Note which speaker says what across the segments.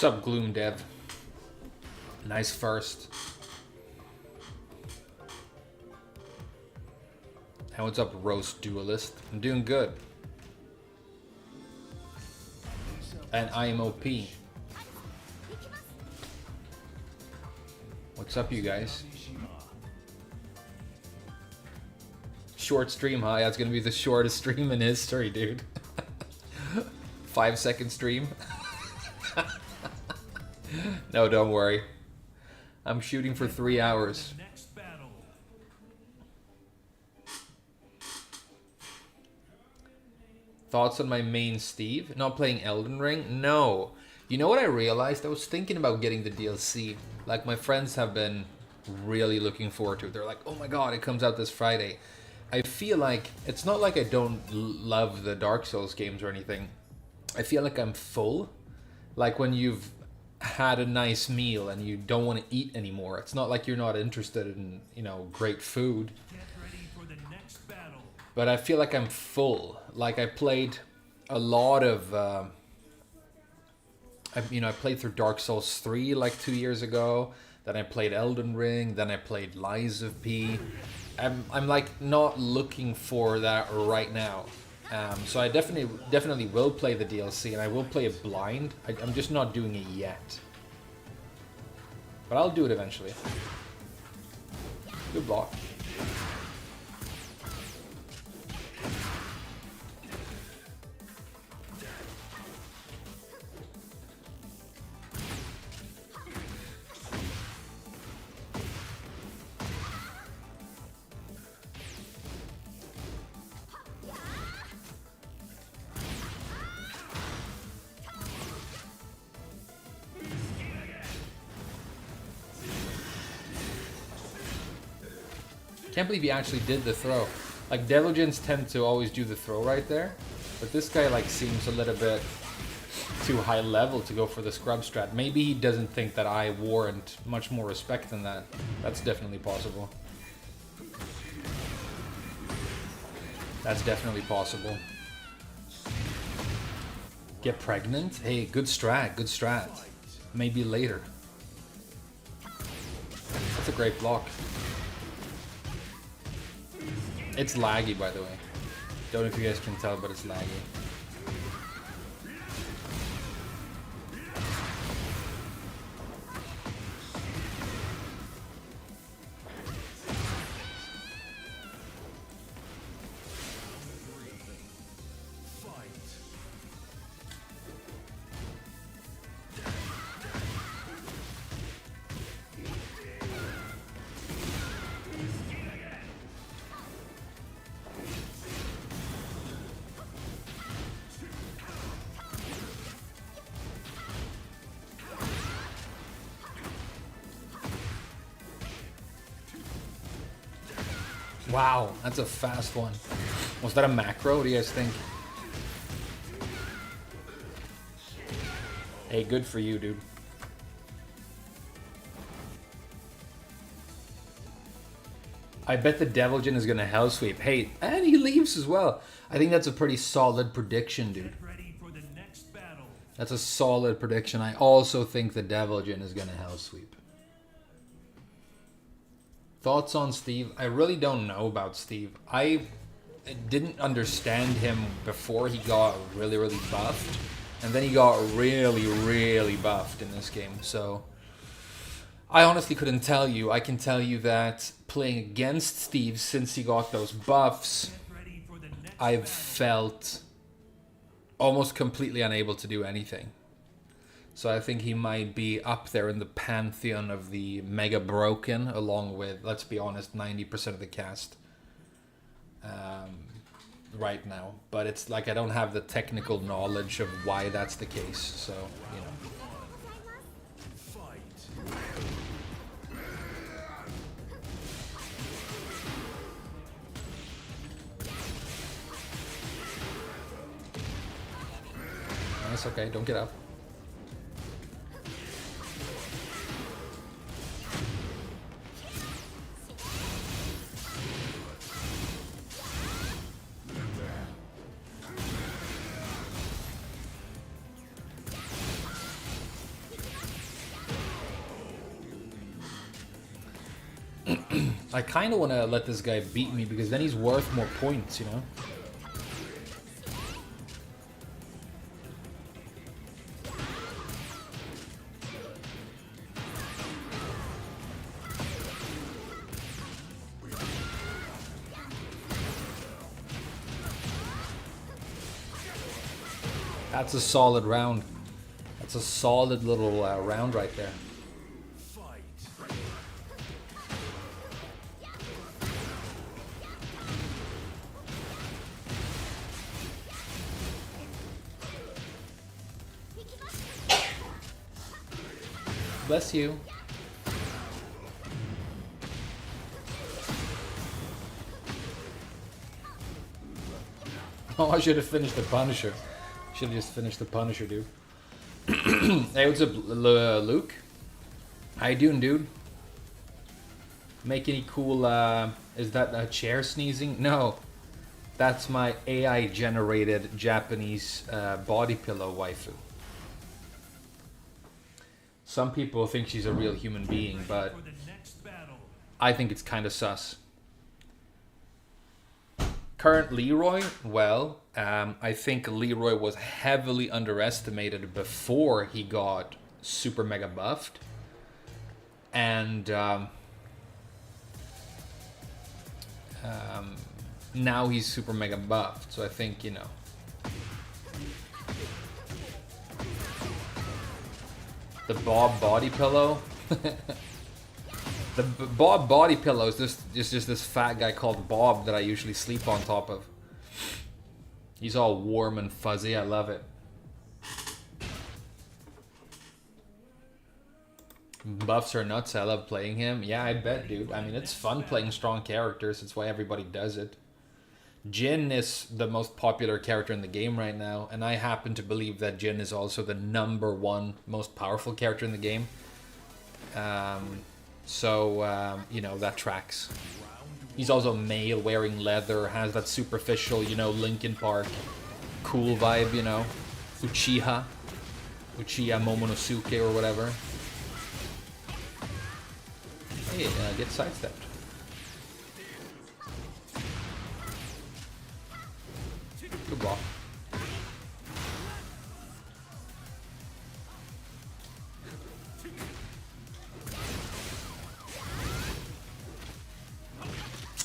Speaker 1: What's up, Gloom Dev? Nice first. And what's up, Roast Duelist? I'm doing good. And I am OP. What's up, you guys? Short stream, huh? Yeah, it's gonna be the shortest stream in history, dude. 5-second stream. No, don't worry. I'm shooting for 3 hours. Thoughts on my main Steve? Not playing Elden Ring? No. You know what I realized? I was thinking about getting the DLC. Like, my friends have been really looking forward to it. They're like, oh my god, it comes out this Friday. I feel like, it's not like I don't love the Dark Souls games or anything. I feel like I'm full. Like when you've had a nice meal and you don't want to eat anymore. It's not like you're not interested in, you know, great food. But I feel like I'm full. Like I played a lot of, I played through Dark Souls 3 like 2 years ago. Then I played Elden Ring. Then I played Lies of P. I'm like not looking for that right now. So I definitely will play the DLC and I will play it blind. I'm just not doing it yet. But I'll do it eventually. Good block. Can't believe he actually did the throw. Like, Devil Jins tend to always do the throw right there. But this guy, like, seems a little bit too high level to go for the scrub strat. Maybe he doesn't think that I warrant much more respect than that. That's definitely possible. That's definitely possible. Get pregnant? Hey, good strat, good strat. Maybe later. That's a great block. It's laggy, by the way. Don't know if you guys can tell, but it's laggy. Wow, that's a fast one. Was that a macro? What do you guys think? Hey, good for you, dude. I bet the Devil Jin is gonna hell sweep. Hey, and he leaves as well. I think that's a pretty solid prediction, dude. That's a solid prediction. I also think the Devil Jin is gonna hell sweep. Thoughts on Steve? I really don't know about Steve. I didn't understand him before he got really, really buffed. And then he got really, really buffed in this game. So I honestly couldn't tell you. I can tell you that playing against Steve since he got those buffs, I've felt almost completely unable to do anything. So I think he might be up there in the pantheon of the mega broken, along with, let's be honest, 90% of the cast right now. But it's like I don't have the technical knowledge of why that's the case, so, you know. That's okay, don't get up. I kind of want to let this guy beat me because then he's worth more points, you know? That's a solid round. That's a solid little round right there. Bless you. Oh, I should have finished the Punisher. Should have just finished the Punisher, dude. Hey, what's up, Luke? How you doing, dude? Make any cool, is that a chair sneezing? No. That's my AI-generated Japanese body pillow waifu. Some people think she's a real human being, but I think it's kind of sus. Current Leroy? Well, I think Leroy was heavily underestimated before he got super mega buffed. And now he's super mega buffed, so I think, you know. The Bob body pillow? The Bob body pillow is just this fat guy called Bob that I usually sleep on top of. He's all warm and fuzzy, I love it. Buffs are nuts, I love playing him. Yeah, I bet, dude. I mean, it's fun playing strong characters, it's why everybody does it. Jin is the most popular character in the game right now, and I happen to believe that Jin is also the #1 most powerful character in the game. You know, that tracks. He's also male, wearing leather, has that superficial, you know, Linkin Park cool vibe, you know. Uchiha Momonosuke or whatever. Hey, get sidestepped. Good block.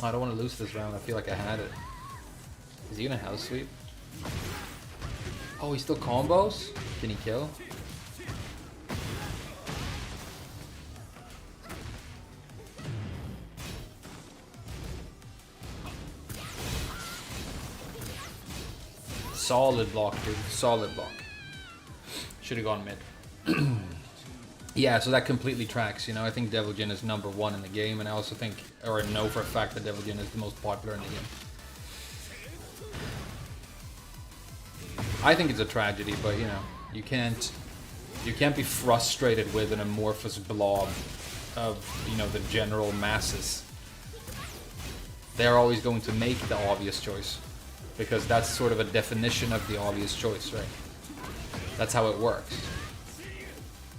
Speaker 1: I don't want to lose this round. I feel like I had it. Is he gonna house sweep? Oh, he still combos? Can he kill? Solid block, dude. Solid block. Should have gone mid. Yeah, so that completely tracks, you know. I think Devil Jin is #1 in the game, and I also think, or know for a fact, that Devil Jin is the most popular in the game. I think it's a tragedy, but you know, you can't be frustrated with an amorphous blob of, you know, the general masses. They're always going to make the obvious choice, because that's sort of a definition of the obvious choice, right? That's how it works.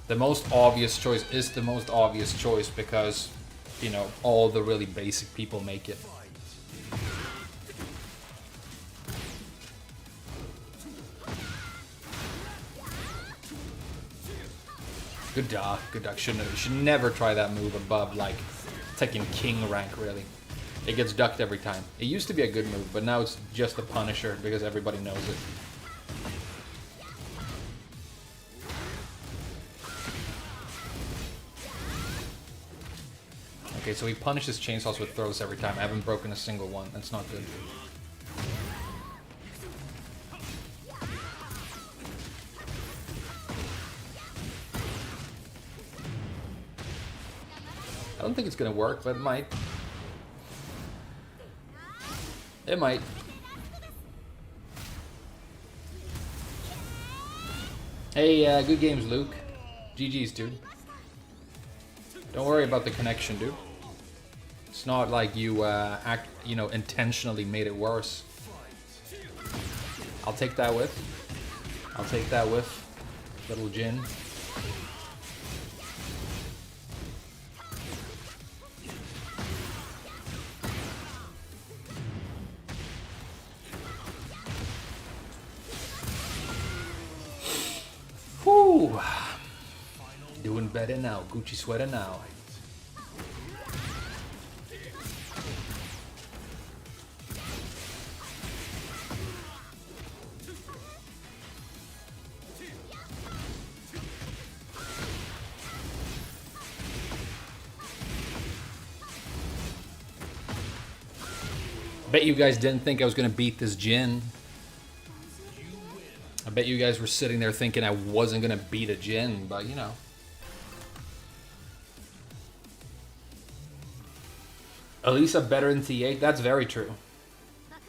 Speaker 1: The most obvious choice is the most obvious choice because, you know, all the really basic people make it. Good dog, good dog. You should never try that move above, like, Tekken King rank, really. It gets ducked every time. It used to be a good move, but now it's just a Punisher because everybody knows it. Okay, so he punishes chainsaws with throws every time. I haven't broken a single one. That's not good. I don't think it's gonna work, but it might. It might. Hey, good games, Luke. GG's, dude. Don't worry about the connection, dude. It's not like you intentionally made it worse. I'll take that whiff. I'll take that whiff, little Jin. Feeling better now. Gucci sweater now. Bet you guys didn't think I was gonna beat this Jin. I bet you guys were sitting there thinking I wasn't gonna beat a Jin, but you know. Alisa better than T8? That's very true.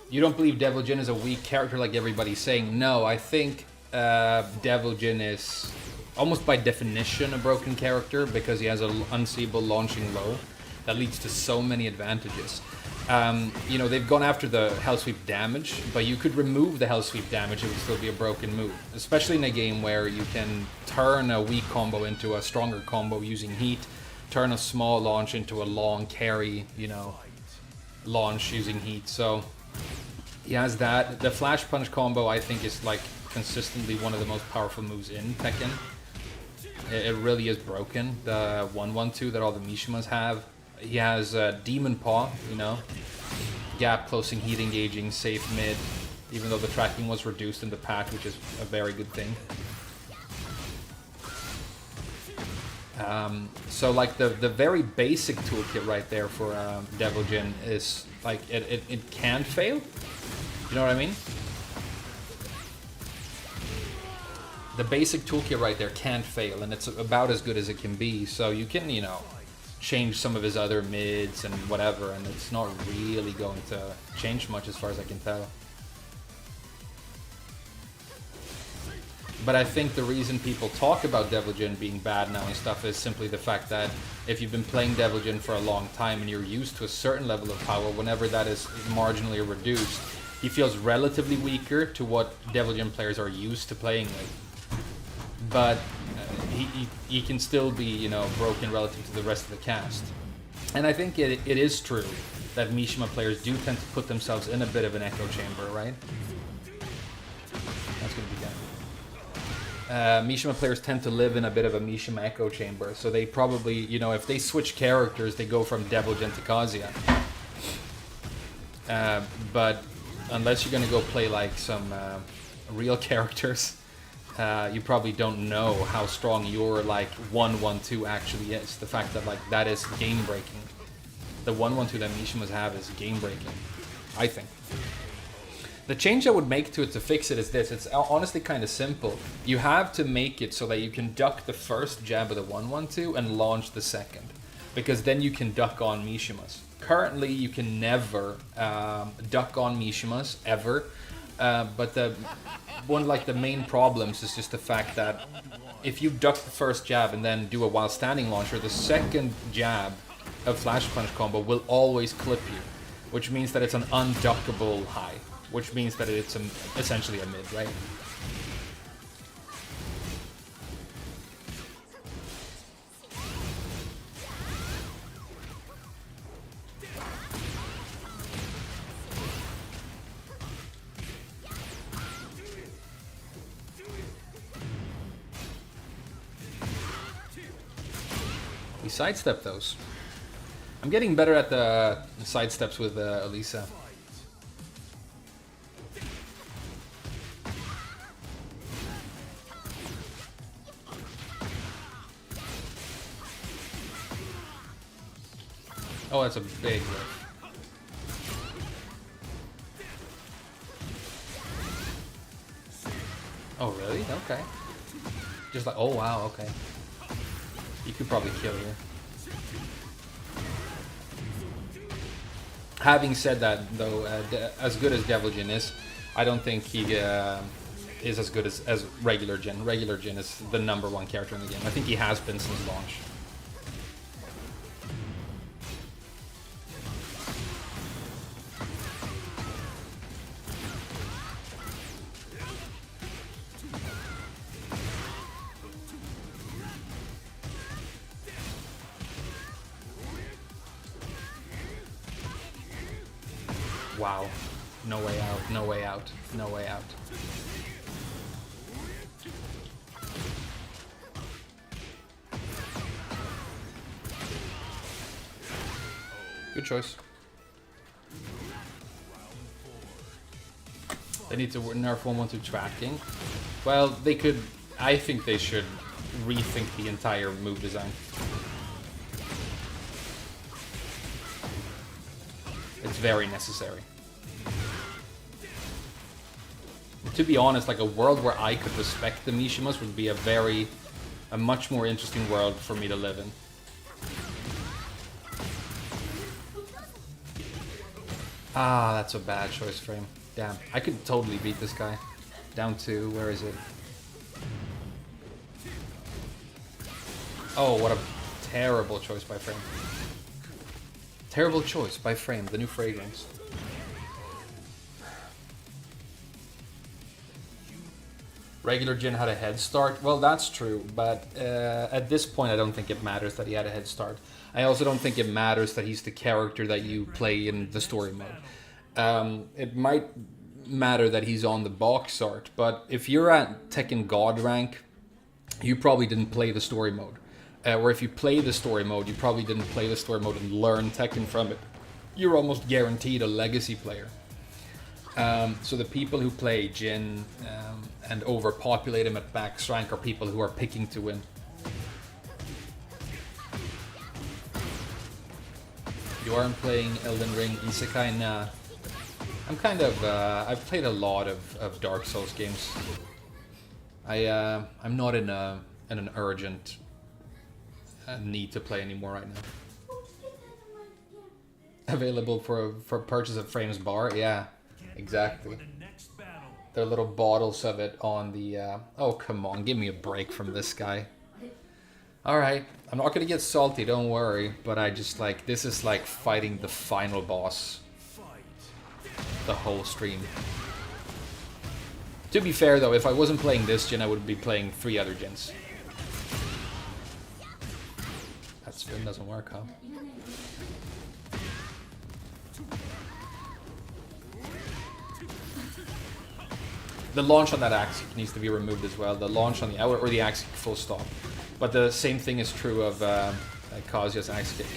Speaker 1: You don't believe Devil Jin is a weak character like everybody's saying? No, I think Devil Jin is almost by definition a broken character because he has an unseeable launching low that leads to so many advantages. You know, they've gone after the Hell Sweep damage, but you could remove the Hell Sweep damage, it would still be a broken move. Especially in a game where you can turn a weak combo into a stronger combo using heat, turn a small launch into a long carry, you know, launch using heat. So he has that. The Flash Punch combo, I think, is like consistently one of the most powerful moves in Tekken. It really is broken. The 1-1-2 that all the Mishimas have. He has Demon Paw, you know, gap closing, heat engaging, safe mid, even though the tracking was reduced in the patch, which is a very good thing. So like the very basic toolkit right there for Devil Jin is like it can't fail. You know what I mean? The basic toolkit right there can't fail, and it's about as good as it can be. So you can, you know, change some of his other mids and whatever, and it's not really going to change much as far as I can tell. But I think the reason people talk about Devil Jin being bad now and stuff is simply the fact that if you've been playing Devil Jin for a long time and you're used to a certain level of power, whenever that is marginally reduced, he feels relatively weaker to what Devil Jin players are used to playing with. But he can still be, you know, broken relative to the rest of the cast. And I think it is true that Mishima players do tend to put themselves in a bit of an echo chamber, right? That's gonna be good. Mishima players tend to live in a bit of a Mishima echo chamber, so they probably, you know, if they switch characters, they go from Devil Jin to Kazuya. But unless you're gonna go play like some real characters, you probably don't know how strong your like 1-1-2 actually is. The fact that like that is game breaking. The 1-1-2 that Mishimas have is game breaking, I think. The change I would make to it to fix it is this. It's honestly kind of simple. You have to make it so that you can duck the first jab of the 1-1-2 and launch the second, because then you can duck on Mishimas. Currently, you can never duck on Mishimas ever. But one like the main problems is just the fact that if you duck the first jab and then do a while standing launcher, the second jab of Flash Punch combo will always clip you, which means that it's an unduckable high, which means that it's essentially a mid, right? We sidestep those. I'm getting better at the sidesteps with Alisa. Oh, that's a big lift. Oh, really? Okay. Just like, oh wow, okay. You could probably kill here. Having said that, though, as good as Devil Jin is, I don't think he is as good as regular Jin. Regular Jin is the #1 character in the game. I think he has been since launch. Wow. No way out, no way out, no way out. Good choice. They need to nerf 1-1-2 tracking. Well, they could... I think they should rethink the entire move design. It's very necessary. To be honest, like a world where I could respect the Mishimas would be a much more interesting world for me to live in. Ah, that's a bad choice frame. Damn, I could totally beat this guy. Down 2, where is it? Oh, what a terrible choice by frame. Terrible choice by frame, the new fragrance. Regular Jin had a head start. Well, that's true, but at this point I don't think it matters that he had a head start. I also don't think it matters that he's the character that you play in the story mode. It might matter that he's on the box art, but if you're at Tekken God rank, you probably didn't play the story mode. Or if you play the story mode, you probably didn't play the story mode and learn Tekken from it. You're almost guaranteed a legacy player. So the people who play Jin and overpopulate him at max rank are people who are picking to win. You aren't playing Elden Ring Isekai? Nah. I'm kind of... I've played a lot of Dark Souls games. I'm not in an urgent need to play anymore right now. Available for purchase at Frames Bar? Yeah, exactly. There are little bottles of it on the... oh, come on, give me a break from this guy. Alright, I'm not gonna get salty, don't worry, but I just like... This is like fighting the final boss. The whole stream. To be fair though, if I wasn't playing this Jin, I would be playing 3 other Jins. That spin doesn't work, huh? The launch on that axe needs to be removed as well. The launch on the hour or the axe kick full stop. But the same thing is true of Kazuya's axe kick.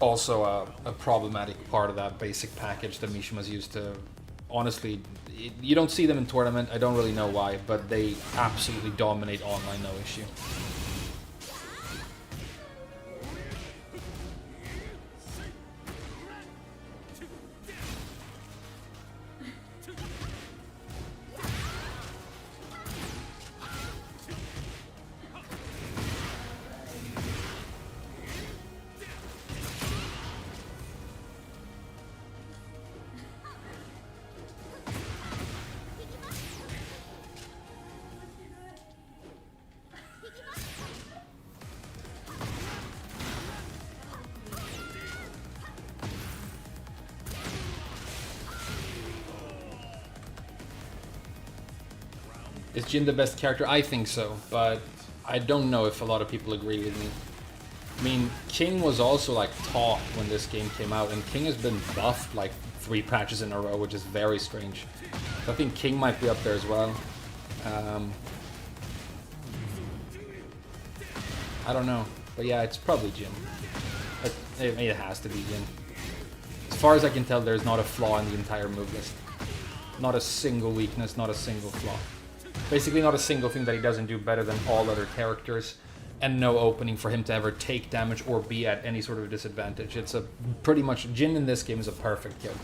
Speaker 1: Also a problematic part of that basic package that Mishima's used to... Honestly, you don't see them in tournament, I don't really know why, but they absolutely dominate online, no issue. Is Jin the best character? I think so, but I don't know if a lot of people agree with me. I mean, King was also like top when this game came out, and King has been buffed like 3 patches in a row, which is very strange. So I think King might be up there as well. I don't know, but yeah, it's probably Jin. It has to be Jin. As far as I can tell, there's not a flaw in the entire move list. Not a single weakness, not a single flaw. Basically not a single thing that he doesn't do better than all other characters, and no opening for him to ever take damage or be at any sort of disadvantage. It's a pretty much... Jin in this game is a perfect kill.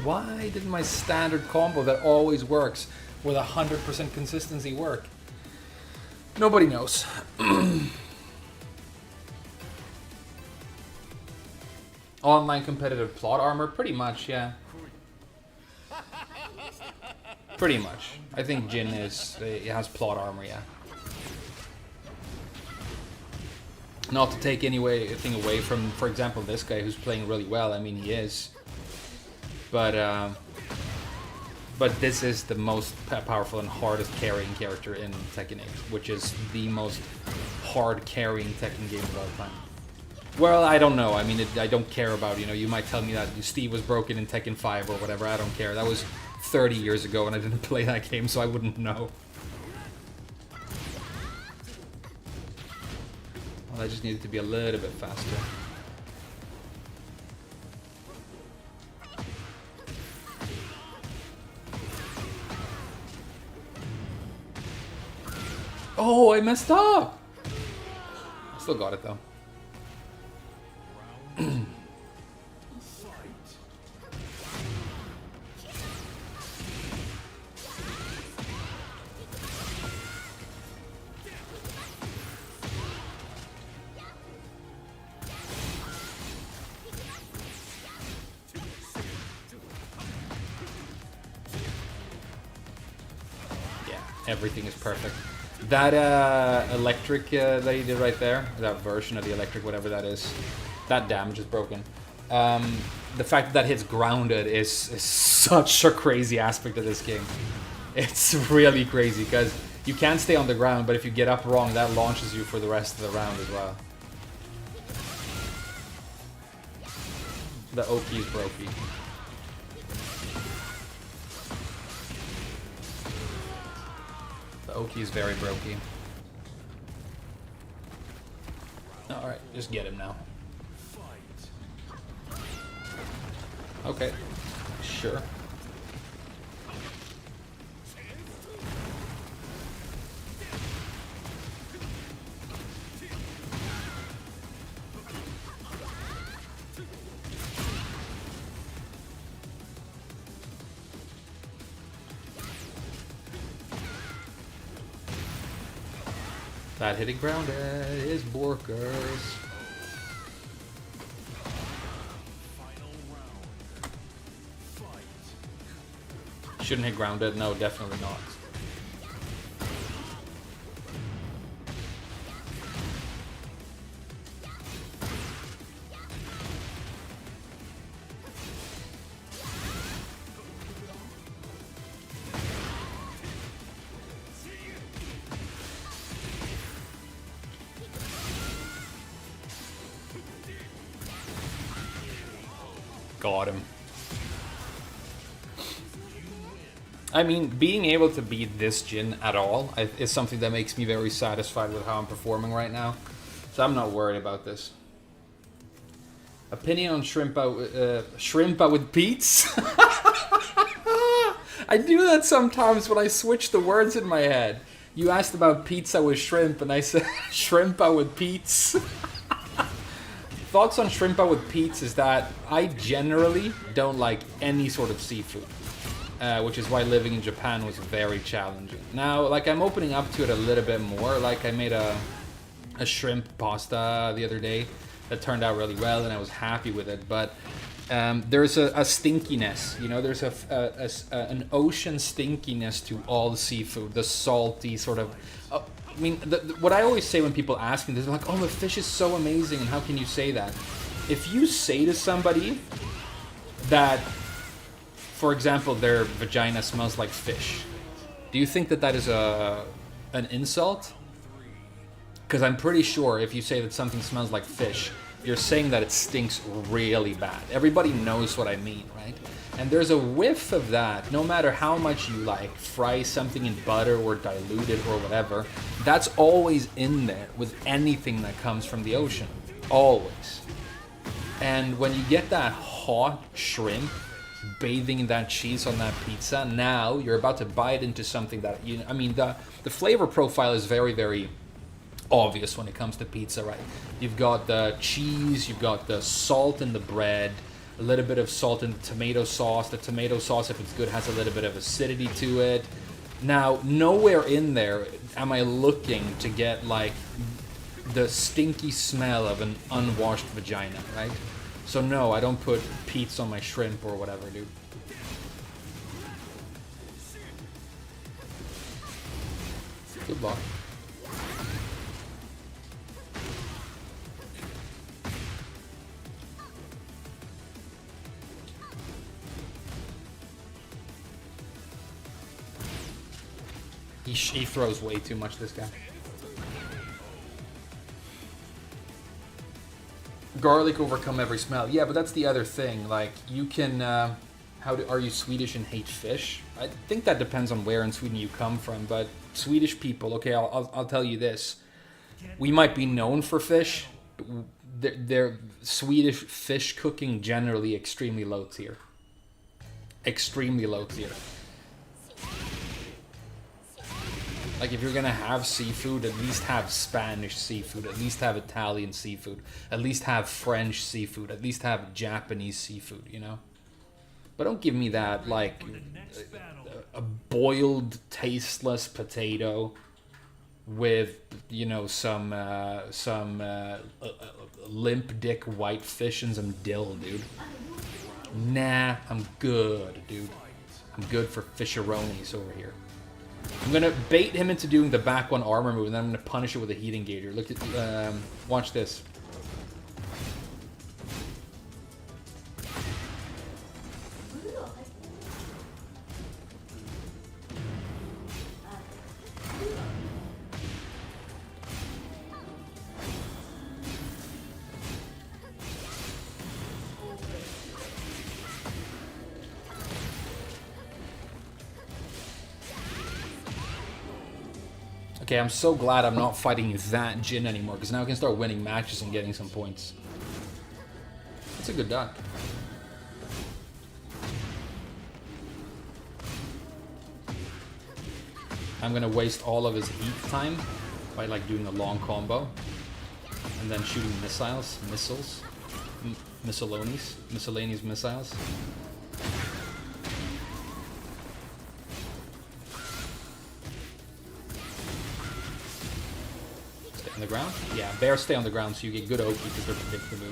Speaker 1: Why didn't my standard combo that always works with 100% consistency work? Nobody knows. Online competitive plot armor? Pretty much, yeah. Pretty much. I think Jin it has plot armor, yeah. Not to take anything away from, for example, this guy who's playing really well. I mean, he is. But this is the most powerful and hardest carrying character in Tekken 8, which is the most hard carrying Tekken game of all time. Well, I don't know. I mean, I don't care about, you might tell me that Steve was broken in Tekken 5 or whatever. I don't care. That was 30 years ago and I didn't play that game, so I wouldn't know. Well, I just needed to be a little bit faster. Oh, I messed up! Still got it though. Everything is perfect. That electric that he did right there, that version of the electric, whatever that is, that damage is broken. The fact that hits grounded is such a crazy aspect of this game. It's really crazy because you can't stay on the ground, but if you get up wrong, that launches you for the rest of the round as well. The Oki is brokey. Oki is very brokey. Alright, just get him now. Okay, sure. That hitting grounded is Borkers. Shouldn't hit grounded, no, definitely not. Got him. I mean, being able to beat this Jin at all is something that makes me very satisfied with how I'm performing right now. So I'm not worried about this. Opinion on Shrimpa with Pete's? I do that sometimes when I switch the words in my head. You asked about pizza with shrimp and I said Shrimpa with Pete's. Thoughts on Shrimpa with Pete's is that I generally don't like any sort of seafood. Which is why living in Japan was very challenging. Now, like, I'm opening up to it a little bit more. Like, I made a shrimp pasta the other day that turned out really well, and I was happy with it. But there's a stinkiness, you know. There's an ocean stinkiness to all the seafood, the salty sort of. I mean, what I always say when people ask me this, they're like, "Oh, the fish is so amazing," and how can you say that? If you say to somebody that, for example, their vagina smells like fish, do you think that that is an insult? Because I'm pretty sure if you say that something smells like fish, you're saying that it stinks really bad. Everybody knows what I mean, right? And there's a whiff of that, no matter how much you like fry something in butter or dilute it or whatever, that's always in there with anything that comes from the ocean. Always. And when you get that hot shrimp bathing in that cheese on that pizza, now you're about to bite into something that, you know, I mean, the flavor profile is very, very obvious when it comes to pizza, right? You've got the cheese, you've got the salt in the bread, a little bit of salt in the tomato sauce. The tomato sauce, if it's good, has a little bit of acidity to it. Now, nowhere in there am I looking to get, like, the stinky smell of an unwashed vagina, right? So no, I don't put Pete's on my shrimp or whatever, dude. Good block. He throws way too much, this guy. Garlic overcome every smell. Yeah, but that's the other thing. Like, you can... are you Swedish and hate fish? I think that depends on where in Sweden you come from, but Swedish people, okay, I'll tell you this. We might be known for fish, but they're Swedish fish cooking generally extremely low tier. Extremely low tier. Like, if you're gonna have seafood, at least have Spanish seafood, at least have Italian seafood, at least have French seafood, at least have Japanese seafood, you know? But don't give me that, like, a boiled, tasteless potato with, you know, some limp dick white fish and some dill, dude. Nah, I'm good, dude. I'm good for fisheronis over here. I'm gonna bait him into doing the back one armor move, and then I'm gonna punish it with a heat engager. Look at, watch this. Okay, I'm so glad I'm not fighting that Jin anymore, because now I can start winning matches and getting some points. That's a good dot. I'm gonna waste all of his heat time by like doing a long combo and then shooting missiles, miscellaneous missiles. On the ground? Yeah, bears stay on the ground so you get good Oki because they're predictable.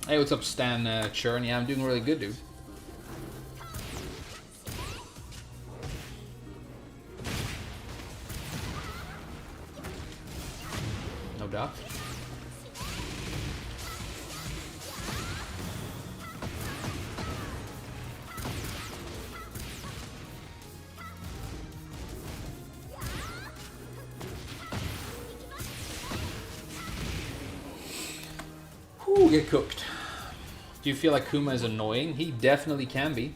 Speaker 1: Hey, what's up, Stan Churn? Yeah, I'm doing really good, dude. No doubt. Get cooked. Do you feel like Kuma is annoying? He definitely can be.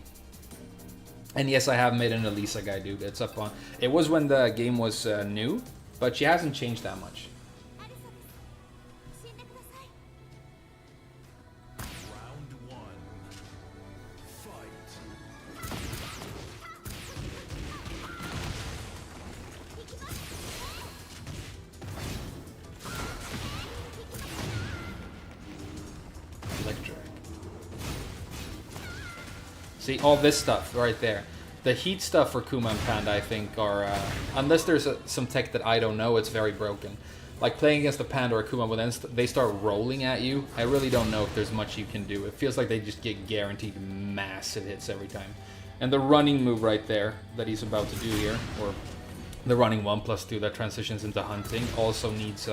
Speaker 1: And yes, I have made an Alisa guy, dude. It's up on... It was when the game was new, but she hasn't changed that much. See, all this stuff right there. The heat stuff for Kuma and Panda, I think, are... unless there's some tech that I don't know, it's very broken. Like, playing against the Panda or Kuma, when they start rolling at you, I really don't know if there's much you can do. It feels like they just get guaranteed massive hits every time. And the running move right there that he's about to do here, or the running 1+2 that transitions into hunting, also needs...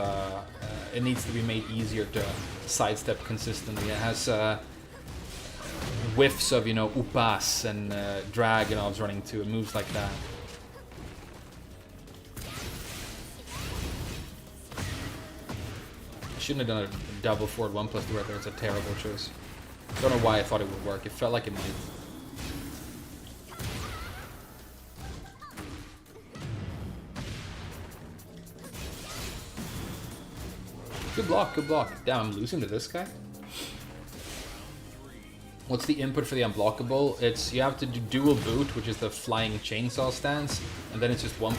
Speaker 1: it needs to be made easier to sidestep consistently. It has... whiffs of, you know, upas and Dragonovs running too, and moves like that. I shouldn't have done a double forward 1+2 right there. It's a terrible choice. Don't know why I thought it would work. It felt like it might. Good block, good block. Damn, I'm losing to this guy. What's the input for the unblockable? It's, you have to do dual boot, which is the flying chainsaw stance, and then it's just 1+2.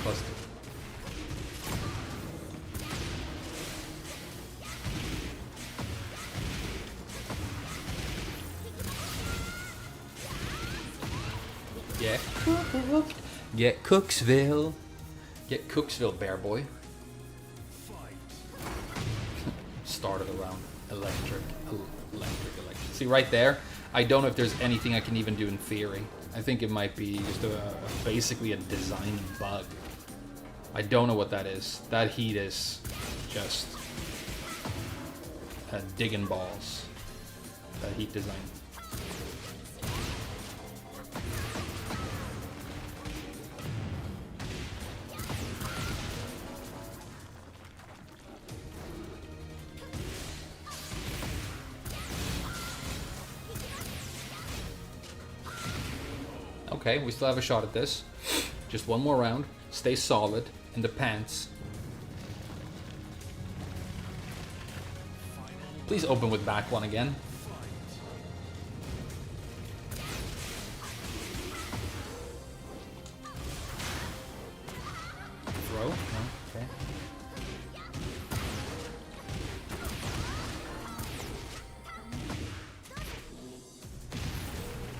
Speaker 1: Get cooked. Get Cooksville. Get Cooksville, bear boy. Start of the round. Electric. See, right there, I don't know if there's anything I can even do in theory. I think it might be just basically a design bug. I don't know what that is. That heat is just digging balls. That heat design. Okay, we still have a shot at this. Just one more round. Stay solid in the pants. Please open with back one again. Throw? No, okay.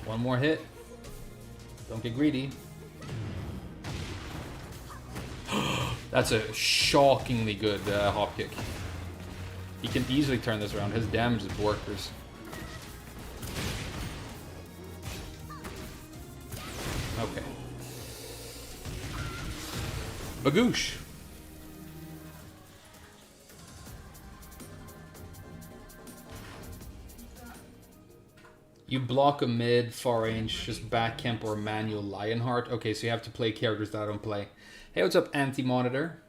Speaker 1: One more hit. Don't get greedy. That's a shockingly good hop kick. He can easily turn this around. His damage is workers. Okay. Bagoosh. You block a mid, far range, just back camp or manual Lionheart. Okay, so you have to play characters that I don't play. Hey, what's up, Anti-Monitor?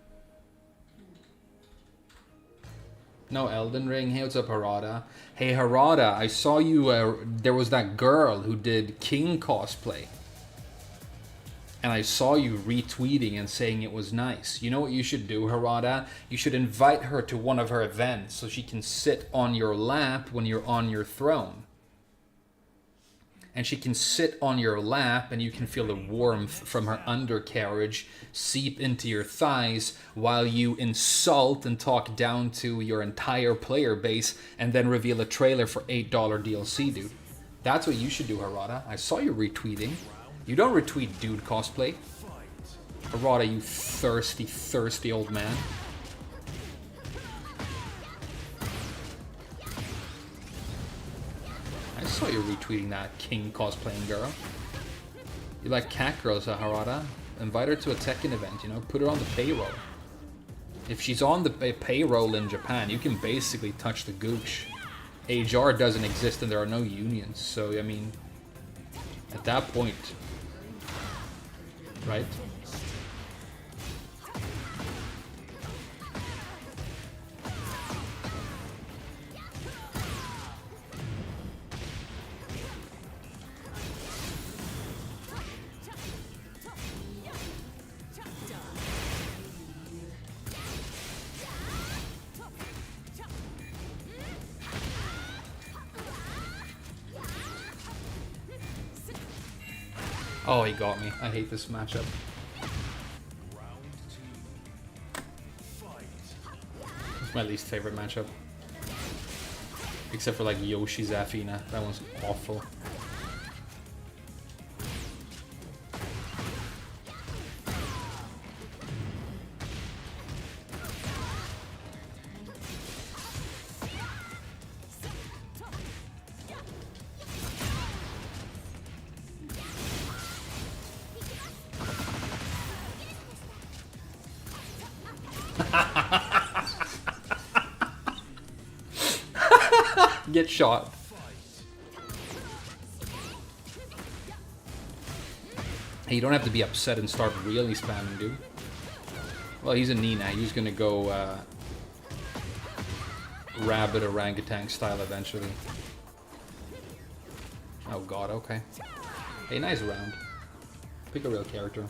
Speaker 1: No Elden Ring. Hey, what's up, Harada? Hey, Harada, I saw you, there was that girl who did King cosplay. And I saw you retweeting and saying it was nice. You know what you should do, Harada? You should invite her to one of her events so she can sit on your lap when you're on your throne. And she can sit on your lap and you can feel the warmth from her undercarriage seep into your thighs while you insult and talk down to your entire player base and then reveal a trailer for $8 DLC, dude. That's what you should do, Harada. I saw you retweeting. You don't retweet dude cosplay. Harada, you thirsty, thirsty old man. I saw you retweeting that King cosplaying girl. You like cat girls, Harada? Invite her to a Tekken event, you know? Put her on the payroll. If she's on the payroll in Japan, you can basically touch the gooch. HR doesn't exist and there are no unions, so, I mean, at that point, right? Oh, he got me. I hate this matchup. It's my least favorite matchup. Except for like Yoshi Zafina. That one's awful. Get shot. Hey, you don't have to be upset and start really spamming, dude. Well, he's a Nina. He's gonna go rabbit orangutan style eventually. Oh god, okay. Hey, nice round. Pick a real character.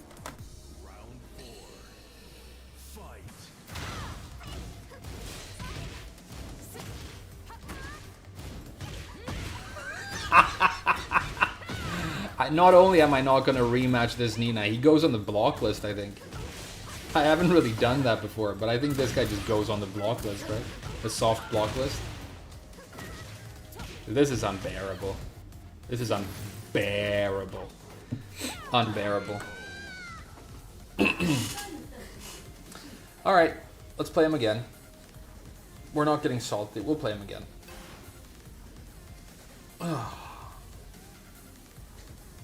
Speaker 1: Not only am I not going to rematch this Nina, he goes on the block list, I think. I haven't really done that before, but I think this guy just goes on the block list, right? The soft block list. This is unbearable. This is unbearable. Unbearable. Alright, let's play him again. We're not getting salty. We'll play him again.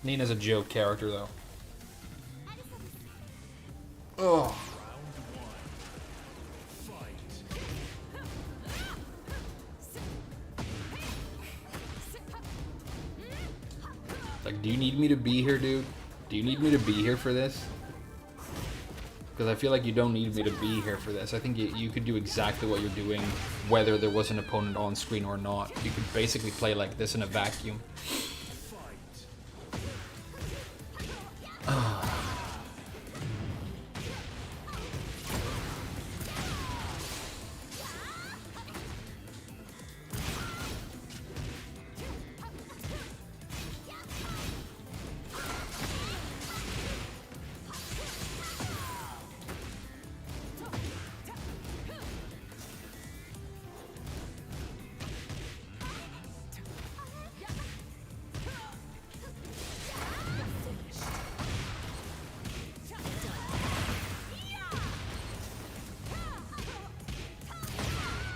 Speaker 1: Nina's a joke character, though. Oh. Like, do you need me to be here, dude? Do you need me to be here for this? Because I feel like you don't need me to be here for this. I think you could do exactly what you're doing, whether there was an opponent on screen or not. You could basically play like this in a vacuum.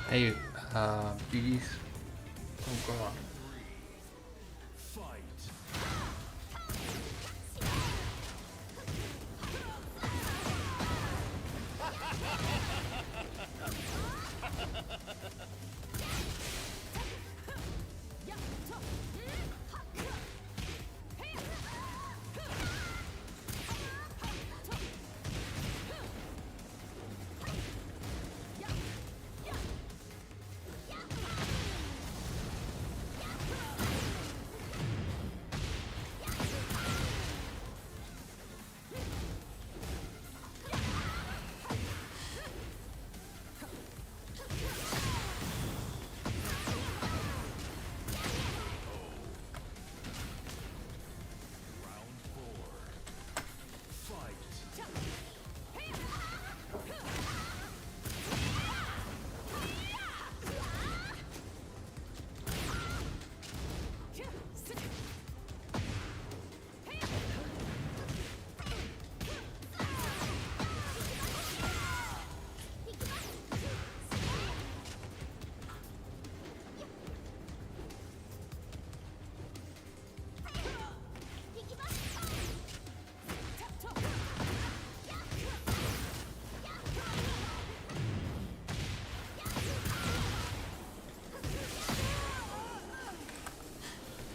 Speaker 1: Hey, BDs. Oh god.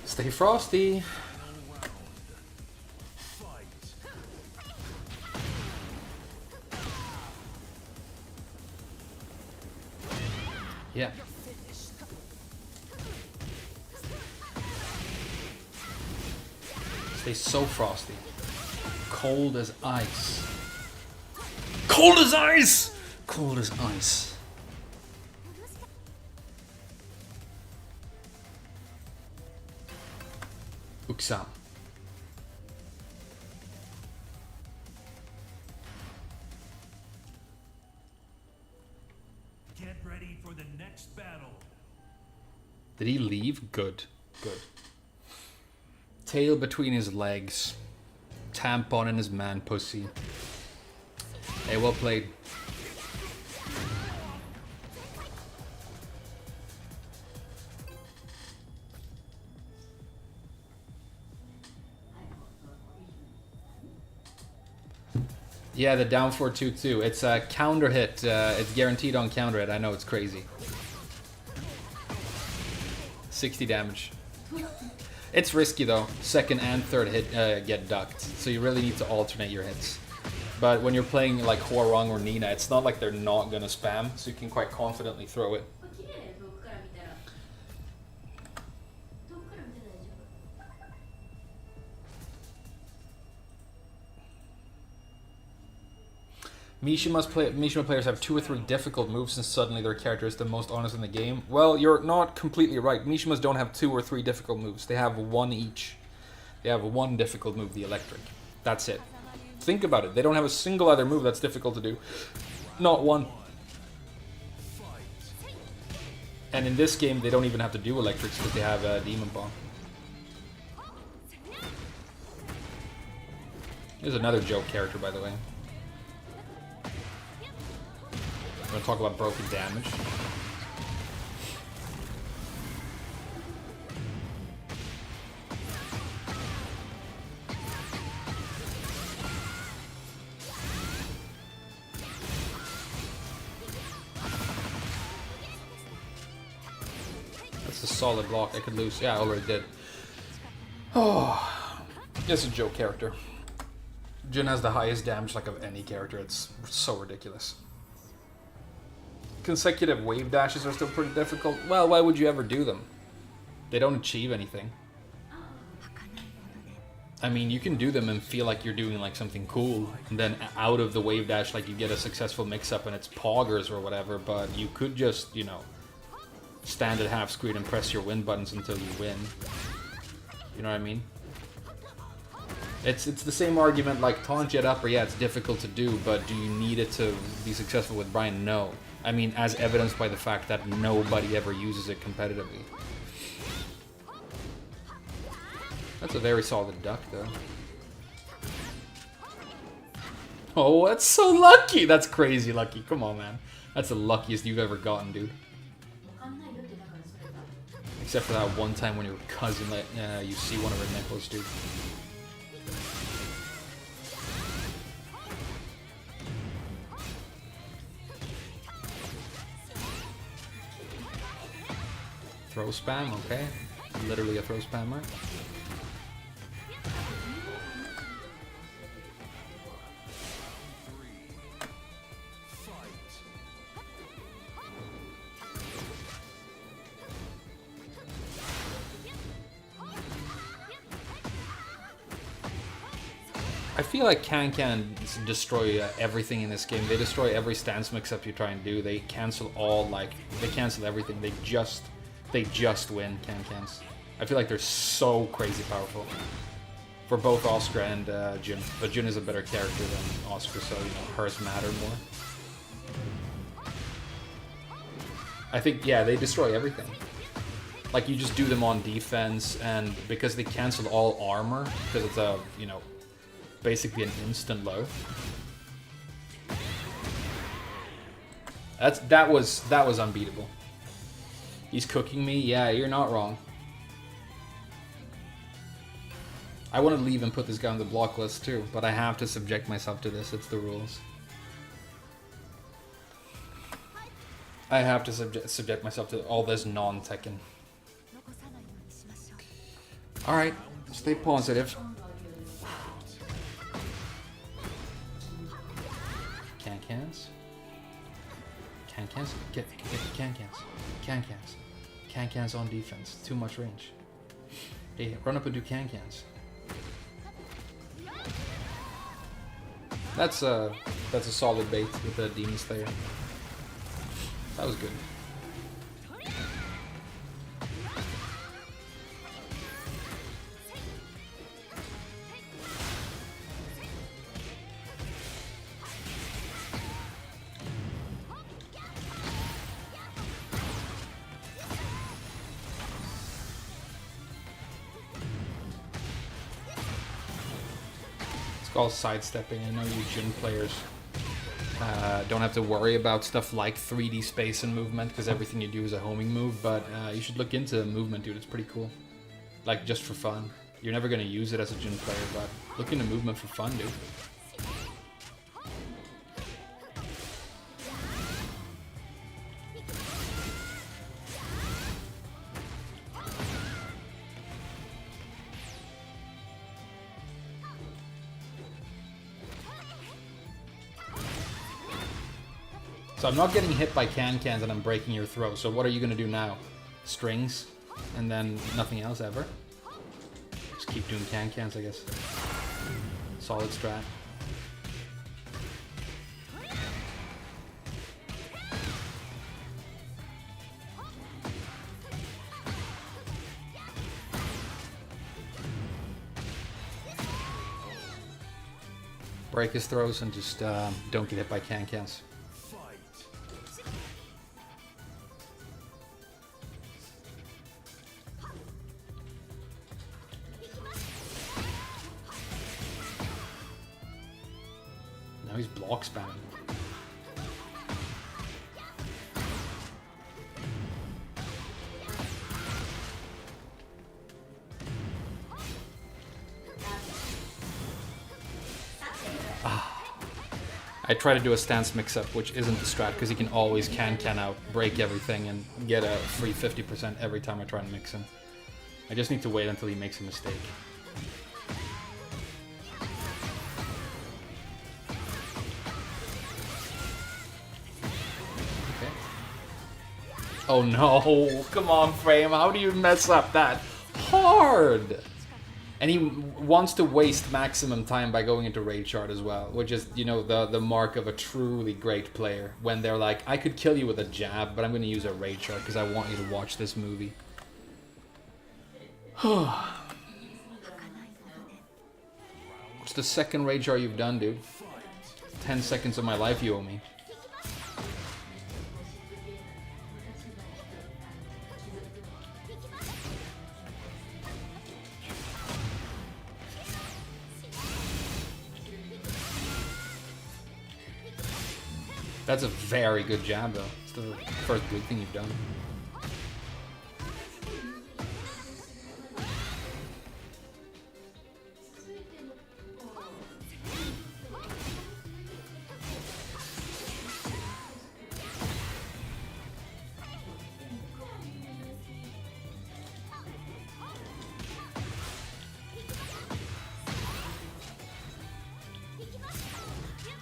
Speaker 1: Stay frosty. Yeah. Stay so frosty. Cold as ice. Cold as ice! Cold as ice. Uksam.
Speaker 2: Get ready for the next battle.
Speaker 1: Did he leave? Good. Good. Tail between his legs. Tampon in his man pussy. Hey, well played. Yeah, the down 4-2-2. It's a counter hit. It's guaranteed on counter hit. I know it's crazy. 60 damage. It's risky though. Second and third hit get ducked. So you really need to alternate your hits. But when you're playing like Huarong or Nina, it's not like they're not gonna spam. So you can quite confidently throw it. Mishima players have 2 or 3 difficult moves and suddenly their character is the most honest in the game. Well, you're not completely right. Mishimas don't have 2 or 3 difficult moves. They have 1 each. They have 1 difficult move, the electric. That's it. Think about it. They don't have a single other move that's difficult to do. Not 1. And in this game, they don't even have to do electrics because they have a Demon Bomb. Here's another joke character, by the way. I'm gonna talk about broken damage. solid block. I could lose. Yeah, I already did. Oh, this is a joke character. Jin has the highest damage like of any character. It's so ridiculous. Consecutive wave dashes are still pretty difficult. Well, why would you ever do them? They don't achieve anything. I mean, you can do them and feel like you're doing like something cool, and then out of the wave dash, like you get a successful mix-up and it's poggers or whatever, but you could just, you know, stand at half screen and press your win buttons until you win. You know what I mean? It's the same argument like taunt jet up, or yeah, it's difficult to do, but do you need it to be successful with Brian? No. I mean, as evidenced by the fact that nobody ever uses it competitively. That's a very solid duck, though. Oh, that's so lucky! That's crazy lucky. Come on, man. That's the luckiest you've ever gotten, dude. Except for that one time when your cousin let you see one of her nipples, dude. Throw spam, okay. Literally a throw spammer. I feel like Can destroy everything in this game. They destroy every stance mix-up you try and do. They cancel all, like, they cancel everything. They just win, Can-Cans. I feel like they're so crazy powerful. For both Oscar and Jin. But Jin is a better character than Oscar, so, you know, hers matter more. I think, yeah, they destroy everything. Like, you just do them on defense, and because they cancel all armor, because it's a, you know, basically an instant low. That was unbeatable. He's cooking me? Yeah, you're not wrong. I want to leave and put this guy on the block list too, but I have to subject myself to this. It's the rules. I have to subject myself to all this non-Tekken. Alright, stay positive. Can-Cans? Can-Cans? Get Can-Cans. Can-Cans. Can-Cans on defense. Too much range. Hey, run up and do Can-Cans. That's a solid bait with the Demon Slayer. That was good. Called sidestepping. I know you Jin players don't have to worry about stuff like 3D space and movement because everything you do is a homing move, but you should look into movement, dude. It's pretty cool. Like, just for fun. You're never going to use it as a Jin player, but look into movement for fun, dude. So I'm not getting hit by Can-Cans and I'm breaking your throw. So what are you going to do now? Strings? And then nothing else ever? Just keep doing Can-Cans, I guess. Solid strat. Break his throws and just don't get hit by Can-Cans. Now he's block spamming. I try to do a stance mix-up, which isn't the strat, because he can always can out, break everything, and get a free 50% every time I try and mix him. I just need to wait until he makes a mistake. Okay. Oh no! Come on, Frame, how do you mess up that hard? And he wants to waste maximum time by going into raid shard as well, which is, you know, the mark of a truly great player. When they're like, I could kill you with a jab, but I'm going to use a raid shard because I want you to watch this movie. What's the second raid shard you've done, dude? 10 seconds of my life you owe me. That's a very good jab, though. It's the first good thing you've done.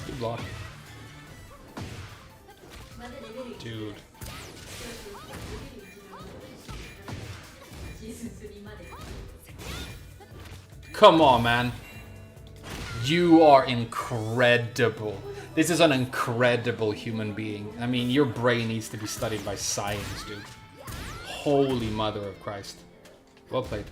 Speaker 1: Good block. Dude. Come on, man. You are incredible. This is an incredible human being. I mean, your brain needs to be studied by science, dude. Holy mother of Christ. Well played.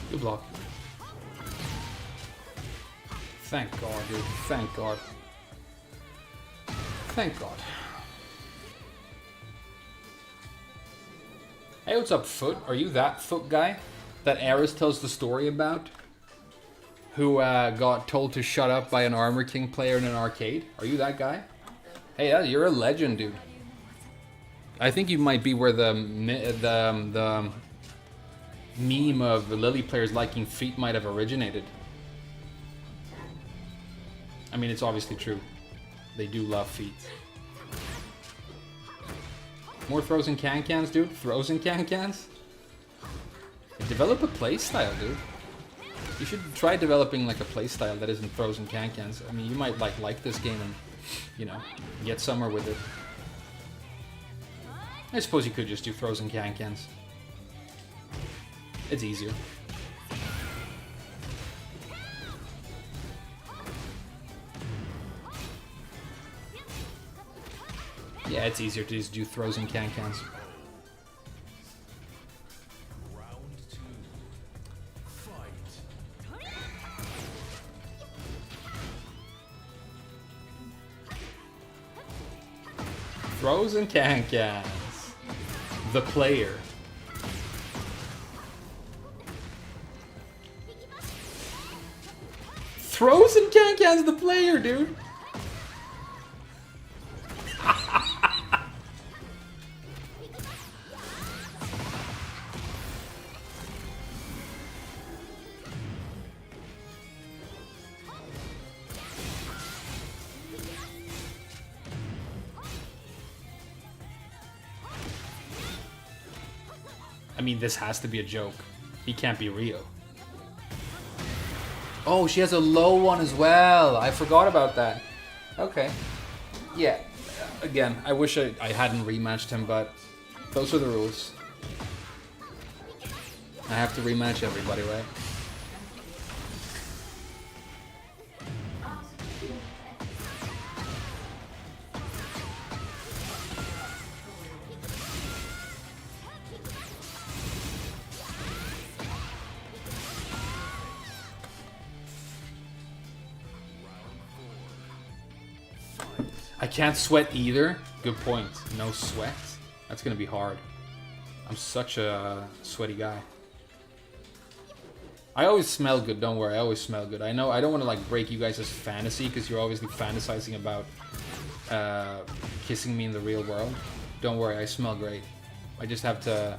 Speaker 1: Good block. Thank God, dude. Thank God. Thank God. Hey, what's up, Foot? Are you that Foot guy that Aris tells the story about? Who got told to shut up by an Armor King player in an arcade? Are you that guy? Hey, you're a legend, dude. I think you might be where the meme of the Lily players liking feet might have originated. I mean, it's obviously true. They do love feet. More throws and can-cans, dude? Throws and can-cans? Develop a playstyle, dude. You should try developing like a playstyle that isn't throws and can-cans. I mean, you might like this game and, you know, get somewhere with it. I suppose you could just do throws and can-cans. It's easier. Yeah, it's easier to just do throws and can-cans.
Speaker 2: Round 2. Fight.
Speaker 1: Throws and can-cans. The player. Throws and can-cans the player, dude. I mean, this has to be a joke. He can't be Rio. Oh, she has a low one as well. I forgot about that. Okay. Yeah. Again, I wish I hadn't rematched him, but those are the rules. I have to rematch everybody, right? I can't sweat either. Good point. No sweat. That's gonna be hard. I'm such a sweaty guy. I always smell good, don't worry, I always smell good. I know I don't want to like break you guys' fantasy because you're obviously fantasizing about kissing me in the real world. Don't worry, I smell great. I just have to...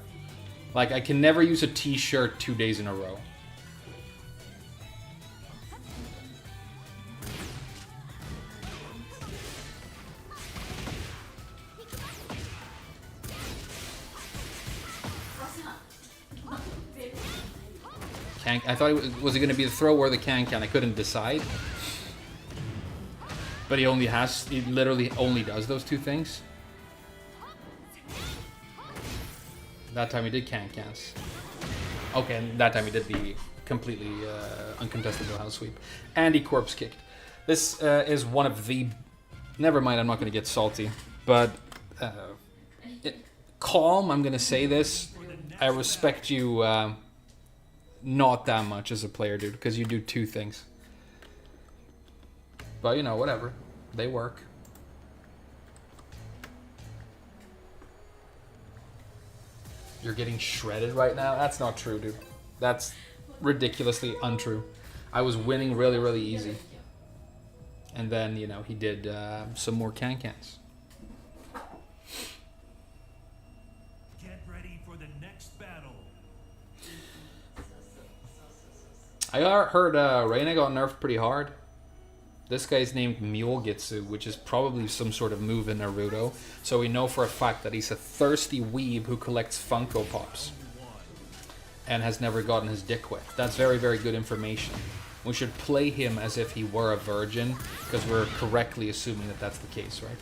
Speaker 1: Like, I can never use a t-shirt 2 days in a row. I thought was it going to be the throw or the can-can? I couldn't decide. But he literally only does those two things. That time he did can-cans. Okay, and that time he did the completely uncontestable house sweep. And he corpse kicked. This is one of the... Never mind, I'm not going to get salty. But... calm, I'm going to say this. I respect you... not that much as a player, dude, because you do two things. But, you know, whatever. They work. You're getting shredded right now? That's not true, dude. That's ridiculously untrue. I was winning really, really easy. And then, you know, he did some more can-cans.
Speaker 2: Get ready for the next battle.
Speaker 1: I heard Reina got nerfed pretty hard. This guy's named Mulegitsu, which is probably some sort of move in Naruto. So we know for a fact that he's a thirsty weeb who collects Funko Pops. And has never gotten his dick wet. That's very, very good information. We should play him as if he were a virgin, because we're correctly assuming that that's the case, right?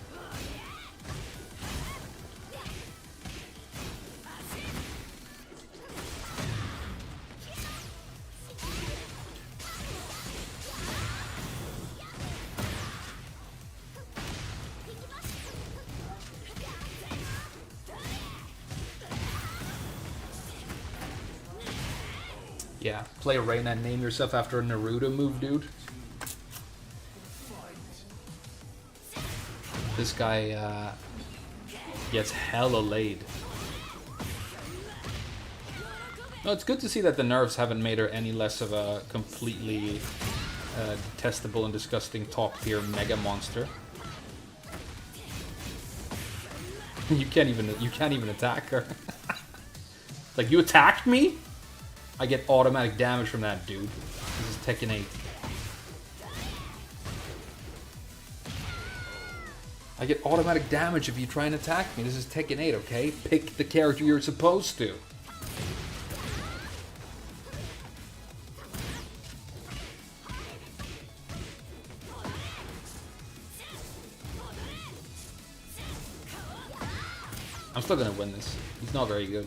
Speaker 1: Yeah, play Reina and name yourself after a Naruto move, dude. This guy gets hella laid. No, it's good to see that the nerfs haven't made her any less of a completely detestable and disgusting top tier mega monster. You can't even attack her. Like, you attacked me? I get automatic damage from that, dude. This is Tekken 8. I get automatic damage if you try and attack me. This is Tekken 8, okay? Pick the character you're supposed to. I'm still gonna win this. He's not very good.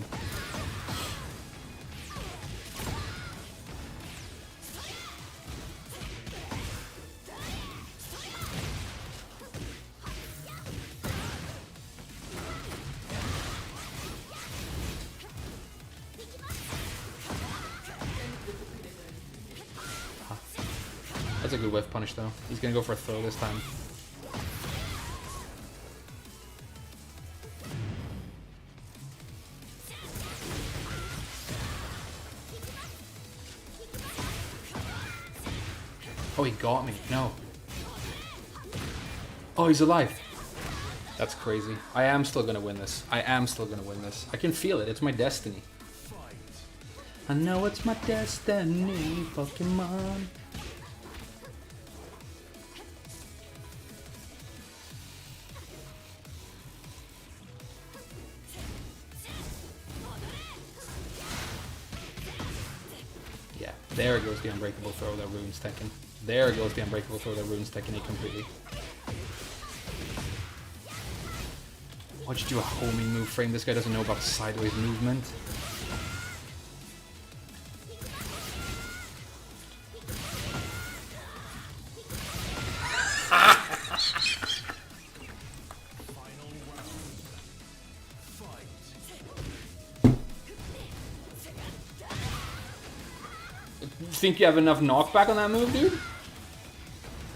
Speaker 1: That's a good whiff punish, though. He's gonna go for a throw this time. Oh, he got me. No. Oh, he's alive. That's crazy. I am still gonna win this. I am still gonna win this. I can feel it. It's my destiny. I know it's my destiny, Pokemon. Yeah, there goes the unbreakable throw that ruins Tekken. There goes the unbreakable throw that ruins Tekken 8 completely. Why'd you do a homing move frame? This guy doesn't know about sideways movement. Think you have enough knockback on that move, dude?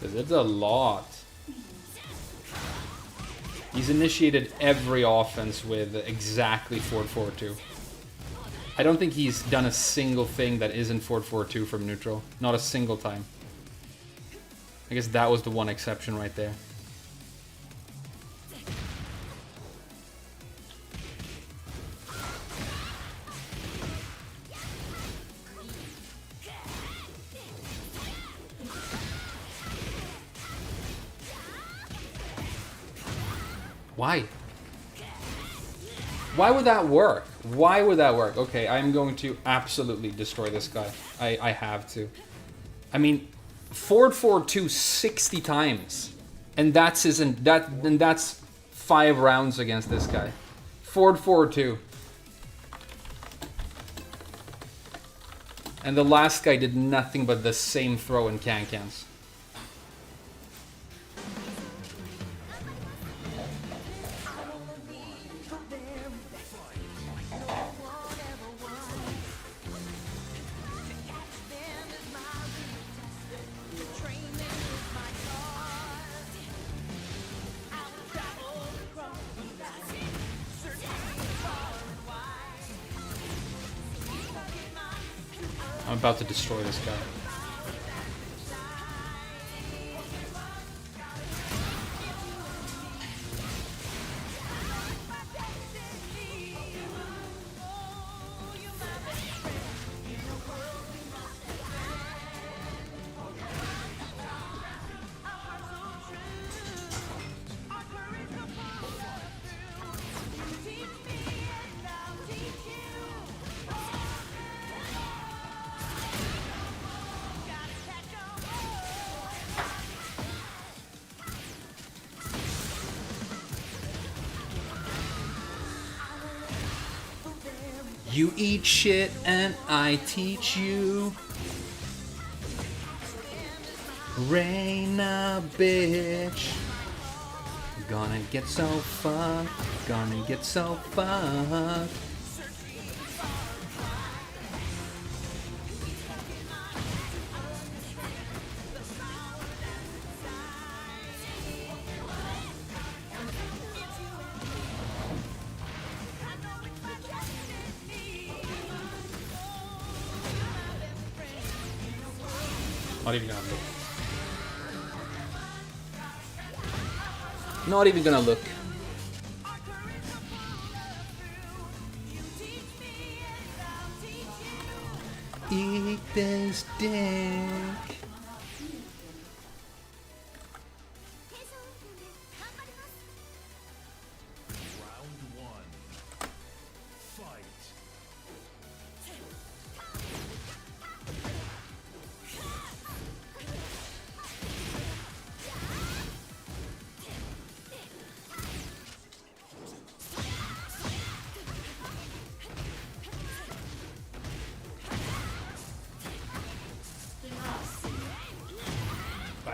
Speaker 1: Because it's a lot. He's initiated every offense with exactly forward forward 2. I don't think he's done a single thing that isn't forward forward 2 from neutral. Not a single time. I guess that was the one exception right there. Why? Why would that work? Why would that work? Okay, I'm going to absolutely destroy this guy. I have to. I mean, forward forward 2 60 times. And that's 5 rounds against this guy. Forward forward 2. And the last guy did nothing but the same throw in can-cans. I'm about to destroy this guy. You eat shit and I teach you. Reina, bitch. Gonna get so fucked. Gonna get so fucked. Not even gonna look. Not even gonna look. Eat this dick.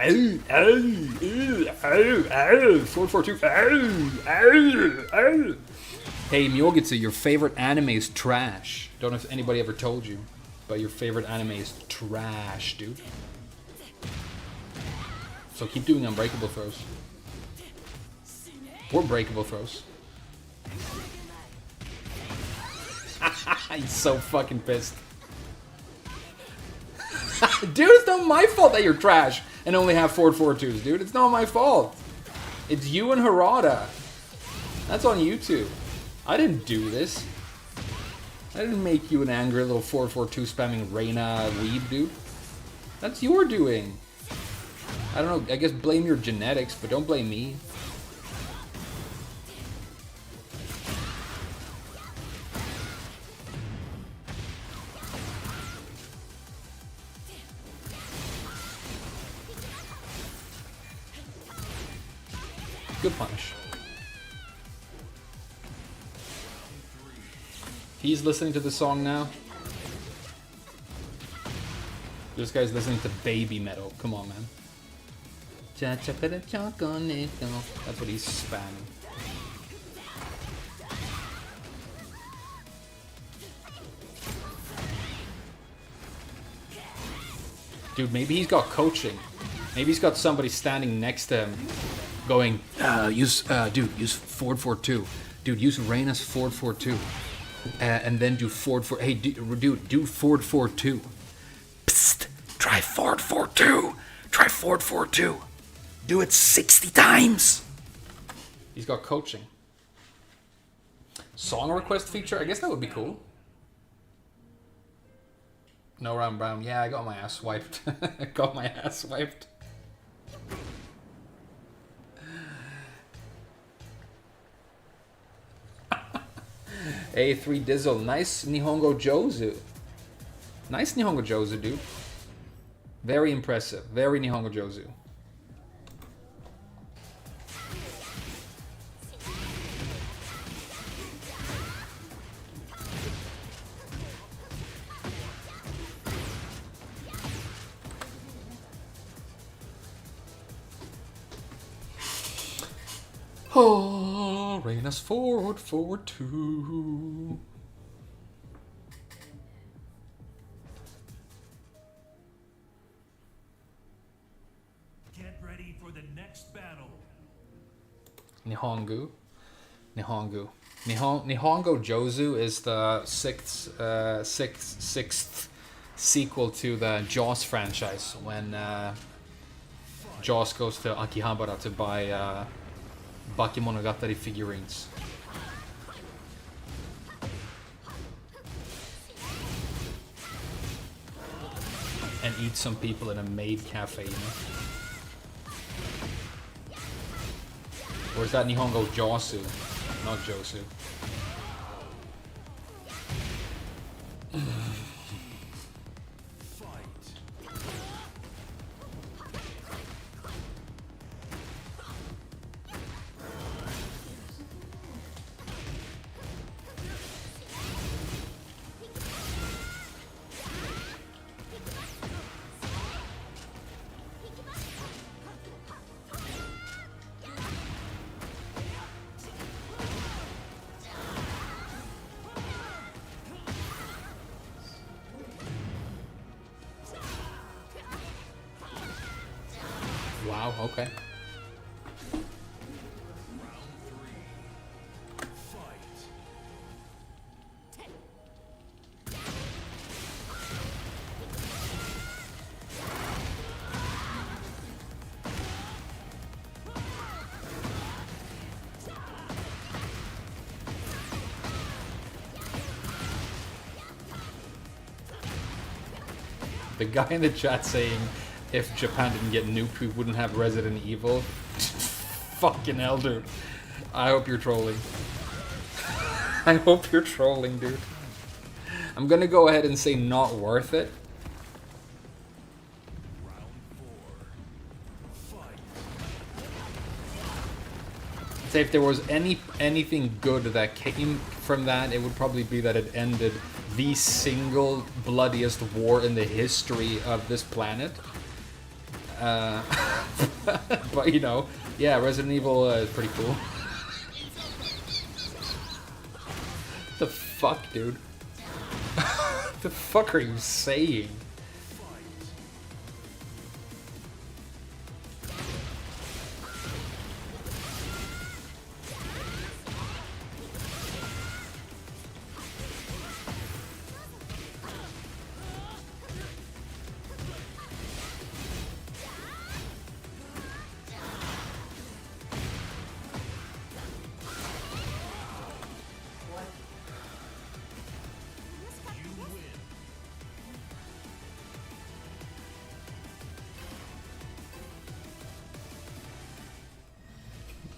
Speaker 1: Ow, ow, ow, ow, 442, ow, ow, ow. Hey, Myogitsu, your favorite anime is trash. Don't know if anybody ever told you, but your favorite anime is trash, dude. So keep doing unbreakable throws. Or breakable throws. He's so fucking pissed. Dude, it's not my fault that you're trash and only have 4-4-2s, dude. It's not my fault. It's you and Harada. That's on YouTube. I didn't do this. I didn't make you an angry little 4-4-2 spamming Reina weeb, dude. That's your doing. I don't know, I guess blame your genetics, but don't blame me. Good punish. He's listening to the song now. This guy's listening to baby metal. Come on, man. That's what he's spamming. Dude, maybe he's got coaching. Maybe he's got somebody standing next to him going, use forward 4-2. Dude, use Reyna's forward 4-2. And then do forward 4. Hey, dude, do forward 4-2. Psst, try forward 4-2. Try forward 4-2. Do it 60 times. He's got coaching. Song request feature? I guess that would be cool. No round brown. Yeah, I got my ass wiped. I got my ass wiped. A3 Dizzle. Nice Nihongo Jozu. Nice Nihongo Jozu, dude. Very impressive. Very Nihongo Jozu. Oh, Reyna's forward 4-2.
Speaker 2: Get ready for the next battle.
Speaker 1: Nihongo Jozu is the sixth sequel to the Jaws franchise when Jaws goes to Akihabara to buy Bakemonogatari figurines. And eat some people in a maid cafe, you know? Or is that Nihongo Josu? Not Josu. Wow, okay. The guy in the chat saying, if Japan didn't get nuked, we wouldn't have Resident Evil. Fucking Elder. I hope you're trolling. I hope you're trolling, dude. I'm gonna go ahead and say not worth it. Say if there was anything good that came from that, it would probably be that it ended the single bloodiest war in the history of this planet. But you know, yeah, Resident Evil is pretty cool. The fuck, dude? The fuck are you saying?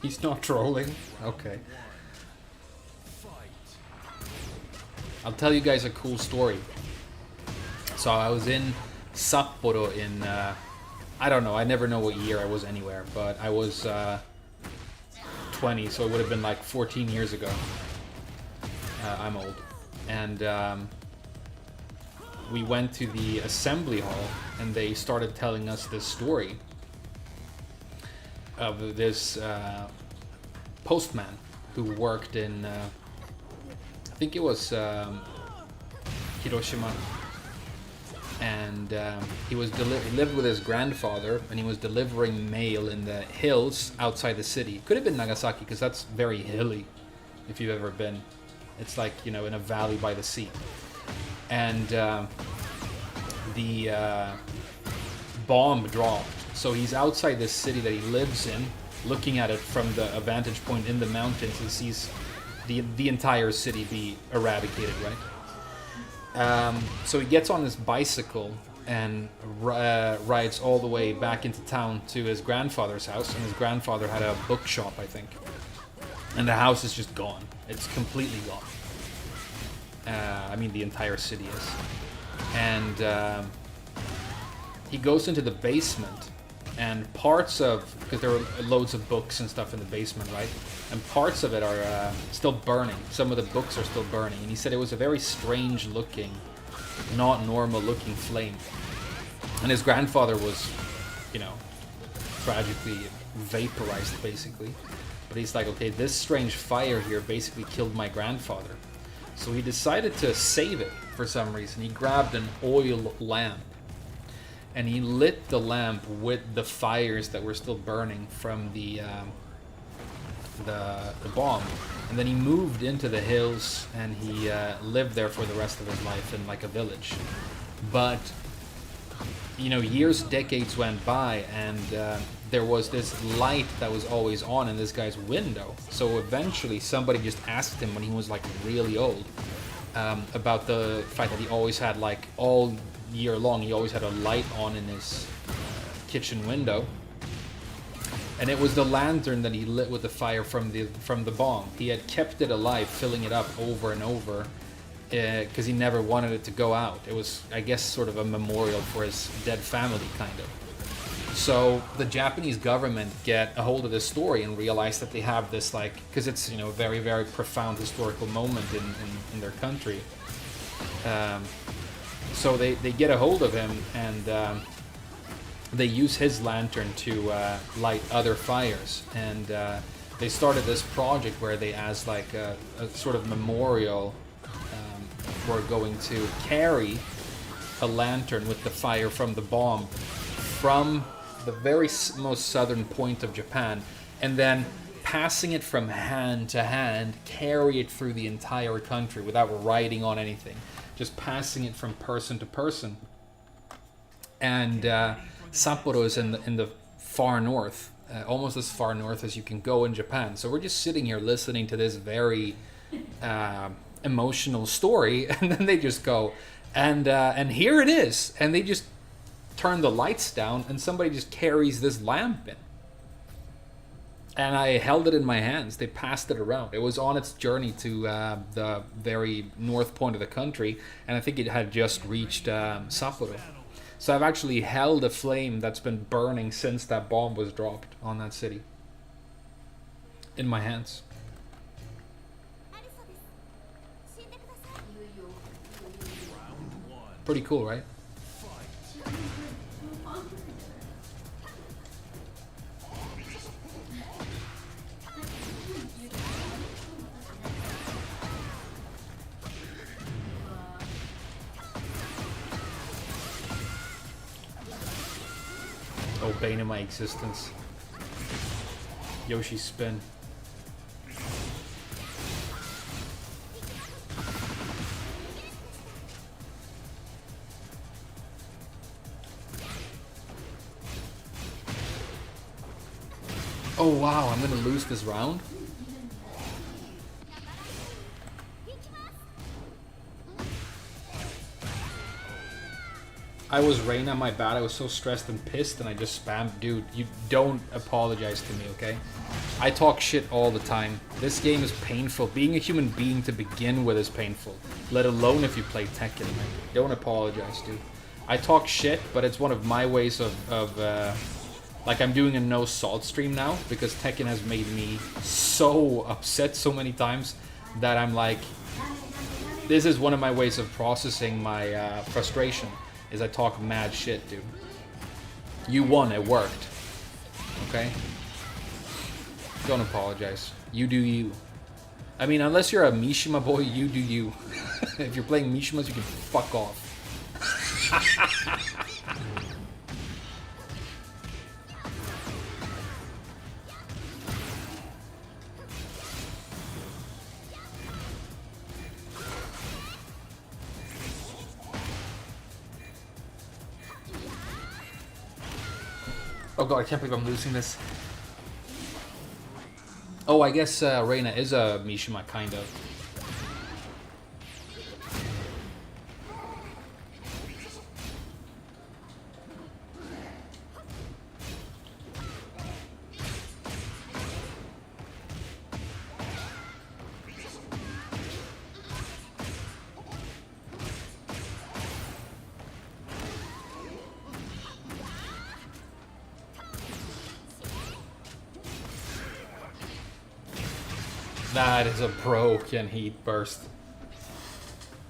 Speaker 1: He's not trolling? Okay. I'll tell you guys a cool story. So I was in Sapporo in, I don't know, I never know what year I was anywhere, but I was 20, so it would have been like 14 years ago. I'm old. And we went to the assembly hall, and they started telling us this story of this postman who worked in, I think it was Hiroshima. and he lived with his grandfather, and he was delivering mail in the hills outside the city. Could have been Nagasaki, because that's very hilly, if you've ever been. It's like, you know, in a valley by the sea. And the bomb dropped. So he's outside this city that he lives in, looking at it from a vantage point in the mountains, and sees the entire city be eradicated, right? So he gets on this bicycle and rides all the way back into town to his grandfather's house, and his grandfather had a bookshop, I think. And the house is just gone. It's completely gone. I mean, the entire city is. And he goes into the basement, and parts of, because there are loads of books and stuff in the basement, right? And parts of it are still burning. Some of the books are still burning. And he said it was a very strange looking, not normal looking flame. And his grandfather was, you know, tragically vaporized, basically. But he's like, okay, this strange fire here basically killed my grandfather. So he decided to save it for some reason. He grabbed an oil lamp, and he lit the lamp with the fires that were still burning from the bomb. And then he moved into the hills, and he lived there for the rest of his life in like a village. But, you know, years, decades went by, and there was this light that was always on in this guy's window. So eventually somebody just asked him when he was like really old about the fact that he always had, like, all year long, he always had a light on in his kitchen window. And it was the lantern that he lit with the fire from the bomb. He had kept it alive, filling it up over and over, because he never wanted it to go out. It was, I guess, sort of a memorial for his dead family, kind of. So the Japanese government get a hold of this story and realize that they have this, like, because it's, you know, a very, very profound historical moment in their country. So they get a hold of him, and they use his lantern to light other fires. And they started this project where they, as like a sort of memorial, were going to carry a lantern with the fire from the bomb from the very most southern point of Japan, and then passing it from hand to hand, carry it through the entire country without writing on anything, just passing it from person to person. And Sapporo is in the far north, almost as far north as you can go in Japan. So we're just sitting here listening to this very emotional story, and then they just go, and here it is, and they just turn the lights down, and somebody just carries this lamp in. And I held it in my hands. They passed it around. It was on its journey to the very north point of the country, and I think it had just reached Sapporo. So I've actually held a flame that's been burning since that bomb was dropped on that city in my hands. Pretty cool, right? Oh, bane of my existence. Yoshi's spin. Oh wow, I'm gonna lose this round? I was Reina, my bad. I was so stressed and pissed and I just spammed. Dude, you don't apologize to me, okay? I talk shit all the time. This game is painful. Being a human being to begin with is painful. Let alone if you play Tekken, man. Don't apologize, dude. I talk shit, but it's one of my ways of like, I'm doing a no salt stream now because Tekken has made me so upset so many times that I'm like, this is one of my ways of processing my frustration. Is I talk mad shit, dude. You won, it worked. Okay? Don't apologize. You do you. I mean, unless you're a Mishima boy, you do you. If you're playing Mishimas, you can fuck off. Oh god, I can't believe I'm losing this. Oh, I guess Reina is a Mishima, kind of. That is a broken heat burst.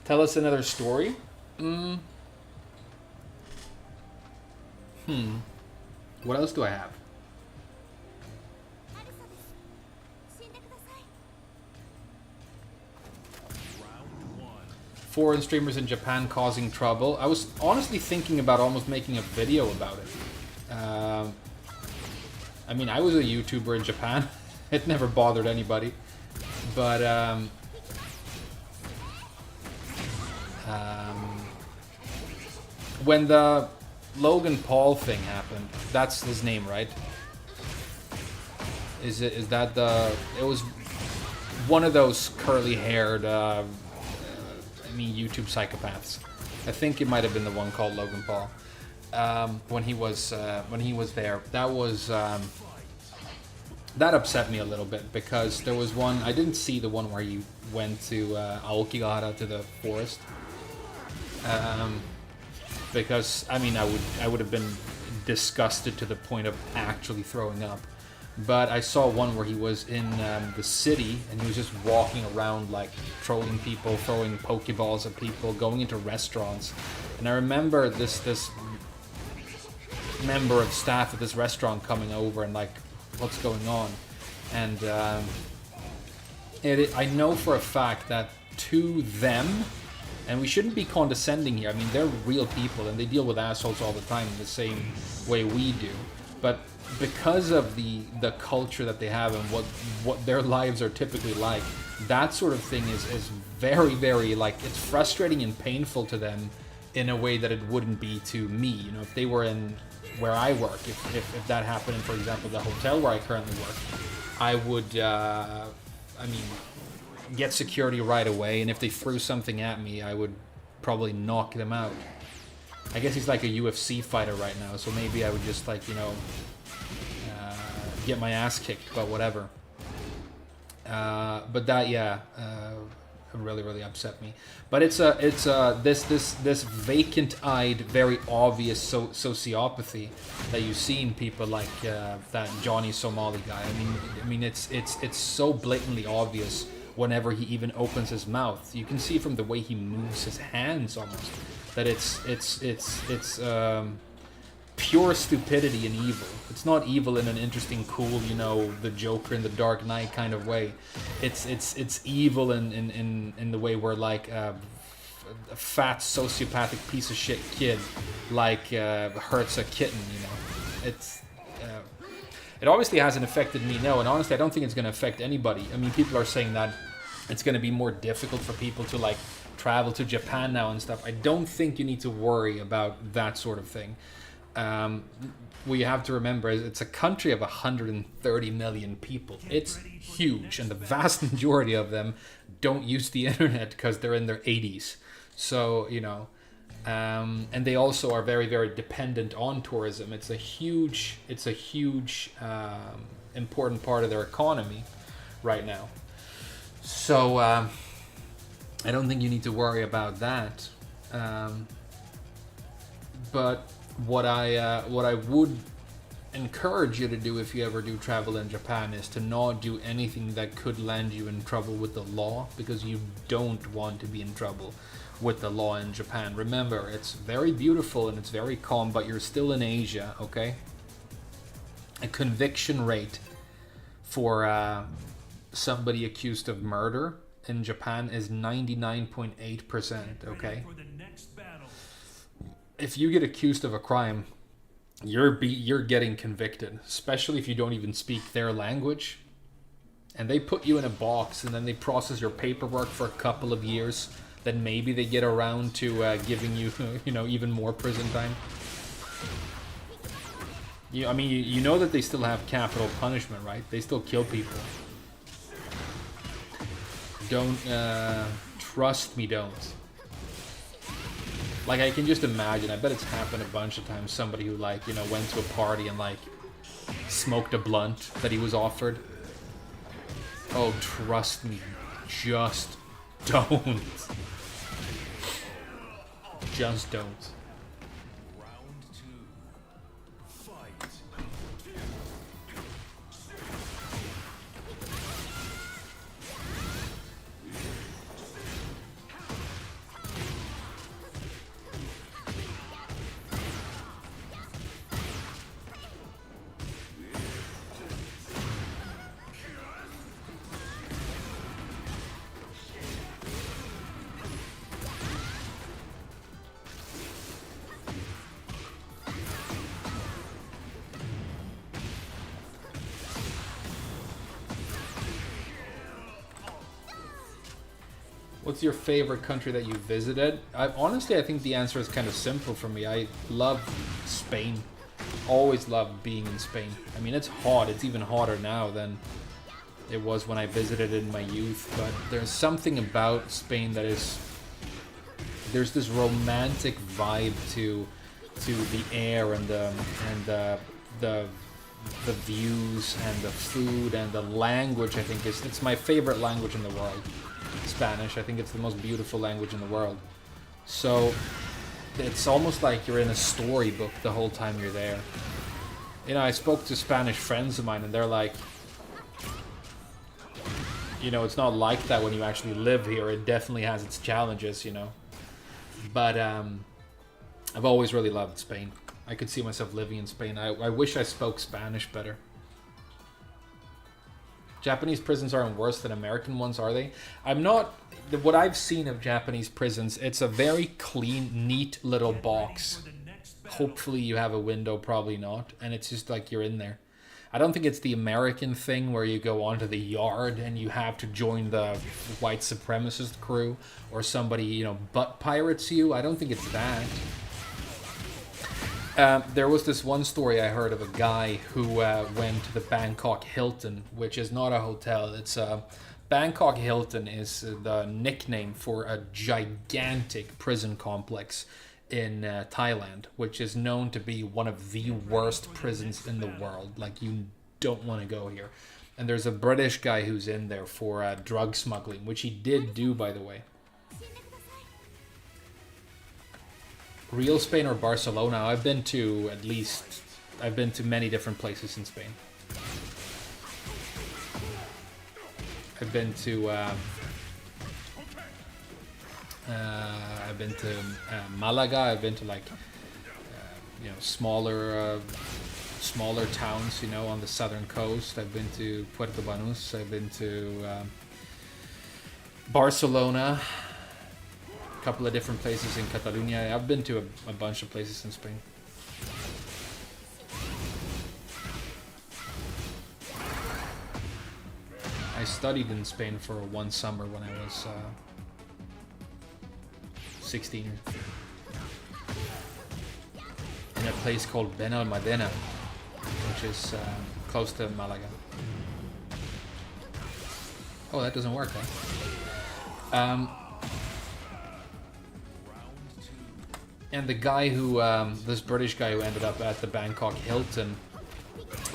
Speaker 1: Tell us another story? What else do I have? Foreign streamers in Japan causing trouble. I was honestly thinking about almost making a video about it. I mean, I was a YouTuber in Japan. It never bothered anybody. But, when the Logan Paul thing happened, that's his name, right? Is that the... It was one of those curly-haired, YouTube psychopaths. I think it might have been the one called Logan Paul. When he was there. That was... that upset me a little bit, because there was one... I didn't see the one where he went to Aokigahara, to the forest. Because, I mean, I would have been disgusted to the point of actually throwing up. But I saw one where he was in the city, and he was just walking around, like, trolling people, throwing Pokeballs at people, going into restaurants. And I remember this member of staff at this restaurant coming over and, like, what's going on? And I know for a fact that to them, and we shouldn't be condescending here, I mean, they're real people and they deal with assholes all the time in the same way we do, but because of the culture that they have and what their lives are typically like, that sort of thing is very, very, like, it's frustrating and painful to them in a way that it wouldn't be to me. You know, if they were in where I work, if that happened in, for example, the hotel where I currently work, I would, I mean, get security right away, and if they threw something at me, I would probably knock them out. I guess he's like a UFC fighter right now, so maybe I would just, like, you know, get my ass kicked, but whatever. But that, yeah, really, really upset me. But it's this vacant-eyed, very obvious sociopathy that you see in people like that Johnny Somali guy. I mean, it's so blatantly obvious whenever he even opens his mouth. You can see from the way he moves his hands almost that it's pure stupidity and evil. It's not evil in an interesting, cool, you know, the Joker in the Dark Knight kind of way. It's evil in the way where, like, a fat sociopathic piece of shit kid, like, hurts a kitten, you know. It obviously hasn't affected me, no, and honestly I don't think it's going to affect anybody. I mean, people are saying that it's going to be more difficult for people to, like, travel to Japan now and stuff. I don't think you need to worry about that sort of thing. What you have to remember is it's a country of 130 million people. It's huge, and the vast majority of them don't use the internet because they're in their 80s. So, you know, and they also are very, very dependent on tourism. It's a huge important part of their economy right now. So I don't think you need to worry about that. But what I would encourage you to do if you ever do travel in Japan is to not do anything that could land you in trouble with the law, because you don't want to be in trouble with the law in Japan. Remember, it's very beautiful and it's very calm, but you're still in Asia, okay? A conviction rate for somebody accused of murder in Japan is 99.8%, okay? if you get accused of a crime, you're getting convicted, especially if you don't even speak their language. And they put you in a box, and then they process your paperwork for a couple of years. Then maybe they get around to giving you, even more prison time. I mean, you know that they still have capital punishment, right? They still kill people. Don't, trust me, don't. Like, I can just imagine, I bet it's happened a bunch of times, somebody who, like, went to a party and, like, smoked a blunt that he was offered. Oh, trust me, just don't. Just don't.
Speaker 2: Round 2. Fight.
Speaker 1: What's your favorite country that you visited? Honestly, I think the answer is kind of simple for me. I love Spain. Always loved being in Spain. I mean, it's hot. It's even hotter now than it was when I visited in my youth. But there's something about Spain that is... There's this romantic vibe to the air and the views and the food and the language. I think it's my favorite language in the world. Spanish. I think it's the most beautiful language in the world. So it's almost like you're in a storybook the whole time you're there. I spoke to Spanish friends of mine and they're like, it's not like that when you actually live here. It definitely has its challenges, But I've always really loved Spain. I could see myself living in Spain. I wish I spoke Spanish better. Japanese prisons aren't worse than American ones, are they? I'm not... What I've seen of Japanese prisons, it's a very clean, neat little box. Hopefully you have a window, probably not. And it's just like you're in there. I don't think it's the American thing where you go onto the yard and you have to join the white supremacist crew. Or somebody, butt pirates you. I don't think it's that. There was this one story I heard of a guy who went to the Bangkok Hilton, which is not a hotel. It's Bangkok Hilton is the nickname for a gigantic prison complex in Thailand, which is known to be one of the worst prisons in the world. Like, you don't want to go here. And there's a British guy who's in there for drug smuggling, which he did do, by the way. Real Spain or Barcelona? I've been to many different places in Spain. I've been to Malaga. I've been to smaller towns, on the southern coast. I've been to Puerto Banús. I've been to Barcelona. A couple of different places in Catalonia. I've been to a bunch of places in Spain. I studied in Spain for one summer when I was 16. In a place called Benalmádena, which is close to Malaga. Oh, that doesn't work, huh? And the guy who, this British guy who ended up at the Bangkok Hilton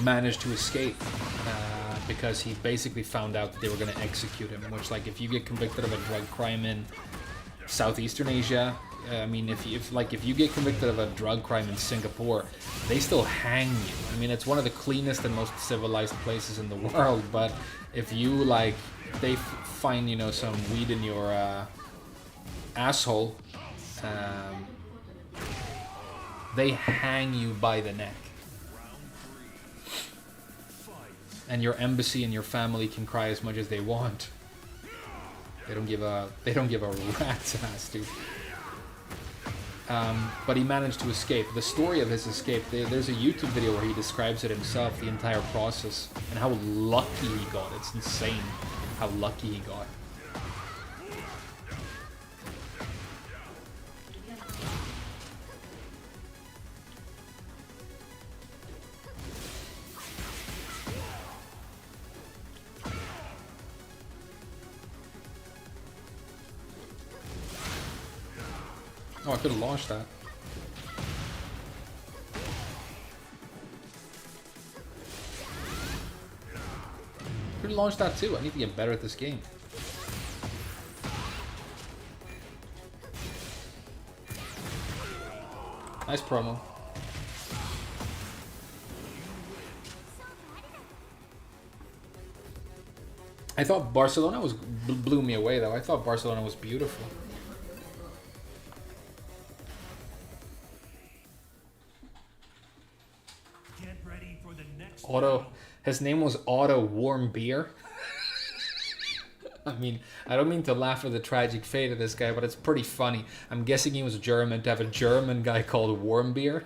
Speaker 1: managed to escape because he basically found out that they were going to execute him, which, like, if you get convicted of a drug crime in Southeastern Asia, I mean, if you get convicted of a drug crime in Singapore, they still hang you. I mean, it's one of the cleanest and most civilized places in the world, but if you, they find, some weed in your asshole, they hang you by the neck. And your embassy and your family can cry as much as they want. They don't give a rat's ass, dude. But he managed to escape. The story of his escape, there's a YouTube video where he describes it himself, the entire process, and how lucky he got. It's insane how lucky he got. Oh, I could have launched that. Could have launched that too. I need to get better at this game. Nice promo. I thought Barcelona blew me away though. I thought Barcelona was beautiful. Otto, his name was Otto Warm Beer. I mean, I don't mean to laugh at the tragic fate of this guy, but it's pretty funny. I'm guessing he was German to have a German guy called Warm Beer.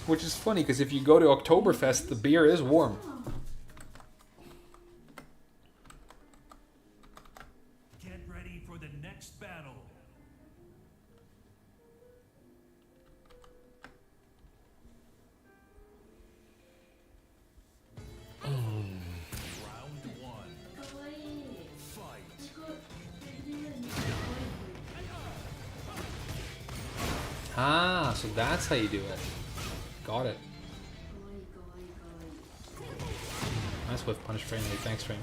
Speaker 1: Which is funny, because if you go to Oktoberfest, the beer is warm.
Speaker 2: Get ready for the next battle.
Speaker 1: Ah, so that's how you do it. Got it. Nice whiff punish frame. Thanks, frame.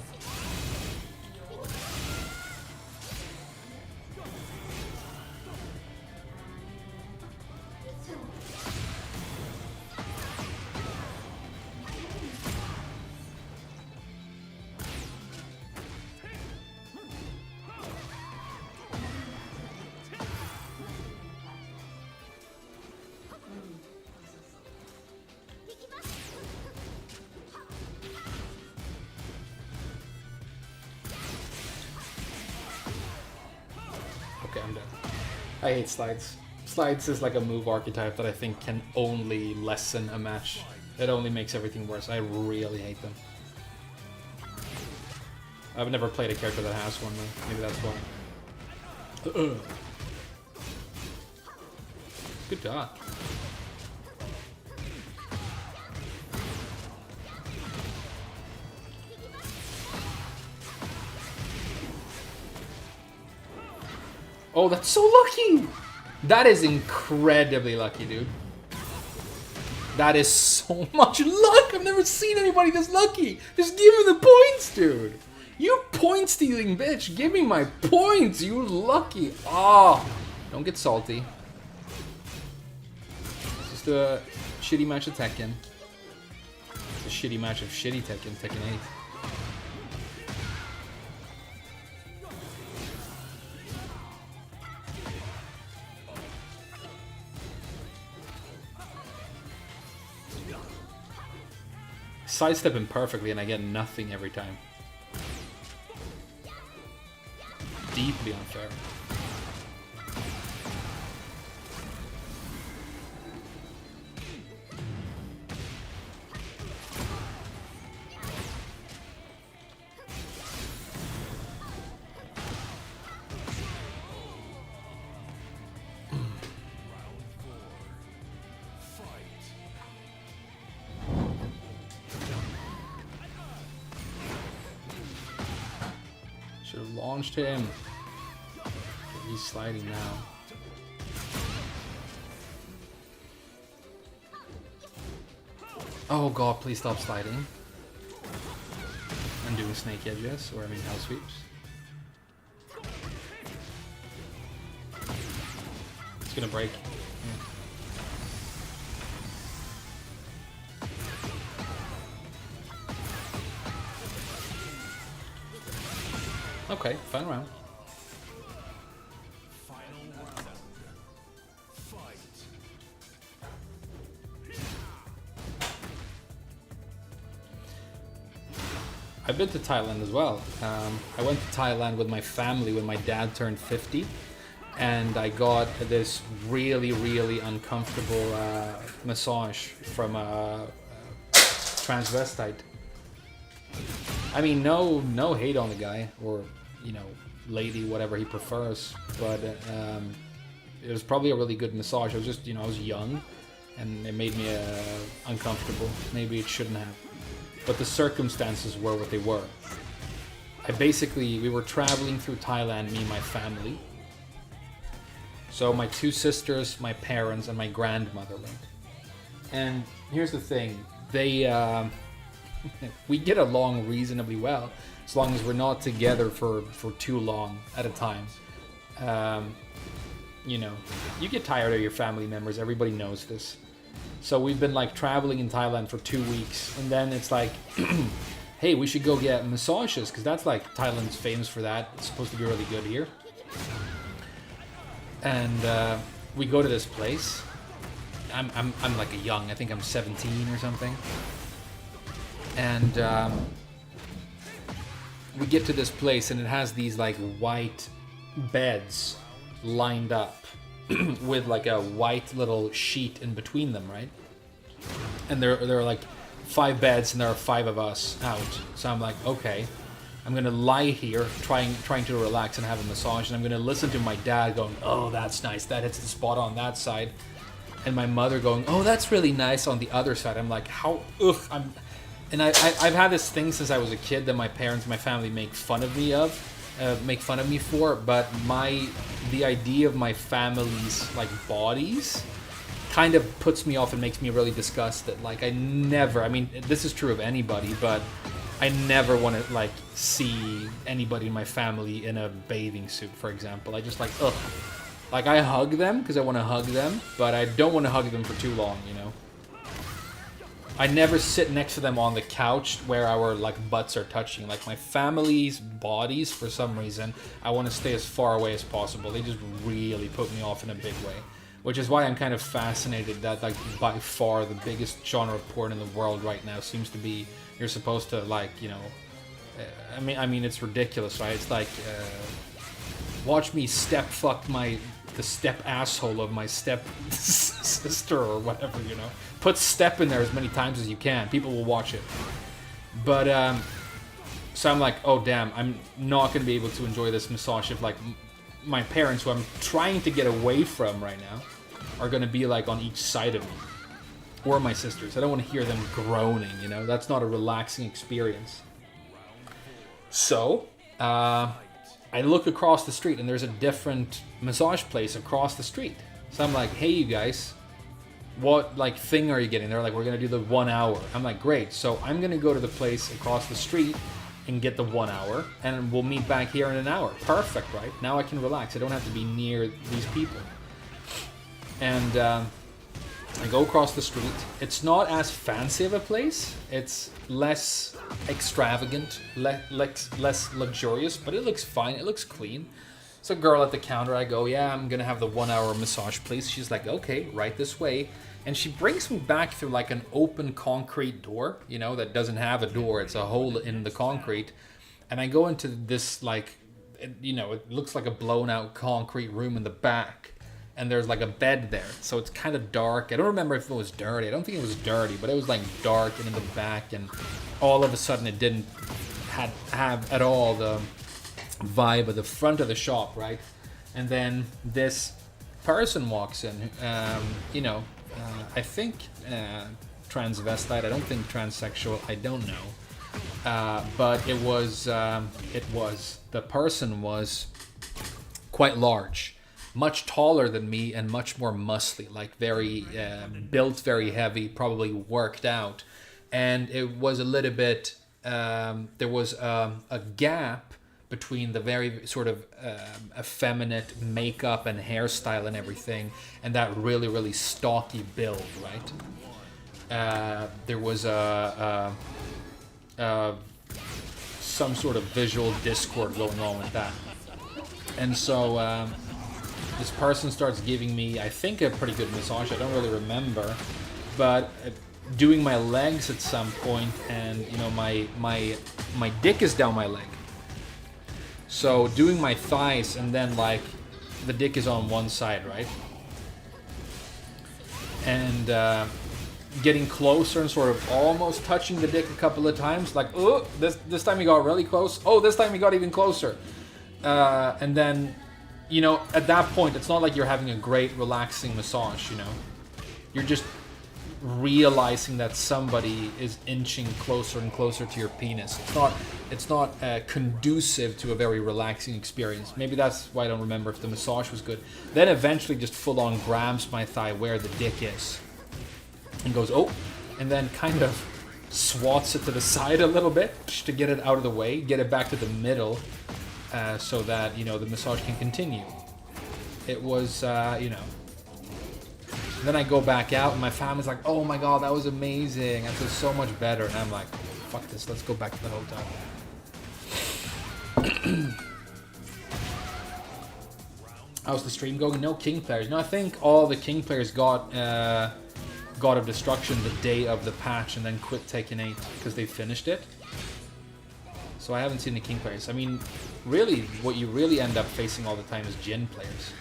Speaker 1: Okay, I'm done. I hate slides. Slides is like a move archetype that I think can only lessen a match. It only makes everything worse. I really hate them. I've never played a character that has one though. Maybe that's why. Good job. Oh, that's so lucky! That is incredibly lucky, dude. That is so much luck! I've never seen anybody this lucky! Just give me the points, dude! You point-stealing bitch! Give me my points, you lucky! Ah! Oh, don't get salty. It's just a shitty match of Tekken. It's a shitty match of shitty Tekken, Tekken 8. Sidestep him perfectly and I get nothing every time. Deeply unfair. Should have launched him. He's sliding now. Oh god, please stop sliding. And doing snake edges, or I mean hell sweeps. It's gonna break. Okay, fun round. I've been to Thailand as well. I went to Thailand with my family when my dad turned 50. and I got this really, really uncomfortable massage from a transvestite. I mean, no hate on the guy, or, you know, lady, whatever he prefers, but it was probably a really good massage. I was just, you know, I was young, and it made me uncomfortable. Maybe it shouldn't have, but the circumstances were what they were. We were traveling through Thailand, me and my family. So my two sisters, my parents, and my grandmother went. And here's the thing, we get along reasonably well, as long as we're not together for too long at a time. You know, you get tired of your family members, everybody knows this. So we've been like traveling in Thailand for 2 weeks, and then it's like, hey, we should go get massages, because that's like, Thailand's famous for that. It's supposed to be really good here. And we go to this place. I'm like a young, I think I'm 17 or something. And we get to this place, and it has these like white beds lined up with like a white little sheet in between them, right? And there are like 5 beds, and there are 5 of us out. So I'm like, okay, I'm gonna lie here, trying to relax and have a massage, and I'm gonna listen to my dad going, oh, that's nice, that hits the spot on that side, and my mother going, oh, that's really nice on the other side. I'm like, how? Ugh. I've had this thing since I was a kid that my parents, my family make fun of me for, but the idea of my family's like bodies kind of puts me off and makes me really disgusted. Like, I mean, this is true of anybody, but I never want to like see anybody in my family in a bathing suit, for example. I just like, ugh. Like, I hug them because I want to hug them, but I don't want to hug them for too long, you know? I never sit next to them on the couch where our like butts are touching. Like, my family's bodies, for some reason, I want to stay as far away as possible. They just really put me off in a big way. Which is why I'm kind of fascinated that, like, by far the biggest genre of porn in the world right now seems to be, you're supposed to, like, you know, I mean, it's ridiculous, right? It's like, watch me step fuck the step asshole of my step sister or whatever, you know. Put step in there as many times as you can. People will watch it. But, so I'm like, oh, damn, I'm not going to be able to enjoy this massage if, like, my parents, who I'm trying to get away from right now, are going to be, like, on each side of me. Or my sisters. I don't want to hear them groaning, you know. That's not a relaxing experience. So, I look across the street, and there's a different massage place across the street. So I'm like, hey, you guys, what, like, thing are you getting? They're like, we're going to do the 1 hour. I'm like, great. So I'm going to go to the place across the street and get the 1 hour, and we'll meet back here in an hour. Perfect, right? Now I can relax. I don't have to be near these people. And I go across the street. It's not as fancy of a place. It's less extravagant, less luxurious, but it looks fine. It looks clean. So a girl at the counter, I go, yeah, I'm gonna have the 1 hour massage, please. She's like, okay, right this way. And she brings me back through like an open concrete door, you know, that doesn't have a door. It's a hole in the concrete. And I go into this, like, you know, it looks like a blown out concrete room in the back. And there's like a bed there. So it's kind of dark. I don't remember if it was dirty. I don't think it was dirty, but it was like dark and in the back. And all of a sudden it didn't have at all the vibe of the front of the shop, right? And then this person walks in, you know, I think transvestite, I don't think transsexual, I don't know. But the person was quite large, much taller than me and much more muscly, like very built, very heavy, probably worked out. And it was a little bit, there was a gap between the very sort of effeminate makeup and hairstyle and everything, and that really, really stocky build, right? There was some sort of visual discord going on with that. And so this person starts giving me, I think, a pretty good massage. I don't really remember, but doing my legs at some point, and you know, my dick is down my leg. So doing my thighs and then like the dick is on one side, right? And getting closer and sort of almost touching the dick a couple of times, like, oh, this time he got really close. Oh, this time he got even closer. And then, you know, at that point, it's not like you're having a great relaxing massage, you know. You're just realizing that somebody is inching closer and closer to your penis. It's not conducive to a very relaxing experience. Maybe that's why I don't remember if the massage was good. Then eventually just full on grabs my thigh where the dick is and goes, oh, and then kind of swats it to the side a little bit to get it out of the way, get it back to the middle, so that, you know, the massage can continue. It was, you know. And then I go back out and my family's like, oh my god, that was amazing. I feel so much better. And I'm like, fuck this, let's go back to the hotel. How's the stream going? No king players. No, I think all the king players got God of Destruction the day of the patch and then quit Tekken 8 because they finished it. So I haven't seen the king players. I mean, really, what you really end up facing all the time is Jin players.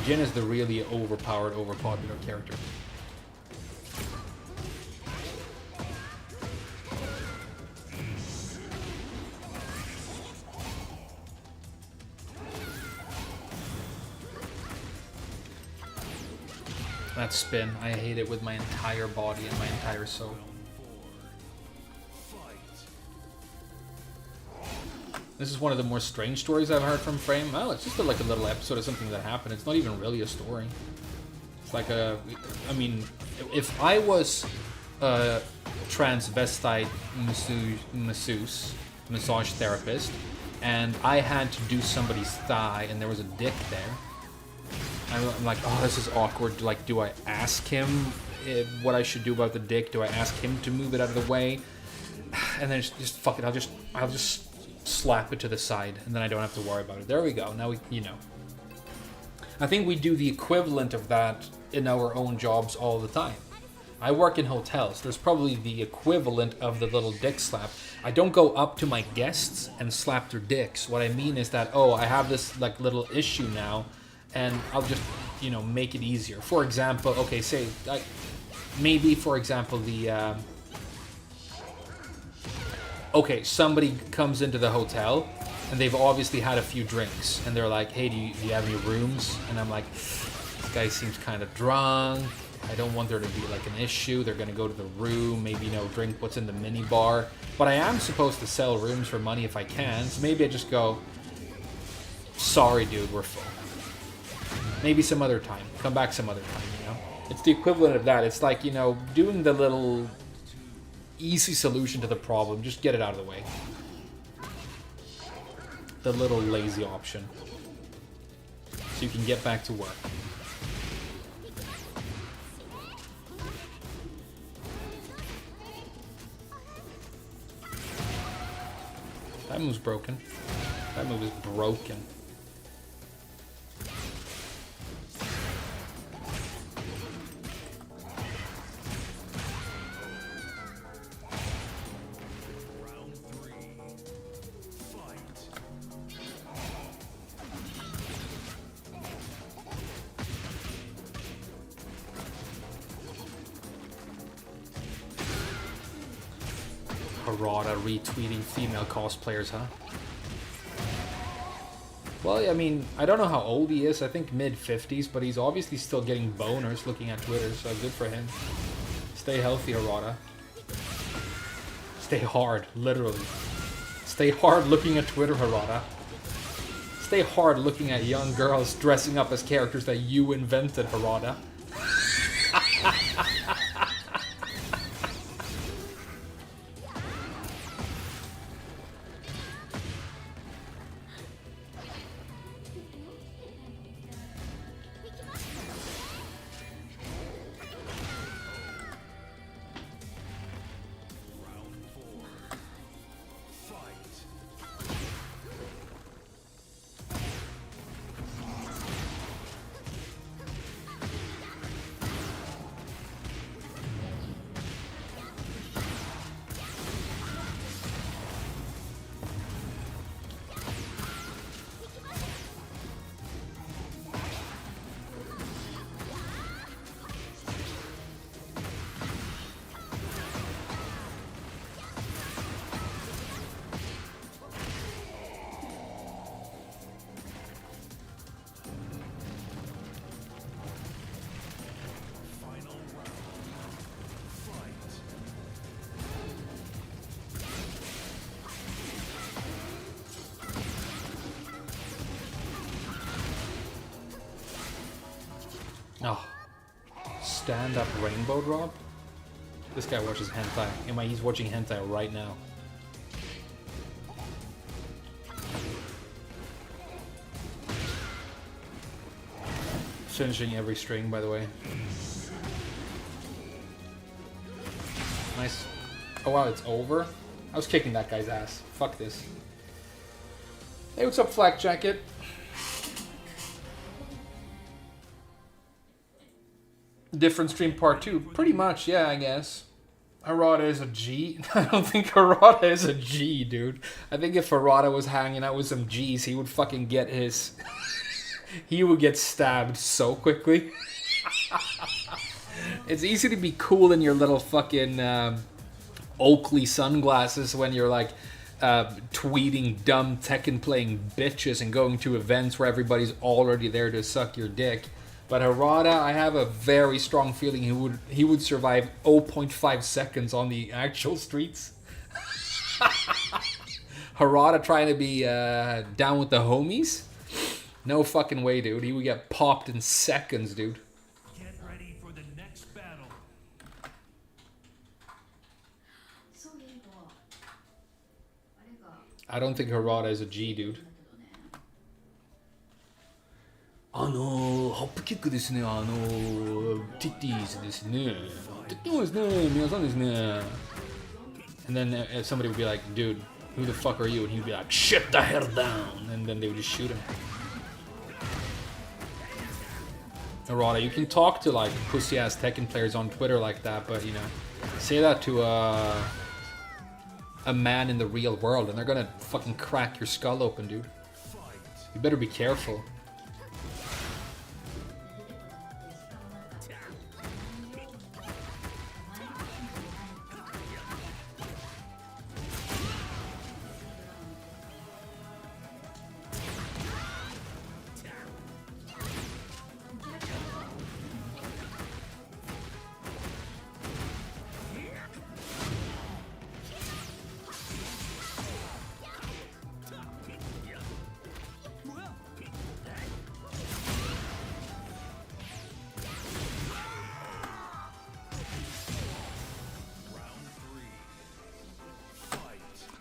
Speaker 1: Jin is the really overpowered, overpopular character. That spin, I hate it with my entire body and my entire soul. This is one of the more strange stories I've heard from Frame. Oh, it's just like a little episode of something that happened. It's not even really a story. It's like a... I mean, if I was a transvestite massage therapist, and I had to do somebody's thigh and there was a dick there, I'm like, oh, this is awkward. Like, do I ask him what I should do about the dick? Do I ask him to move it out of the way? And then just fuck it. I'll just slap it to the side, and then I don't have to worry about it. There we go. Now we, you know. I think we do the equivalent of that in our own jobs all the time. I work in hotels. There's probably the equivalent of the little dick slap. I don't go up to my guests and slap their dicks. What I mean is that, oh, I have this like little issue now, and I'll just, you know, make it easier. For example, okay, say, maybe for example the. Okay, somebody comes into the hotel and they've obviously had a few drinks and they're like, hey, do you have any rooms? And I'm like, this guy seems kind of drunk. I don't want there to be like an issue. They're going to go to the room, maybe, you know, drink what's in the mini bar. But I am supposed to sell rooms for money if I can. So maybe I just go, sorry, dude, we're full. Maybe some other time. Come back some other time, you know? It's the equivalent of that. It's like, you know, doing the little easy solution to the problem. Just get it out of the way. The little lazy option. So you can get back to work. That move's broken. That move is broken. Harada retweeting female cosplayers, huh? Well, I mean, I don't know how old he is. I think mid-50s, but he's obviously still getting boners looking at Twitter, so good for him. Stay healthy, Harada. Stay hard, literally. Stay hard looking at Twitter, Harada. Stay hard looking at young girls dressing up as characters that you invented, Harada. Oh. Stand-up rainbow drop? This guy watches hentai. He's watching hentai right now. Finishing every string, by the way. Nice. Oh wow, it's over? I was kicking that guy's ass. Fuck this. Hey, what's up, Flak Jacket? Different stream part 2. Pretty much, yeah, I guess. Harada is a G? I don't think Harada is a G, dude. I think if Harada was hanging out with some G's, he would fucking get his... he would get stabbed so quickly. It's easy to be cool in your little fucking Oakley sunglasses when you're like tweeting dumb Tekken playing bitches and going to events where everybody's already there to suck your dick. But Harada, I have a very strong feeling he would survive 0.5 seconds on the actual streets. Harada trying to be down with the homies? No fucking way, dude. He would get popped in seconds, dude.
Speaker 2: Get ready for the next battle.
Speaker 1: I don't think Harada is a G, dude. ホップキックですね。ティッティーズですね。ティッティーズですね。皆さんですね。And then somebody would be like, dude, who the fuck are you? And he'd be like, shut the hell down. And then they would just shoot him. Harada, you can talk to like pussy-ass Tekken players on Twitter like that, but you know, say that to a man in the real world and they're gonna fucking crack your skull open, dude. You better be careful.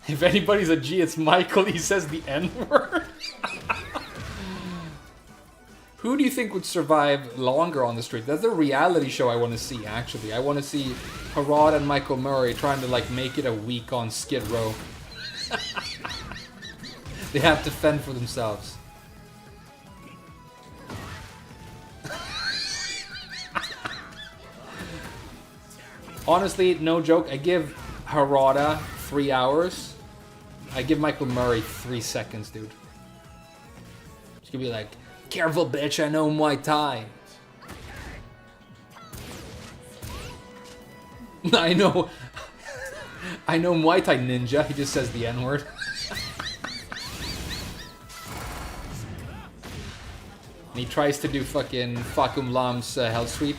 Speaker 1: If anybody's a G, it's Michael. He says the N-word. Who do you think would survive longer on the street? That's a reality show I want to see, actually. I want to see Harada and Michael Murray trying to, like, make it a week on Skid Row. They have to fend for themselves. Honestly, no joke, I give Harada 3 hours. I give Michael Murray 3 seconds, dude. He's gonna be like, careful, bitch, I know Muay Thai. I know Muay Thai ninja. He just says the N-word. And he tries to do fucking Fakum Lam's hell sweep.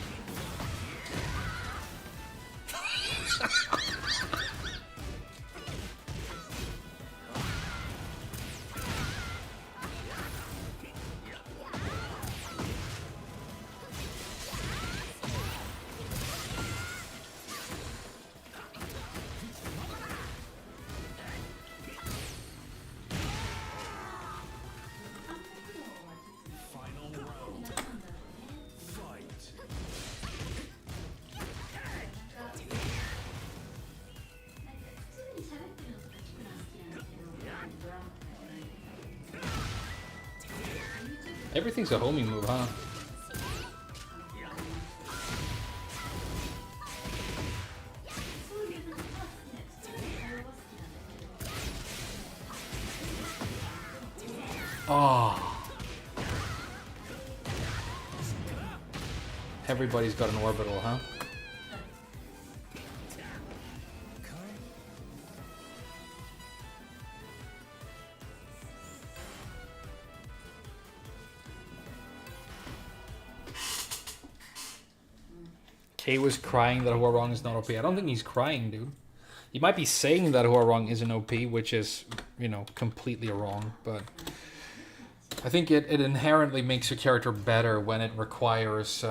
Speaker 1: Everything's a homing move, huh? Oh. Everybody's got an orbital, huh? Kay was crying that Huarong is not OP. I don't think he's crying, dude. He might be saying that Huarong isn't OP, which is, you know, completely wrong, but I think it inherently makes your character better when it requires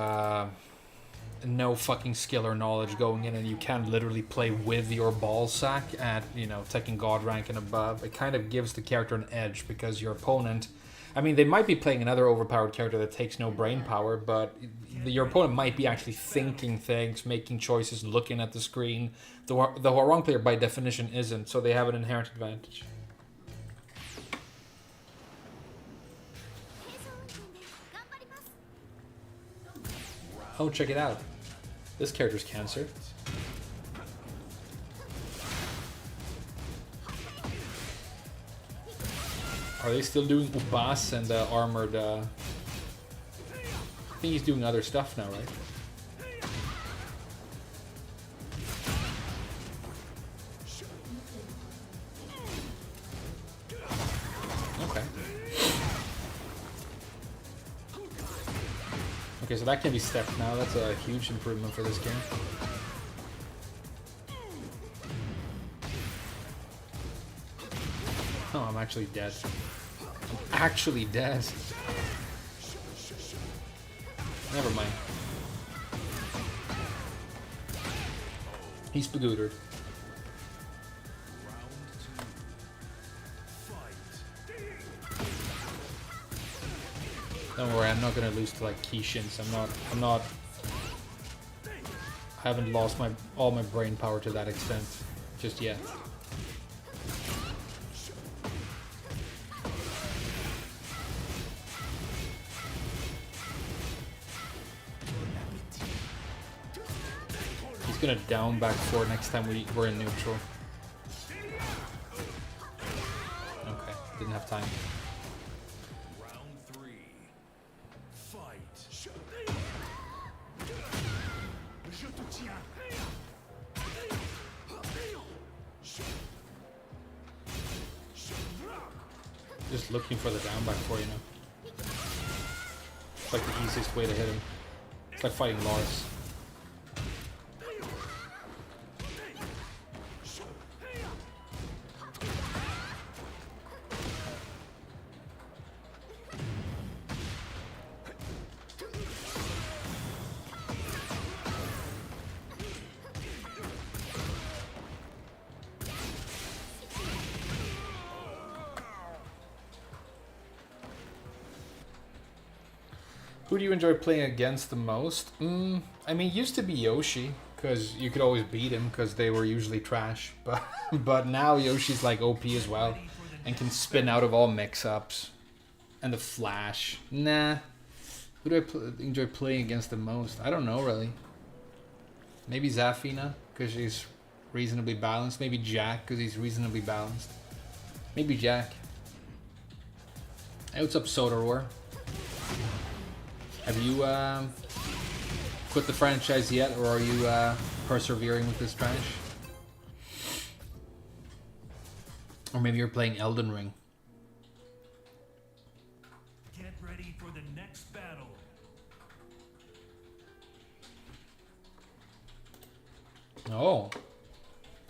Speaker 1: no fucking skill or knowledge going in, and you can literally play with your ball sack at, you know, Tekken God rank and above. It kind of gives the character an edge because your opponent, I mean, they might be playing another overpowered character that takes no brain power, but your opponent might be actually thinking things, making choices, looking at the screen. The Hwoarang player by definition isn't, so they have an inherent advantage. Oh, check it out. This character's cancer. Are they still doing Upas and armored... I think he's doing other stuff now, right? Okay. Okay, so that can be stepped now. That's a huge improvement for this game. Oh, I'm actually dead. I'm actually dead. Never mind. He's begootered. Don't worry, I'm not gonna lose to like Kishins. I haven't lost all my brain power to that extent just yet. He's gonna down back 4 next time we're in neutral. Okay, didn't have time. Just looking for the down back 4, you know. It's like the easiest way to hit him. It's like fighting Lars. Who do you enjoy playing against the most? I mean, it used to be Yoshi, because you could always beat him, because they were usually trash. But now Yoshi's like OP as well, and can spin out of all mix-ups. And the flash. Nah. Who do I enjoy playing against the most? I don't know, really. Maybe Zafina, because she's reasonably balanced. Maybe Jack, because he's reasonably balanced. Maybe Jack. Hey, what's up, Soda Roar? Have you quit the franchise yet, or are you persevering with this trash? Or maybe you're playing Elden Ring.
Speaker 2: Get ready for the next battle.
Speaker 1: Oh.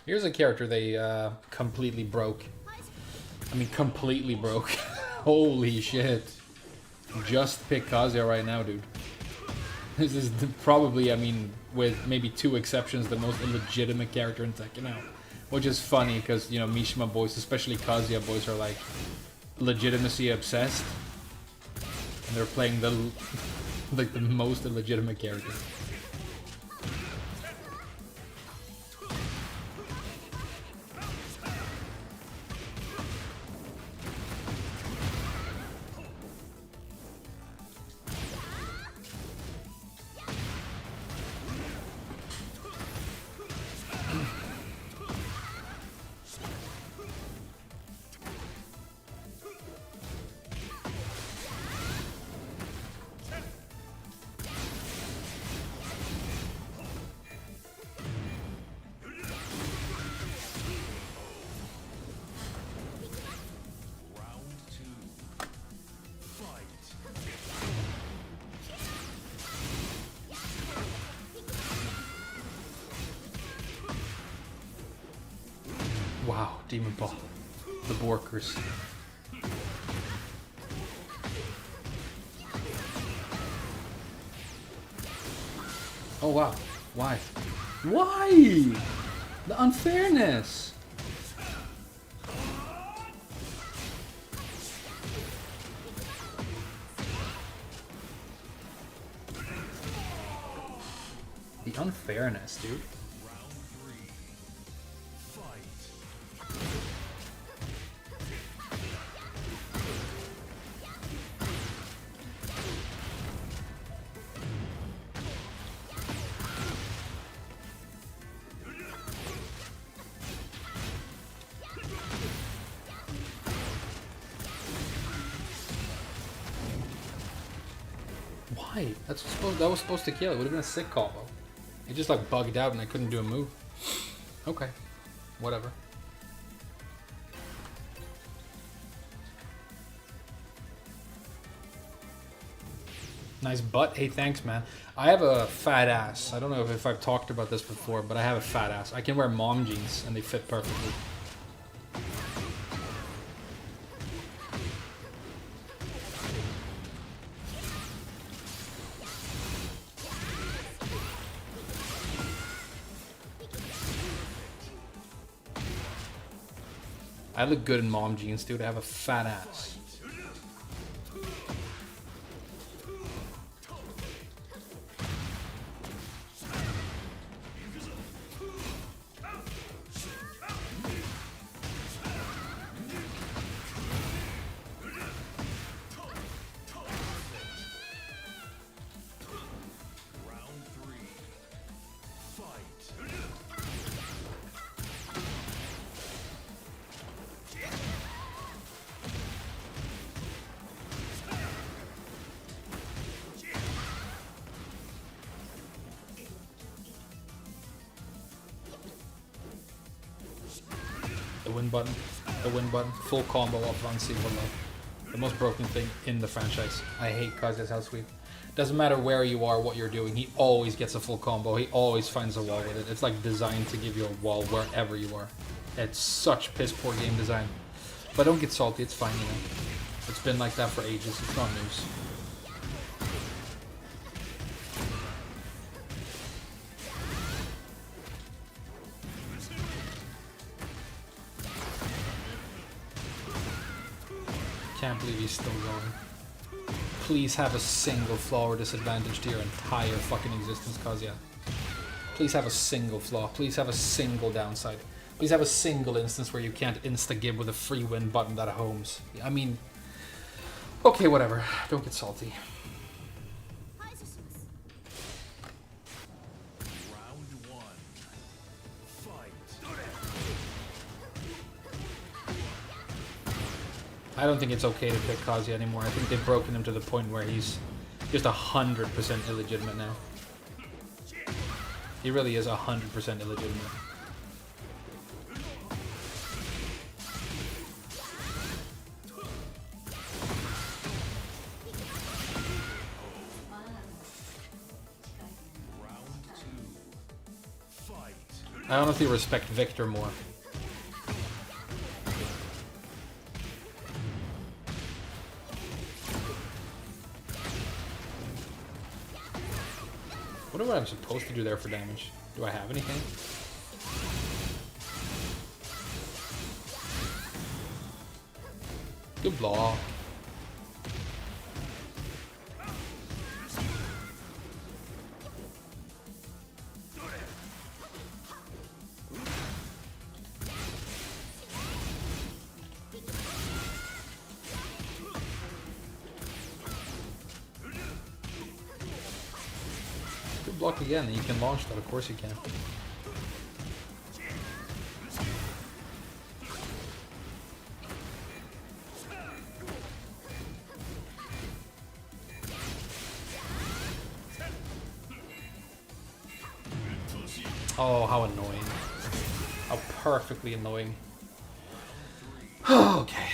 Speaker 1: Here's a character they completely broke. I mean, completely broke. Holy shit. Just pick Kazuya right now, dude. This is probably, I mean, with maybe 2 exceptions, the most illegitimate character in Tekken now. Which is funny, because, you know, Mishima boys, especially Kazuya boys, are like legitimacy obsessed. And they're playing the most illegitimate character. Wow, Demon Ball. The Borkers. Oh wow. Why? Why? The unfairness. The unfairness, dude.
Speaker 2: Round 3. Fight.
Speaker 1: Why? That was supposed to kill. It would have been a sick combo. It just like bugged out and I couldn't do a move. Okay. Whatever. Nice butt. Hey, thanks, man. I have a fat ass. I don't know if I've talked about this before, but I have a fat ass. I can wear mom jeans and they fit perfectly. I look good in mom jeans, dude. I have a fat ass.
Speaker 2: Round 3. Fight.
Speaker 1: The win button. The win button. Full combo off on C1 love. The most broken thing in the franchise. I hate Kazuya's house sweep. Doesn't matter where you are, what you're doing, he always gets a full combo. He always finds a wall with it. It's like designed to give you a wall wherever you are. It's such piss poor game design. But don't get salty, it's fine, you know. It's been like that for ages. It's not news. Can't believe he's still going. Please have a single flaw or disadvantage to your entire fucking existence, Kazuya. Please have a single flaw. Please have a single downside. Please have a single instance where you can't insta-give with a free win button that homes. I mean, okay, whatever. Don't get salty.
Speaker 2: Round 1. Fight.
Speaker 1: I don't think it's okay to pick Kazuya anymore. I think they've broken him to the point where he's just 100% illegitimate now. He really is 100% illegitimate.
Speaker 2: Round 2. Fight.
Speaker 1: I honestly respect Victor more. What am I supposed to do there for damage? Do I have anything? Good block. Good block again, and you can launch that, of course you can. Oh, how annoying. How perfectly annoying. Okay.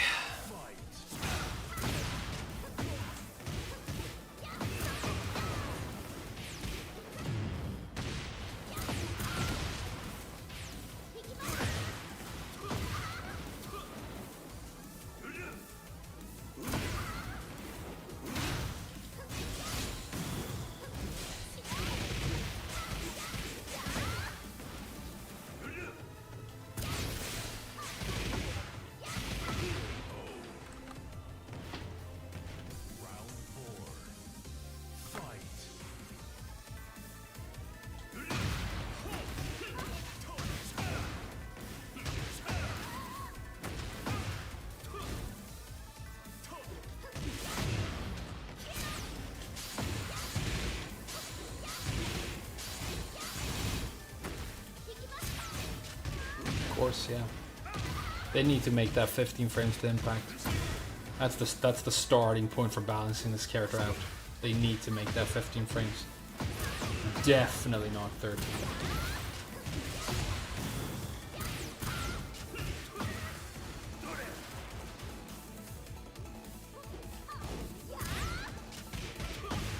Speaker 1: course, yeah. They need to make that 15 frames to impact. That's the starting point for balancing this character out. They need to make that 15 frames. Definitely not 13.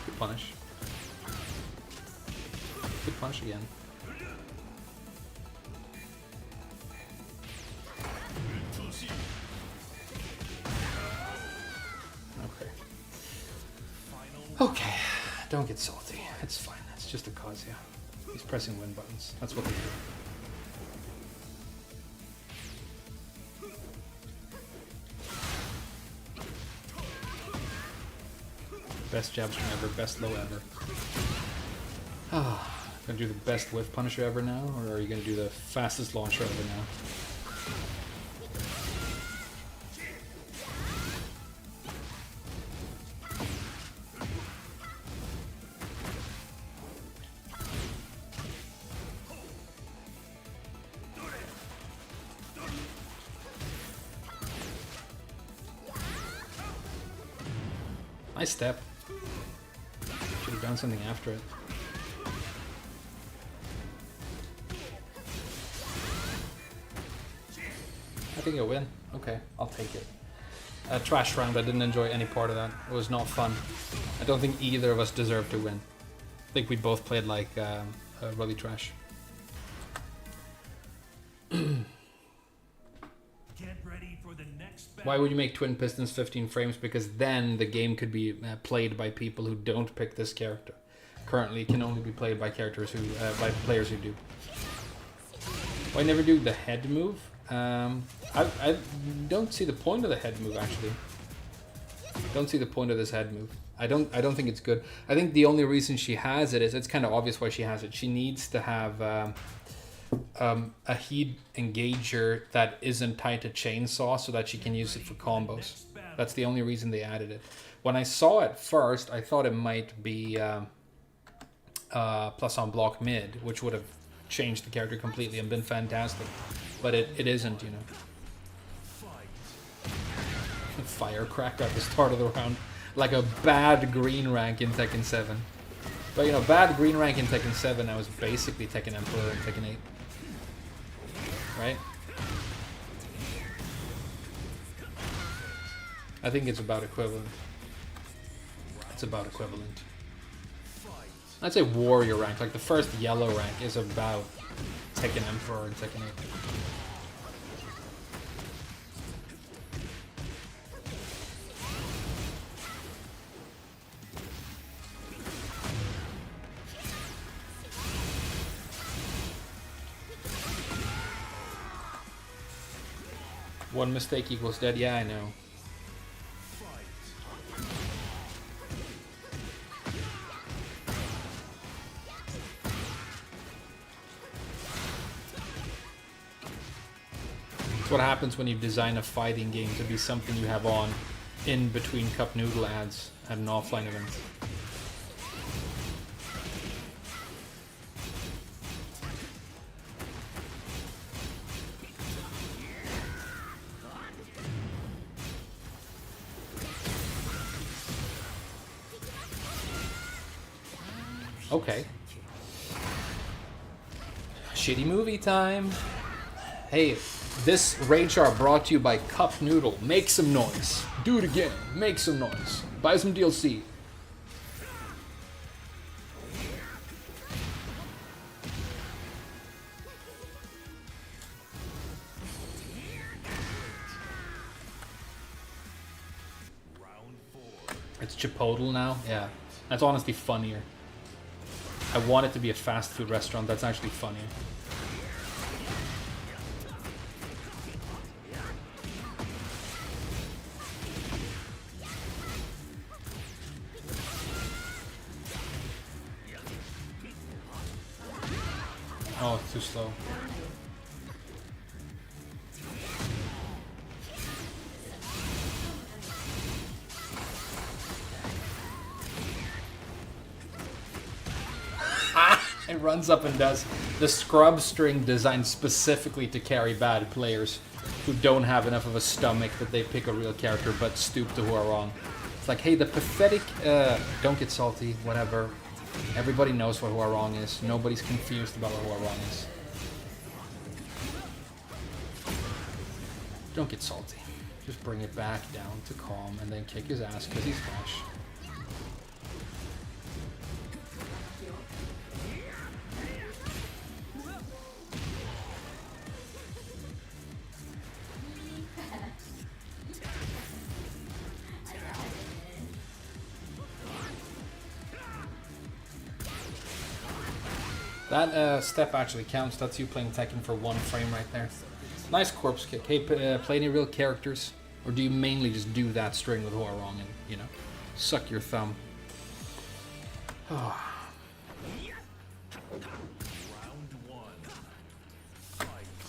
Speaker 1: Good punish. Good punish again. Okay, don't get salty. It's fine. It's just a Kazuya. He's pressing win buttons. That's what they do. Best jab string ever, best low ever. Gonna do the best whiff punisher ever now, or are you gonna do the fastest launcher ever now? Nice step. Should have done something after it. I think you'll win. Okay, I'll take it. Trash round, I didn't enjoy any part of that. It was not fun. I don't think either of us deserved to win. I think we both played like really trash. Why would you make Twin Pistons 15 frames? Because then the game could be played by people who don't pick this character. Currently, it can only be played by characters who, by players who do. Why never do the head move? I don't see the point of the head move actually. Don't see the point of this head move. I don't think it's good. I think the only reason she has it is it's kind of obvious why she has it. She needs to have a heat engager that isn't tied to chainsaw so that she can use it for combos. That's the only reason they added it. When I saw it first, I thought it might be plus on block mid, which would have changed the character completely and been fantastic. But it isn't, you know. Firecracker at the start of the round. Like a bad green rank in Tekken 7. But you know, bad green rank in Tekken 7, I was basically Tekken Emperor in Tekken 8. Right? I think it's about equivalent. It's about equivalent. I'd say warrior rank, like the first yellow rank is about Tekken Emperor and Tekken 8. One mistake equals dead. Yeah, I know. It's what happens when you design a fighting game to be something you have on in between cup noodle ads at an offline event. Okay. Shitty movie time. Hey, this raid chart brought to you by Cup Noodle. Make some noise. Do it again. Make some noise. Buy some DLC. It's Chipotle now? Yeah. That's honestly funnier. I want it to be a fast food restaurant. That's actually funnier. Oh, it's too slow. It runs up and does the scrub string designed specifically to carry bad players who don't have enough of a stomach that they pick a real character but stoop to who are wrong. It's like, hey, the pathetic, don't get salty, whatever. Everybody knows what who are wrong is. Nobody's confused about what who are wrong is. Don't get salty. Just bring it back down to calm and then kick his ass because he's trash. That step actually counts. That's you playing Tekken for 1 frame right there. Nice corpse kick. Hey, play any real characters? Or do you mainly just do that string with who are wrong and, you know, suck your thumb? Oh.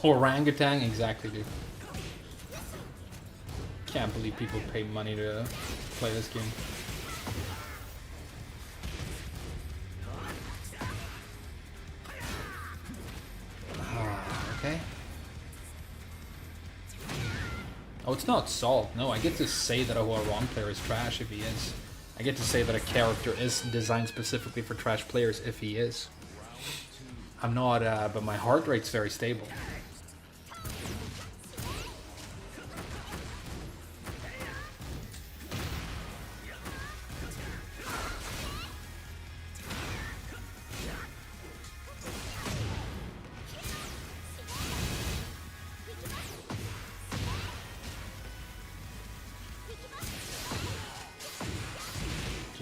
Speaker 1: Orangutan? Exactly, dude. Can't believe people pay money to play this game. Okay. Oh, it's not salt. No, I get to say that a wrong player is trash if he is. I get to say that a character is designed specifically for trash players if he is. I'm not, but my heart rate's very stable.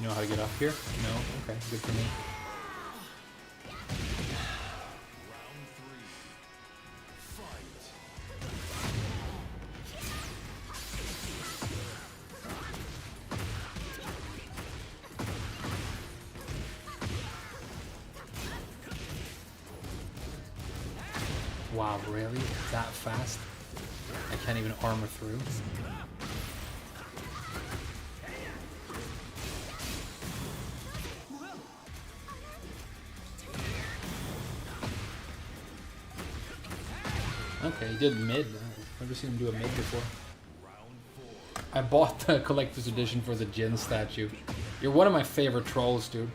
Speaker 1: How to get up here? No? Okay, good for me. Wow, really? That fast? I can't even armor through. Okay, he did mid. I've never seen him do a mid before. I bought the collector's edition for the Jin statue. You're one of my favorite trolls, dude.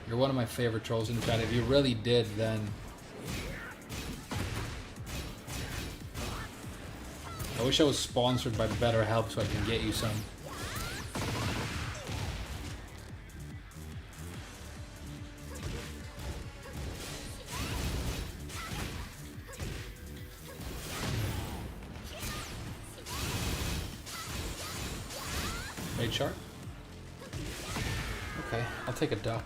Speaker 1: You're one of my favorite trolls in chat. If you really did, then... I wish I was sponsored by BetterHelp so I can get you some. Shark? Okay, I'll take a duck.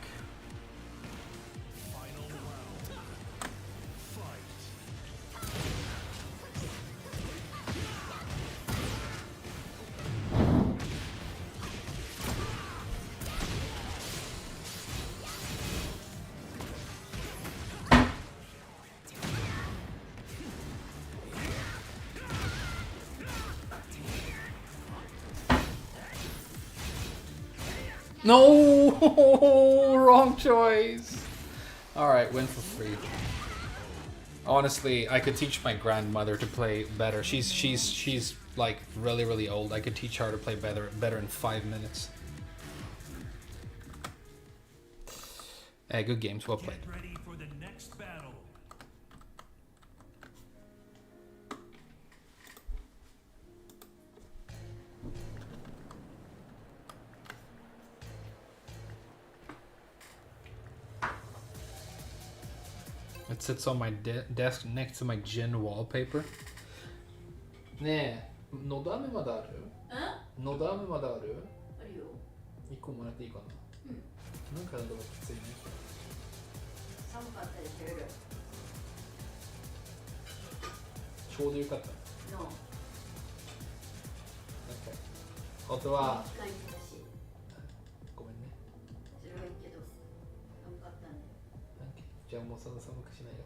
Speaker 1: No, wrong choice. All right, win for free. Honestly, I could teach my grandmother to play better. She's like really old. I could teach her to play better in 5 minutes. Hey, good games, well played.
Speaker 2: Get ready for the next battle.
Speaker 1: It sits on my desk next to my Jin wallpaper. Ne, nodame madaru? Nodame madaru?
Speaker 3: あるよ。
Speaker 1: 1個もらっていいかな。なんかどうきついね。
Speaker 3: 寒かったでしょ、夜。
Speaker 1: ちょうどよかった。
Speaker 3: の。
Speaker 1: あとは、
Speaker 3: 機械だし。
Speaker 1: ごめんね。
Speaker 3: それはいいけど、寒かったんで。
Speaker 1: じゃあもうそんな寒くしないよ。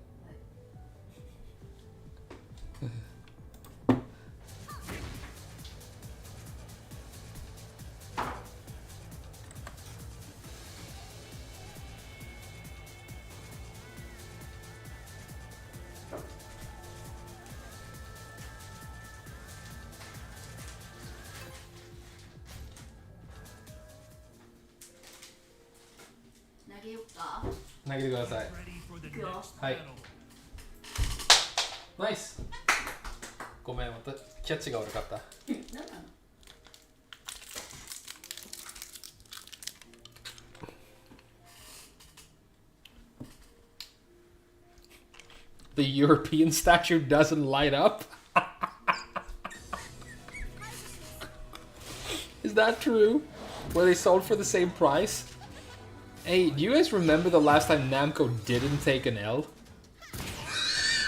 Speaker 3: げようか。
Speaker 1: 投げてください。
Speaker 2: Ready for the
Speaker 3: Go.
Speaker 2: next
Speaker 1: Hi.
Speaker 2: battle.
Speaker 1: ナイス。ごめん、またキャッチが悪かった。
Speaker 3: 何なの？
Speaker 1: The European statue doesn't light up? Is that true? Were they sold for the same price? Hey, do you guys remember the last time Namco didn't take an L?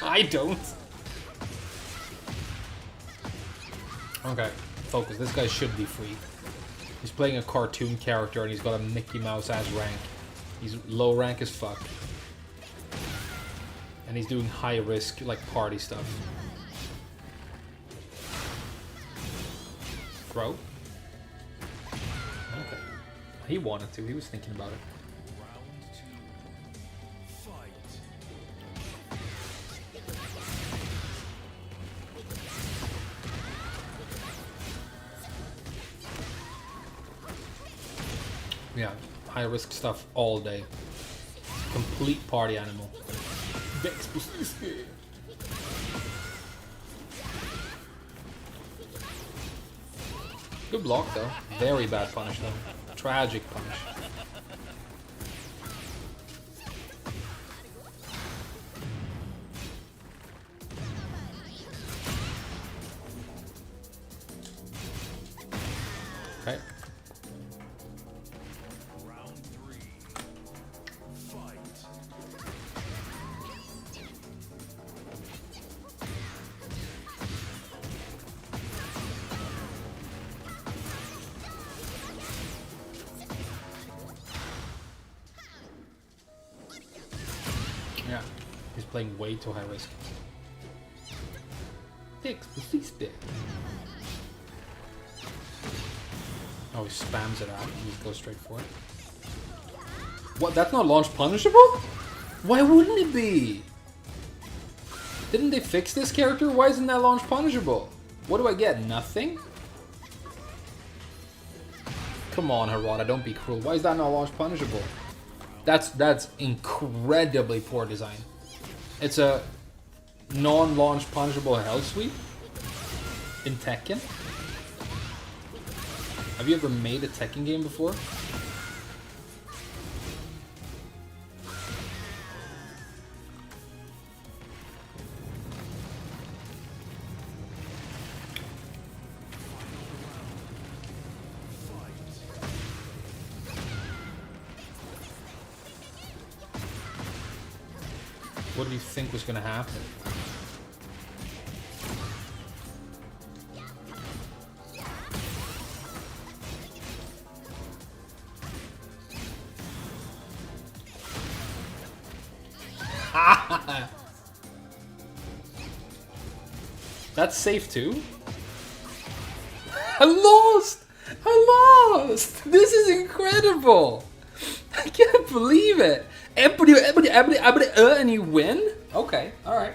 Speaker 1: I don't. Okay, focus. This guy should be free. He's playing a cartoon character and he's got a Mickey Mouse ass rank. He's low rank as fuck. And he's doing high risk, like, party stuff. Grow? Okay. He wanted to, he was thinking about it.
Speaker 2: Round 2. Fight.
Speaker 1: Yeah, high risk stuff all day. Complete party animal. Good block though. Very bad punish though. Tragic punish. Okay.
Speaker 2: Round 3. Fight.
Speaker 1: Yeah, he's playing way too high risk. Oh, he spams it out. He just goes straight for it. What? That's not launch punishable? Why wouldn't it be? Didn't they fix this character? Why isn't that launch punishable? What do I get? Nothing? Come on, Harada, don't be cruel. Why is that not launch punishable? That's incredibly poor design. It's a non-launch punishable hell sweep in Tekken. Have you ever made a Tekken game before? What do you think was going to happen? That's safe too? I lost! I lost! This is incredible! I can't believe it! And you win? Okay, alright.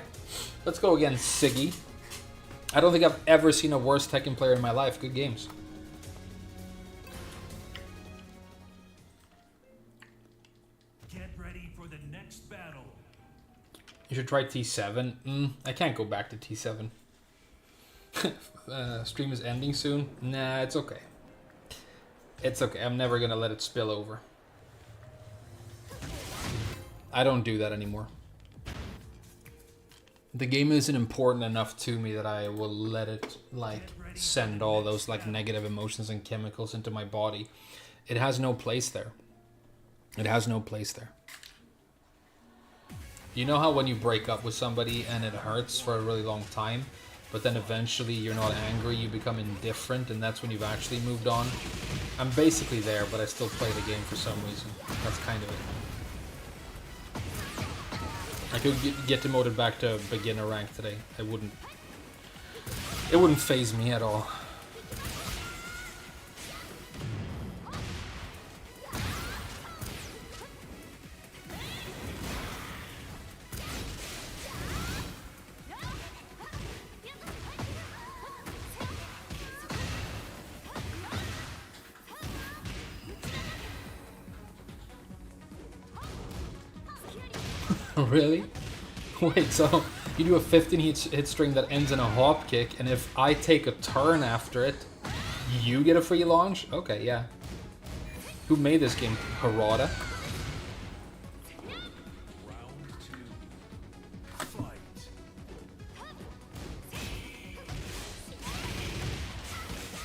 Speaker 1: Let's go again, Siggy. I don't think I've ever seen a worse Tekken player in my life. Good games.
Speaker 2: Get ready for the next battle.
Speaker 1: You should try T7. I can't go back to T7. Stream is ending soon. Nah, it's okay. It's okay. I'm never gonna let it spill over. I don't do that anymore. The game isn't important enough to me that I will let it, like, send all those, like, negative emotions and chemicals into my body. It has no place there. It has no place there. You know how when you break up with somebody and it hurts for a really long time, but then eventually you're not angry, you become indifferent, and that's when you've actually moved on? I'm basically there, but I still play the game for some reason. That's kind of it. I could get demoted back to beginner rank today. It wouldn't faze me at all. Really? Wait, so you do a 15 hit string that ends in a hop kick, and if I take a turn after it, you get a free launch? Okay, yeah. Who made this game? Harada?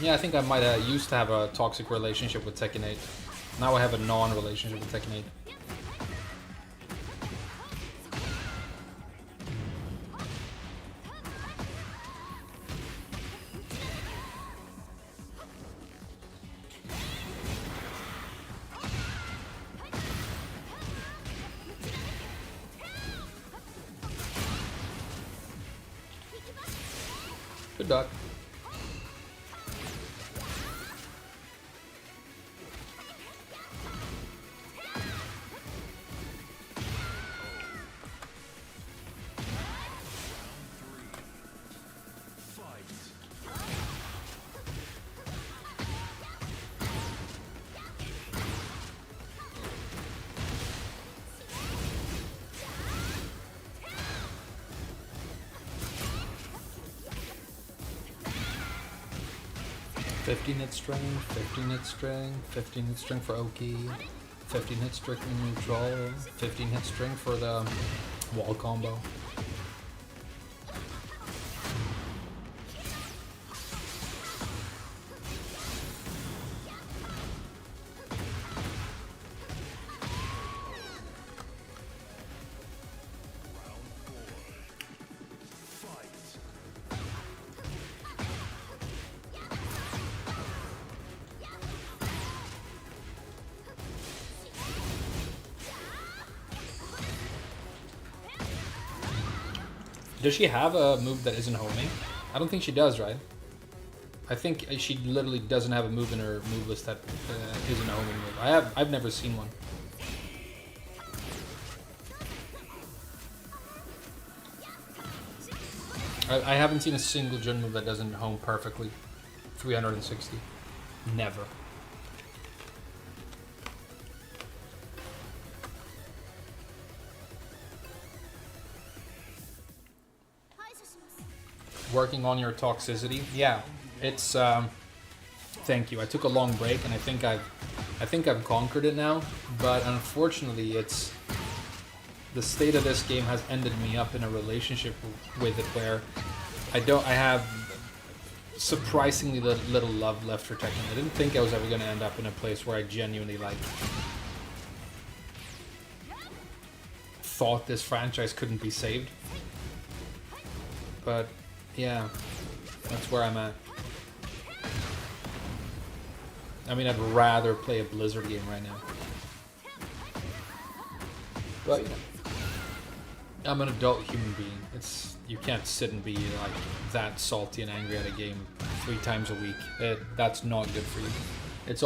Speaker 1: Yeah, I think I might have used to have a toxic relationship with Tekken 8. Now I have a non-relationship with Tekken 8. Good duck.
Speaker 2: Fight.
Speaker 1: 15 hit string, 15 hit string, 15 hit string for Oki, 15 hit string neutral, 15 hit string for the wall combo. Does she have a move that isn't homing? I don't think she does, right? I think she literally doesn't have a move in her move list that isn't a homing move. I've never seen one. I haven't seen a single Jin move that doesn't home perfectly. 360. Never. Working on your toxicity, yeah, it's thank you. I took a long break and I think I've conquered it now, but unfortunately it's the state of this game has ended me up in a relationship with it where I have surprisingly little love left for Tekken. I didn't think I was ever going to end up in a place where I genuinely like thought this franchise couldn't be saved, but yeah, that's where I'm at. I mean, I'd rather play a Blizzard game right now. But, you know, I'm an adult human being. You can't sit and be like that salty and angry at a game 3 times a week. That's not good for you. It's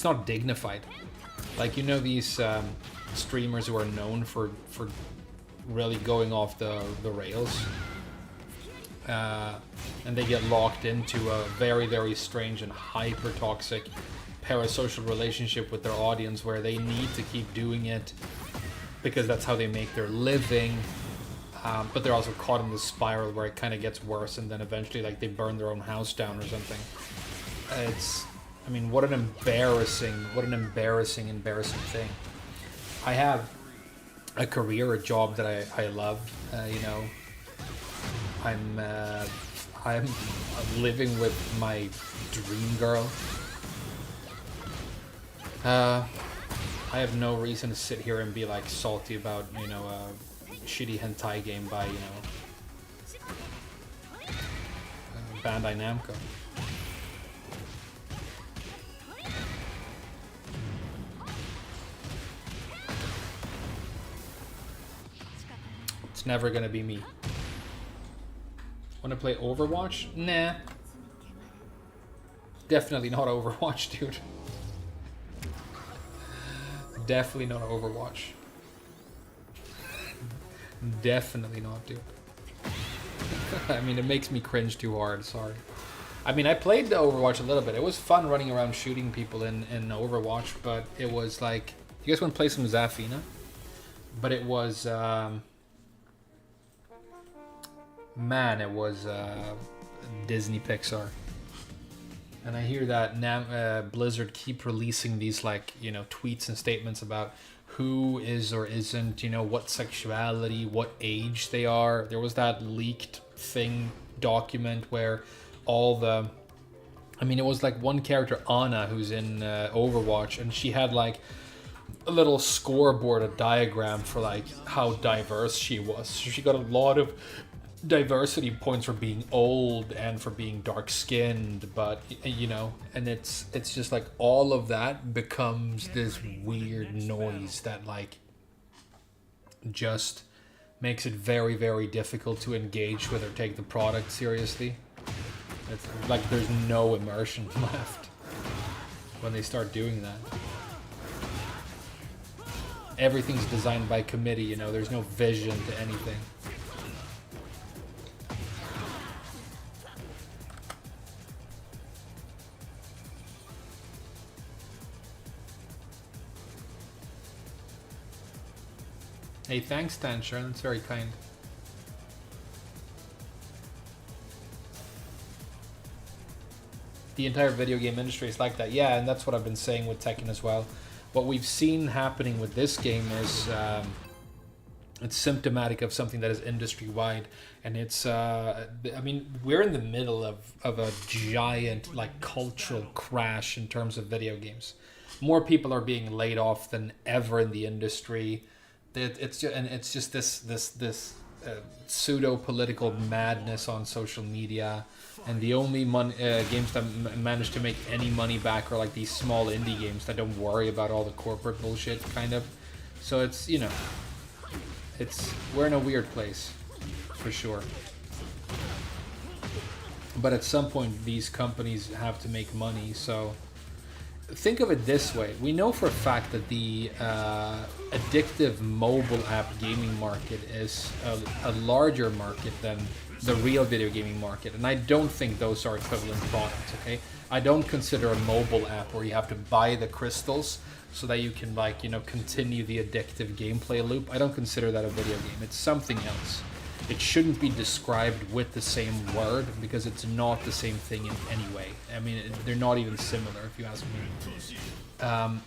Speaker 1: not dignified. Like, you know, these streamers who are known for really going off the rails, and they get locked into a very, very strange and hyper toxic parasocial relationship with their audience where they need to keep doing it because that's how they make their living, but they're also caught in this spiral where it kind of gets worse and then eventually like they burn their own house down or something. I mean, what an embarrassing thing. I have a career, a job that I love, you know. I'm living with my dream girl. I have no reason to sit here and be like salty about, you know, a shitty hentai game by, you know, Bandai Namco. It's never gonna be me. Wanna play Overwatch? Nah. Definitely not Overwatch, dude. Definitely not Overwatch. Definitely not, dude. I mean, it makes me cringe too hard, sorry. I mean, I played the Overwatch a little bit. It was fun running around shooting people in Overwatch, but it was like You guys want to play some Zafina? But it was, man, it was Disney Pixar. And I hear that Blizzard keep releasing these, like, you know, tweets and statements about who is or isn't, you know, what sexuality, what age they are. There was that leaked thing document where all the, I mean, it was like one character, Ana, who's in Overwatch, and she had like a little scoreboard, a diagram for like how diverse she was. So she got a lot of diversity points for being old and for being dark skinned, but you know, and it's just like all of that becomes this weird noise that like just makes it very, very difficult to engage with or take the product seriously. It's like there's no immersion left when they start doing that. Everything's designed by committee, you know, there's no vision to anything. Hey, thanks, Tansher. That's very kind. The entire video game industry is like that. Yeah, and that's what I've been saying with Tekken as well. What we've seen happening with this game is it's symptomatic of something that is industry-wide. And it's, I mean, we're in the middle of a giant, like, cultural crash in terms of video games. More people are being laid off than ever in the industry. It's just this pseudo political madness on social media, and the only games that manage to make any money back are like these small indie games that don't worry about all the corporate bullshit, kind of. So it's, you know, we're in a weird place for sure. But at some point, these companies have to make money, so. Think of it this way. We know for a fact that the addictive mobile app gaming market is a larger market than the real video gaming market. And I don't think those are equivalent products, okay? I don't consider a mobile app where you have to buy the crystals so that you can, like, you know, continue the addictive gameplay loop. I don't consider that a video game. It's something else. It shouldn't be described with the same word because it's not the same thing in any way. I mean, they're not even similar, if you ask me.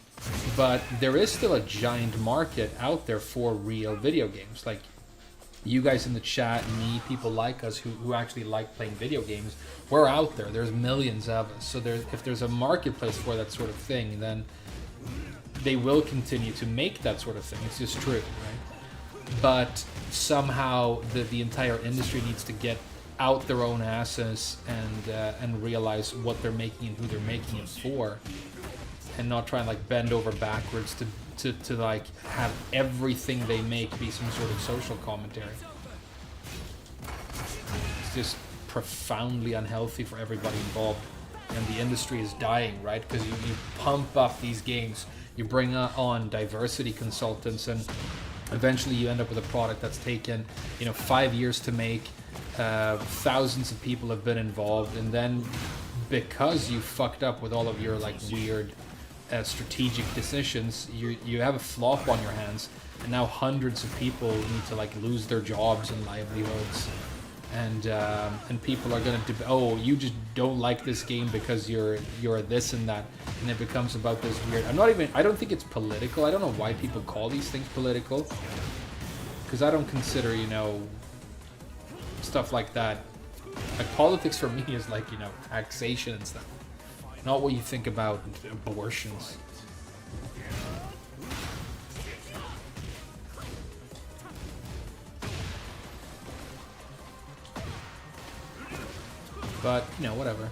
Speaker 1: But there is still a giant market out there for real video games. Like, you guys in the chat, me, people like us who actually like playing video games, we're out there. There's millions of us. So if there's a marketplace for that sort of thing, then they will continue to make that sort of thing. It's just true, right? But somehow the entire industry needs to get out their own asses and realize what they're making and who they're making it for, and not try and like bend over backwards to like have everything they make be some sort of social commentary. It's just profoundly unhealthy for everybody involved, and the industry is dying, right? Because you pump up these games, you bring on diversity consultants, and eventually you end up with a product that's taken, you know, 5 years to make. Thousands of people have been involved, and then because you fucked up with all of your like weird strategic decisions, you have a flop on your hands, and now hundreds of people need to like lose their jobs and livelihoods, and people are gonna oh, you just don't like this game because you're this and that, and it becomes about this weird. I don't think it's political. I don't know why people call these things political, because I don't consider, you know, stuff like that. Like, politics for me is like, you know, taxation and stuff, not what you think about abortions. But, you know, whatever.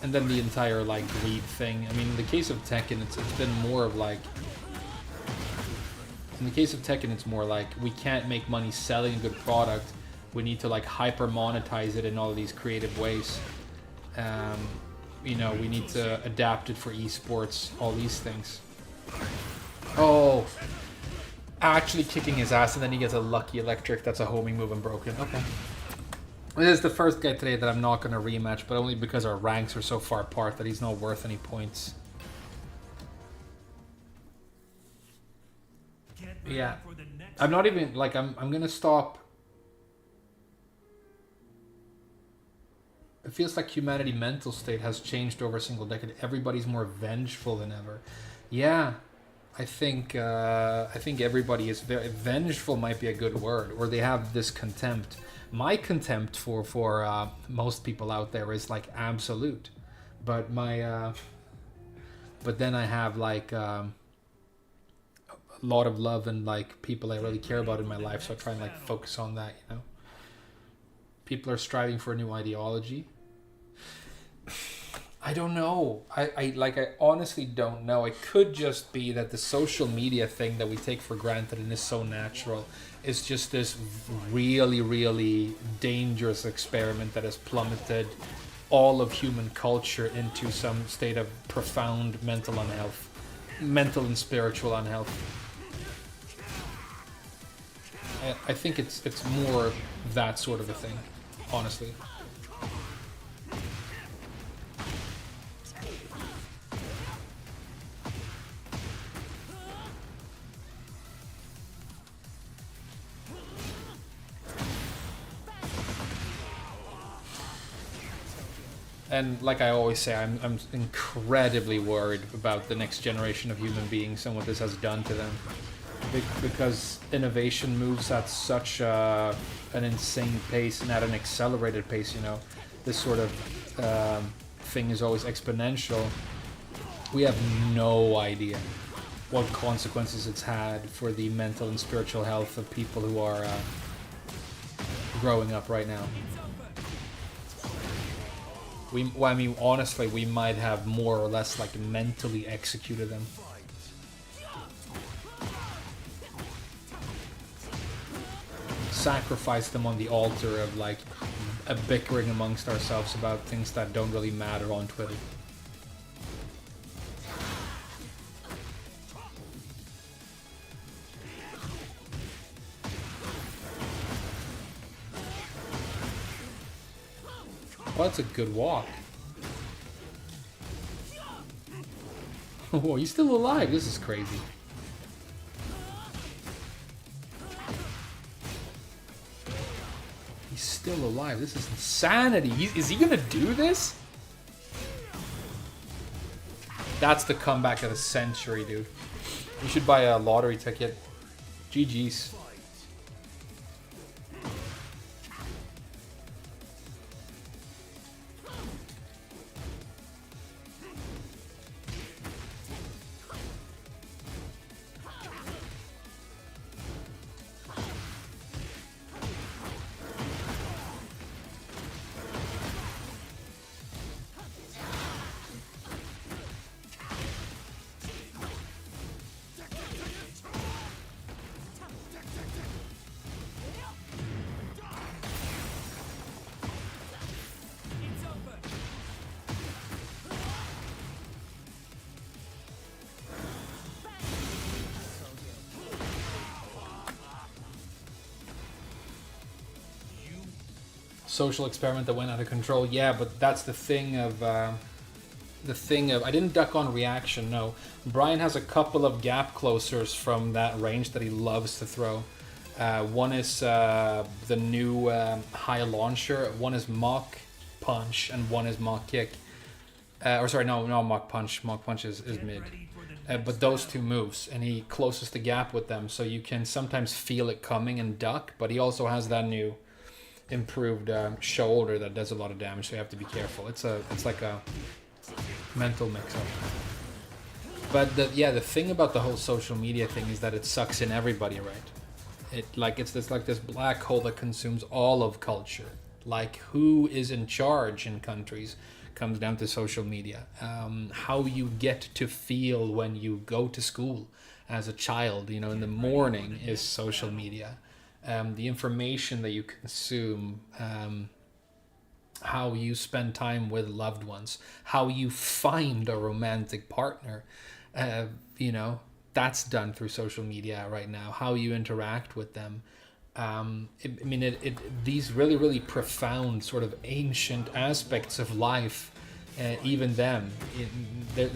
Speaker 1: And then the entire, like, greed thing. I mean, in the case of Tekken, it's been more of, like... In the case of Tekken, it's more like, we can't make money selling a good product. We need to, like, hyper-monetize it in all of these creative ways. You know, we need to adapt it for esports, all these things. Oh! Actually kicking his ass, and then he gets a lucky electric. That's a homing move and broken. Okay. This is the first guy today that I'm not going to rematch, but only because our ranks are so far apart that he's not worth any points. Yeah.
Speaker 2: for the next
Speaker 1: I'm not even like I'm gonna stop. It feels like humanity mental state has changed over a single decade. Everybody's more vengeful than ever. Yeah, I think everybody is very vengeful. Might be a good word, or they have this contempt. My contempt for most people out there is like absolute, but but then I have like a lot of love and like people I really care about in my life, so I try and like focus on that. You know, people are striving for a new ideology. I don't know. I honestly don't know. It could just be that the social media thing that we take for granted and is so natural is just this really, really dangerous experiment that has plummeted all of human culture into some state of profound mental unhealth, mental and spiritual unhealth. I think it's more that sort of a thing, honestly. And like I always say, I'm incredibly worried about the next generation of human beings and what this has done to them. Because innovation moves at such an insane pace and at an accelerated pace, you know. This sort of thing is always exponential. We have no idea what consequences it's had for the mental and spiritual health of people who are growing up right now. I mean, honestly, we might have more or less like mentally executed them. Sacrifice them on the altar of like a bickering amongst ourselves about things that don't really matter on Twitter. Well, that's a good walk. Oh, he's still alive. This is crazy. He's still alive. This is insanity. Is he gonna do this? That's the comeback of the century, dude. You should buy a lottery ticket. GG's. Social experiment that went out of control. Yeah, but that's the thing of I didn't duck on reaction. No, Brian has a couple of gap closers from that range that he loves to throw. One is the new high launcher. One is mock punch, and one is mock kick. Or sorry, no, mock punch. Mock punch is mid. But those two moves, and he closes the gap with them, so you can sometimes feel it coming and duck. But he also has that new improved shoulder that does a lot of damage, so you have to be careful. It's like a mental mix-up. But the thing about the whole social media thing is that it sucks in everybody, right? It's this black hole that consumes all of culture. Like, who is in charge in countries comes down to social media. How you get to feel when you go to school as a child, you know, in the morning is social media. The information that you consume, how you spend time with loved ones, how you find a romantic partner, you know, that's done through social media right now. How you interact with them. These really, really profound sort of ancient aspects of life, even them,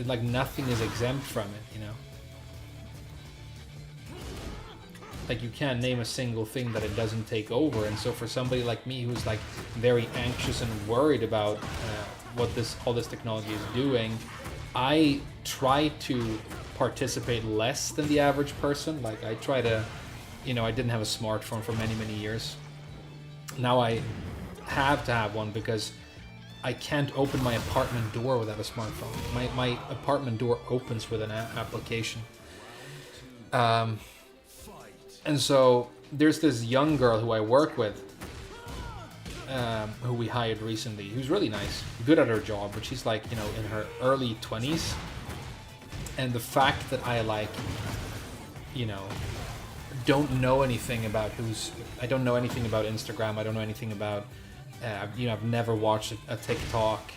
Speaker 1: like nothing is exempt from it, you know. Like, you can't name a single thing that it doesn't take over. And so for somebody like me who's like very anxious and worried about what all this technology is doing, I try to participate less than the average person. Like, I try to, I didn't have a smartphone for many, many years. Now I have to have one because I can't open my apartment door without a smartphone. My apartment door opens with an application. And so there's this young girl who I work with, who we hired recently, who's really nice, good at her job, but she's like, in her early 20s. And the fact that I don't know anything about I don't know anything about Instagram, I don't know anything about, I've never watched a TikTok,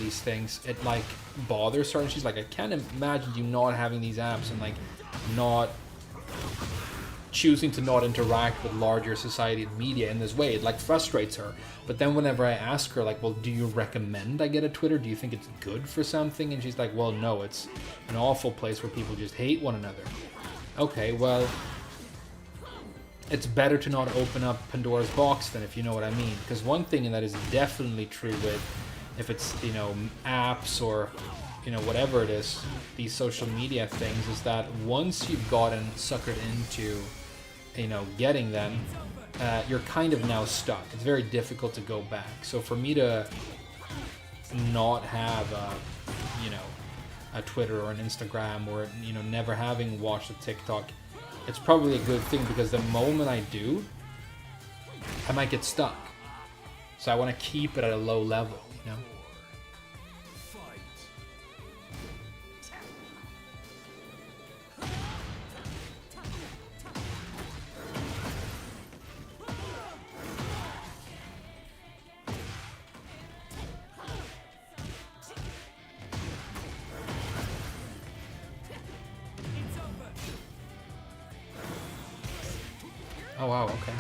Speaker 1: these things, it like bothers her, and she's like, I can't imagine you not having these apps and like not choosing to not interact with larger society and media in this way. It like frustrates her. But then whenever I ask her, like, well, do you recommend I get a Twitter? Do you think it's good for something? And she's like, well, no, it's an awful place where people just hate one another. Okay, well, it's better to not open up Pandora's box then, if you know what I mean. Because one thing that is definitely true with, if it's, apps or, whatever it is, these social media things, is that once you've gotten suckered into, getting them, you're kind of now stuck. It's very difficult to go back. So for me to not have a Twitter or an Instagram, or never having watched a TikTok, it's probably a good thing, because the moment I do, I might get stuck. So I want to keep it at a low level, Oh wow, okay.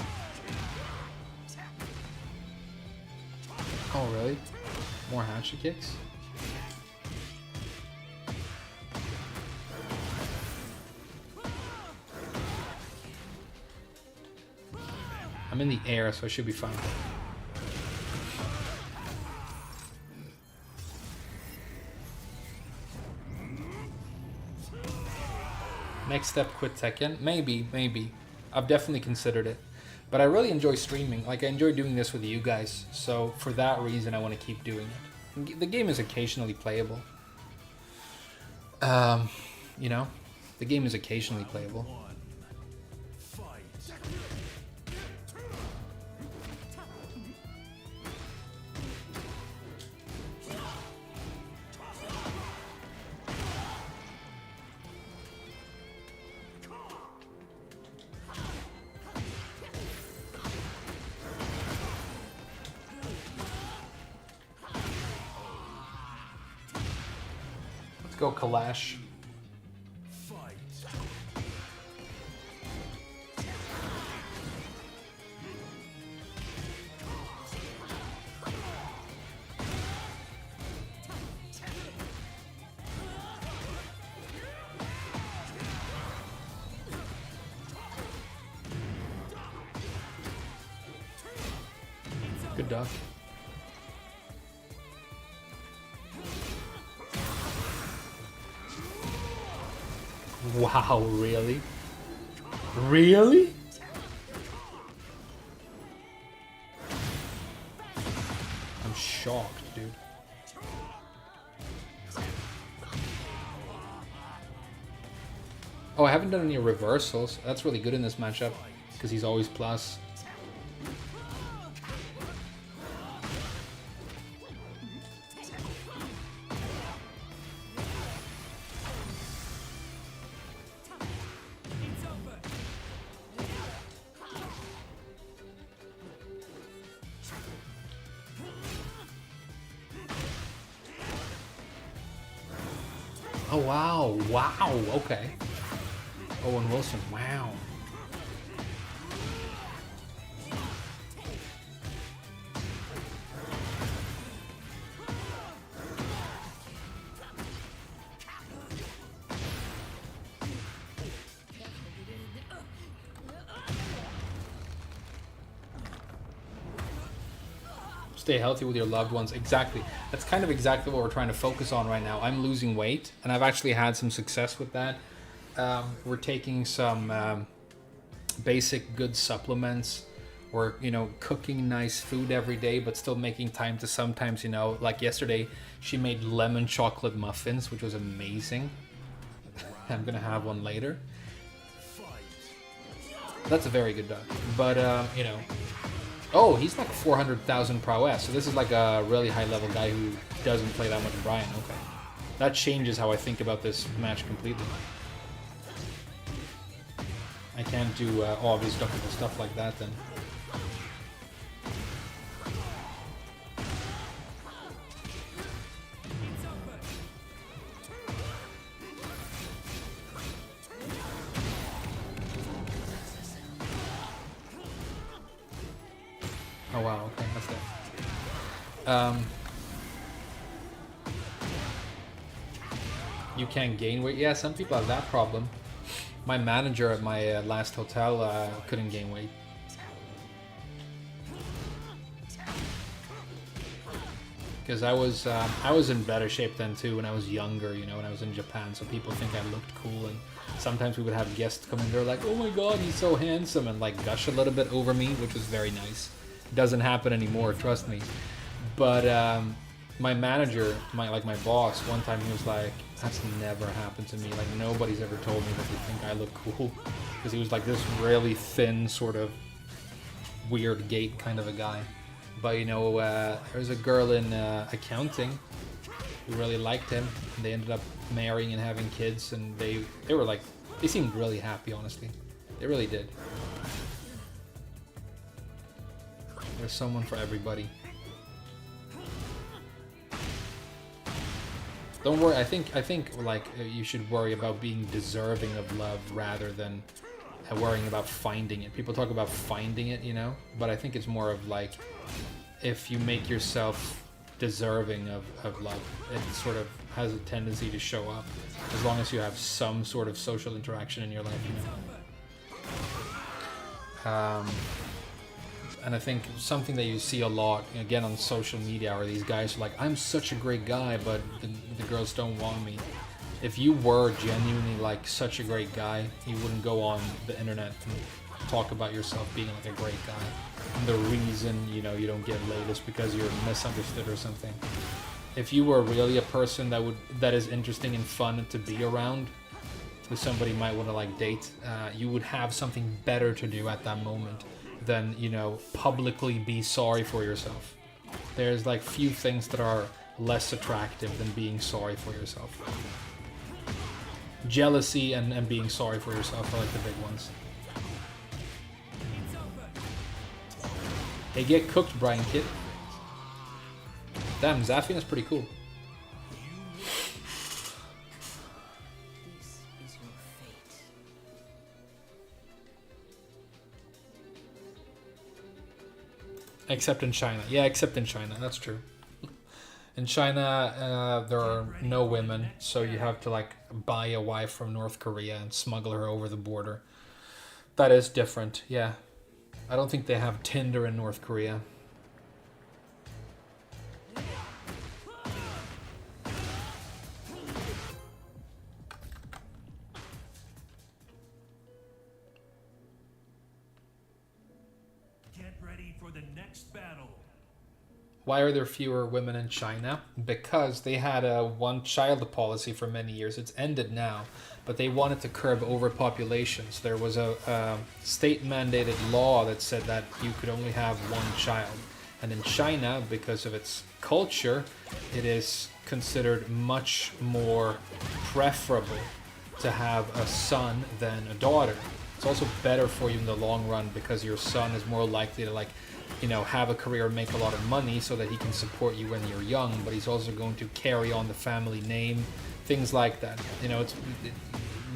Speaker 1: Oh really? More hatchet kicks? I'm in the air, so I should be fine. Next step, quit Tekken? Maybe. I've definitely considered it. But I really enjoy streaming. Like, I enjoy doing this with you guys. So for that reason, I want to keep doing it. The game is occasionally playable. The game is occasionally playable. Let's go Kalash. Good duck. Wow, really? Really? I'm shocked, dude. Oh, I haven't done any reversals. That's really good in this matchup, because he's always plus. Oh, wow. Wow. Okay. Owen Wilson. Wow. Stay healthy with your loved ones. Exactly. That's kind of exactly what we're trying to focus on right now. I'm losing weight, and I've actually had some success with that. We're taking some basic good supplements. We're, you know, cooking nice food every day, but still making time to sometimes, you know, like yesterday, she made lemon chocolate muffins, which was amazing. I'm gonna have one later. That's a very good dog. But, you know... Oh, he's like 400,000 prowess. So this is like a really high-level guy who doesn't play that much Brian. Okay. That changes how I think about this match completely. I can't do obvious stuff like that then. Oh wow, okay, that's that. You can't gain weight? Yeah, some people have that problem. My manager at my last hotel couldn't gain weight. Because I was in better shape then too when I was younger, you know, when I was in Japan, so people think I looked cool, and sometimes we would have guests come in, they're like, oh my god, he's so handsome, and like gush a little bit over me, which was very nice. Doesn't happen anymore, trust me. But my manager, my boss, one time he was like, that's never happened to me, like nobody's ever told me that they think I look cool, because he was like this really thin, sort of weird gait kind of a guy. But you know, there's a girl in accounting who really liked him, and they ended up marrying and having kids, and they were like, they seemed really happy, honestly. They really did. There's someone for everybody. Don't worry. I think like you should worry about being deserving of love rather than worrying about finding it. People talk about finding it, you know, but I think it's more of like if you make yourself deserving of love, it sort of has a tendency to show up as long as you have some sort of social interaction in your life, you know. And I think something that you see a lot, again, on social media, are these guys who are like, I'm such a great guy, but the girls don't want me. If you were genuinely like such a great guy, you wouldn't go on the internet and talk about yourself being like a great guy. And the reason, you know, you don't get laid is because you're misunderstood or something. If you were really a person that is interesting and fun to be around, who somebody might want to like date, you would have something better to do at that moment than, you know, publicly be sorry for yourself. There's like few things that are less attractive than being sorry for yourself. Jealousy and being sorry for yourself are like the big ones. Hey, get cooked, Brian Kid. Damn, Zaphian is pretty cool. Except in China. Yeah, except in China. That's true. In China, there are no women, so you have to like buy a wife from North Korea and smuggle her over the border. That is different, yeah. I don't think they have Tinder in North Korea.
Speaker 2: Get ready for the next battle.
Speaker 1: Why are there fewer women in China? Because they had a one-child policy for many years. It's ended now, but they wanted to curb overpopulations. There was a state-mandated law that said that you could only have one child. And in China, because of its culture, it is considered much more preferable to have a son than a daughter. It's also better for you in the long run because your son is more likely to, like, you know, have a career, make a lot of money so that he can support you when you're young, but he's also going to carry on the family name, things like that. You know,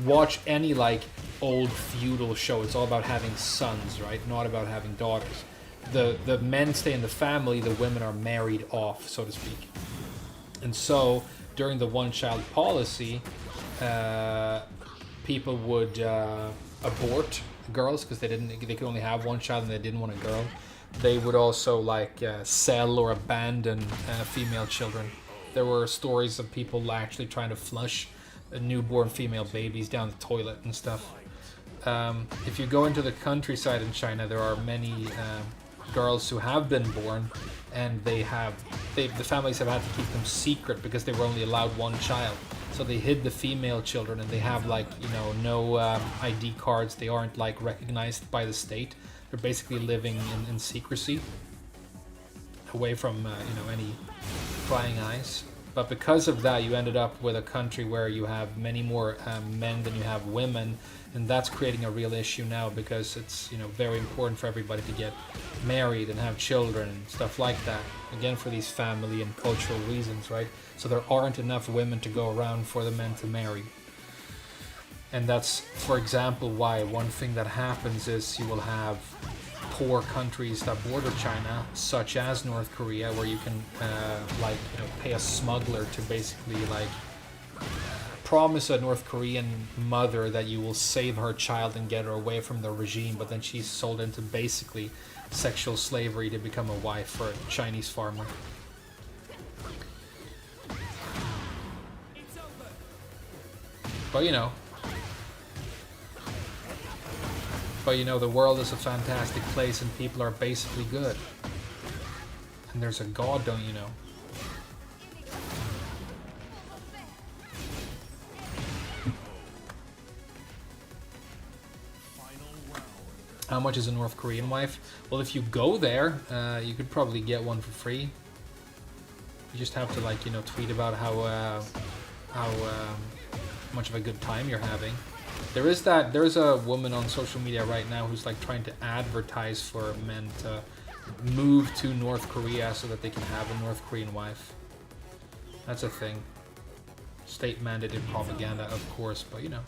Speaker 1: watch any like old feudal show. It's all about having sons, right? Not about having daughters. The men stay in the family, the women are married off, so to speak. And so during the one-child policy, people would abort girls because they could only have one child and they didn't want a girl. they would also like sell or abandon female children. There were stories of people actually trying to flush newborn female babies down the toilet and stuff. If you go into the countryside in China, there are many girls who have been born, and the families have had to keep them secret because they were only allowed one child. So they hid the female children, and they have like, you know, no ID cards. They aren't like recognized by the state. They're basically living in secrecy, away from you know, any prying eyes. But because of that, you ended up with a country where you have many more men than you have women, and that's creating a real issue now because it's, you know, very important for everybody to get married and have children and stuff like that. Again, for these family and cultural reasons, right? So there aren't enough women to go around for the men to marry. And that's, for example, why one thing that happens is you will have poor countries that border China, such as North Korea, where you can like, you know, pay a smuggler to basically like promise a North Korean mother that you will save her child and get her away from the regime, but then she's sold into basically sexual slavery to become a wife for a Chinese farmer. But you know, the world is a fantastic place and people are basically good. And there's a God, don't you know? How much is a North Korean wife? Well, if you go there, you could probably get one for free. You just have to, like, you know, tweet about how much of a good time you're having. There's a woman on social media right now who's like trying to advertise for men to move to North Korea so that they can have a North Korean wife. That's a thing. State mandated propaganda, of course, but you know.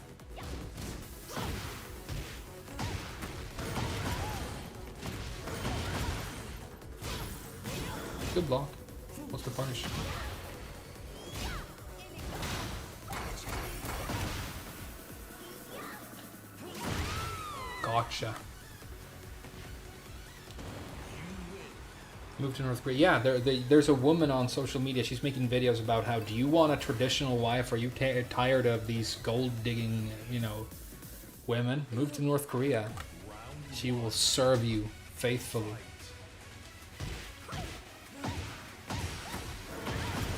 Speaker 1: Good block. What's the punish? Gotcha. Move to North Korea. Yeah, there's a woman on social media. She's making videos about how, do you want a traditional wife? Are you tired of these gold digging, you know, women? Move to North Korea. She will serve you faithfully.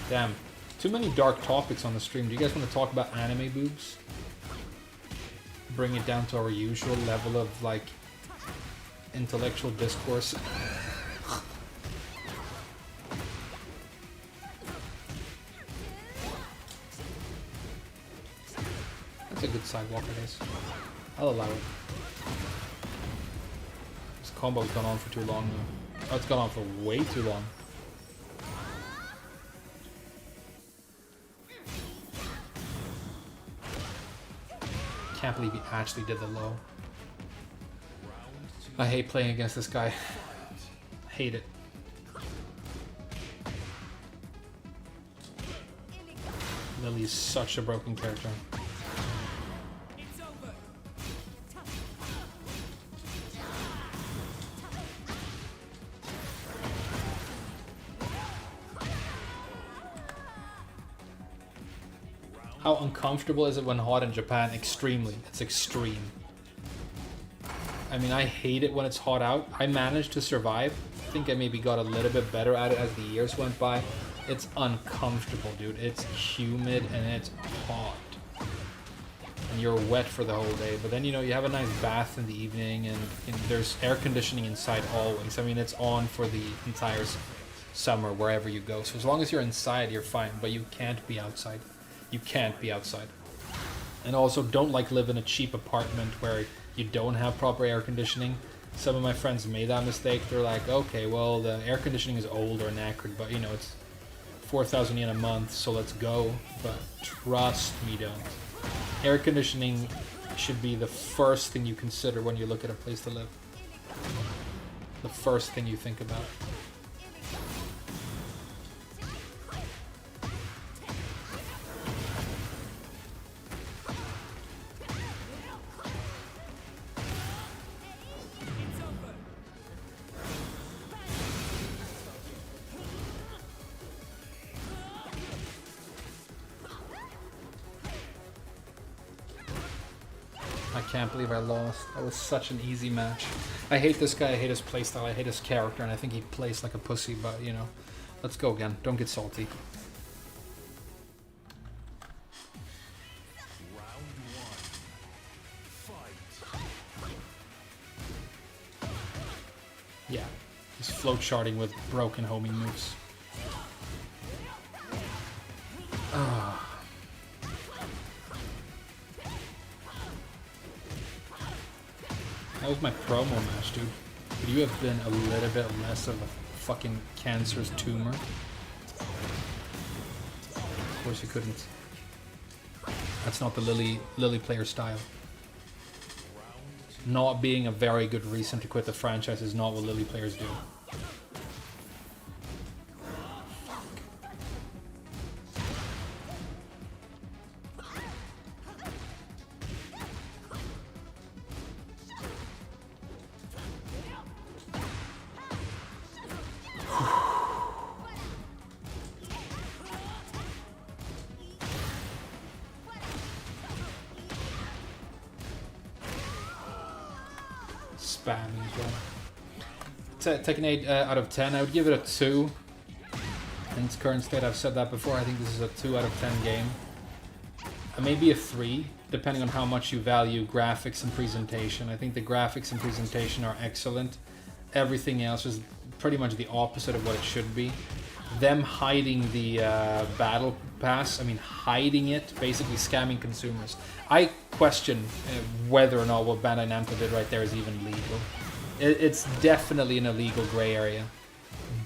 Speaker 1: Damn. Too many dark topics on the stream. Do you guys want to talk about anime boobs? Bring it down to our usual level of, like, intellectual discourse. That's a good sidewalk, I guess. I'll allow it. This combo's gone on for too long now. Oh, it's gone on for way too long. Can't believe he actually did the low. I hate playing against this guy. Hate it. Lily's such a broken character. How uncomfortable is it when hot in Japan? Extremely. It's extreme. I mean, I hate it when it's hot out. I managed to survive. I think I maybe got a little bit better at it as the years went by. It's uncomfortable, dude. It's humid and it's hot. And you're wet for the whole day. But then, you know, you have a nice bath in the evening and there's air conditioning inside always. I mean, it's on for the entire summer wherever you go. So as long as you're inside, you're fine. But you can't be outside. You can't be outside. And also, don't like live in a cheap apartment where you don't have proper air conditioning. Some of my friends made that mistake. They're like, okay, well, the air conditioning is old or knackered, but you know, it's 4,000 yen a month, so let's go. But trust me, don't. Air conditioning should be the first thing you consider when you look at a place to live. The first thing you think about. can't believe I lost. That was such an easy match. I hate this guy, I hate his playstyle, I hate his character, and I think he plays like a pussy, but you know. Let's go again. Don't get salty. Yeah, he's float charting with broken homing moves. That was my promo match, dude. Could you have been a little bit less of a fucking cancerous tumor? Of course you couldn't. That's not the Lily player style. Not being a very good reason to quit the franchise is not what Lily players do. Spamming as well. Tekken 8 out of 10. I would give it a 2. In its current state, I've said that before. I think this is a 2 out of 10 game. Maybe a 3, depending on how much you value graphics and presentation. I think the graphics and presentation are excellent. Everything else is pretty much the opposite of what it should be. Them hiding the battle pass, I mean hiding it, basically scamming consumers. I question whether or not what Bandai Namco did right there is even legal. It's definitely an illegal gray area.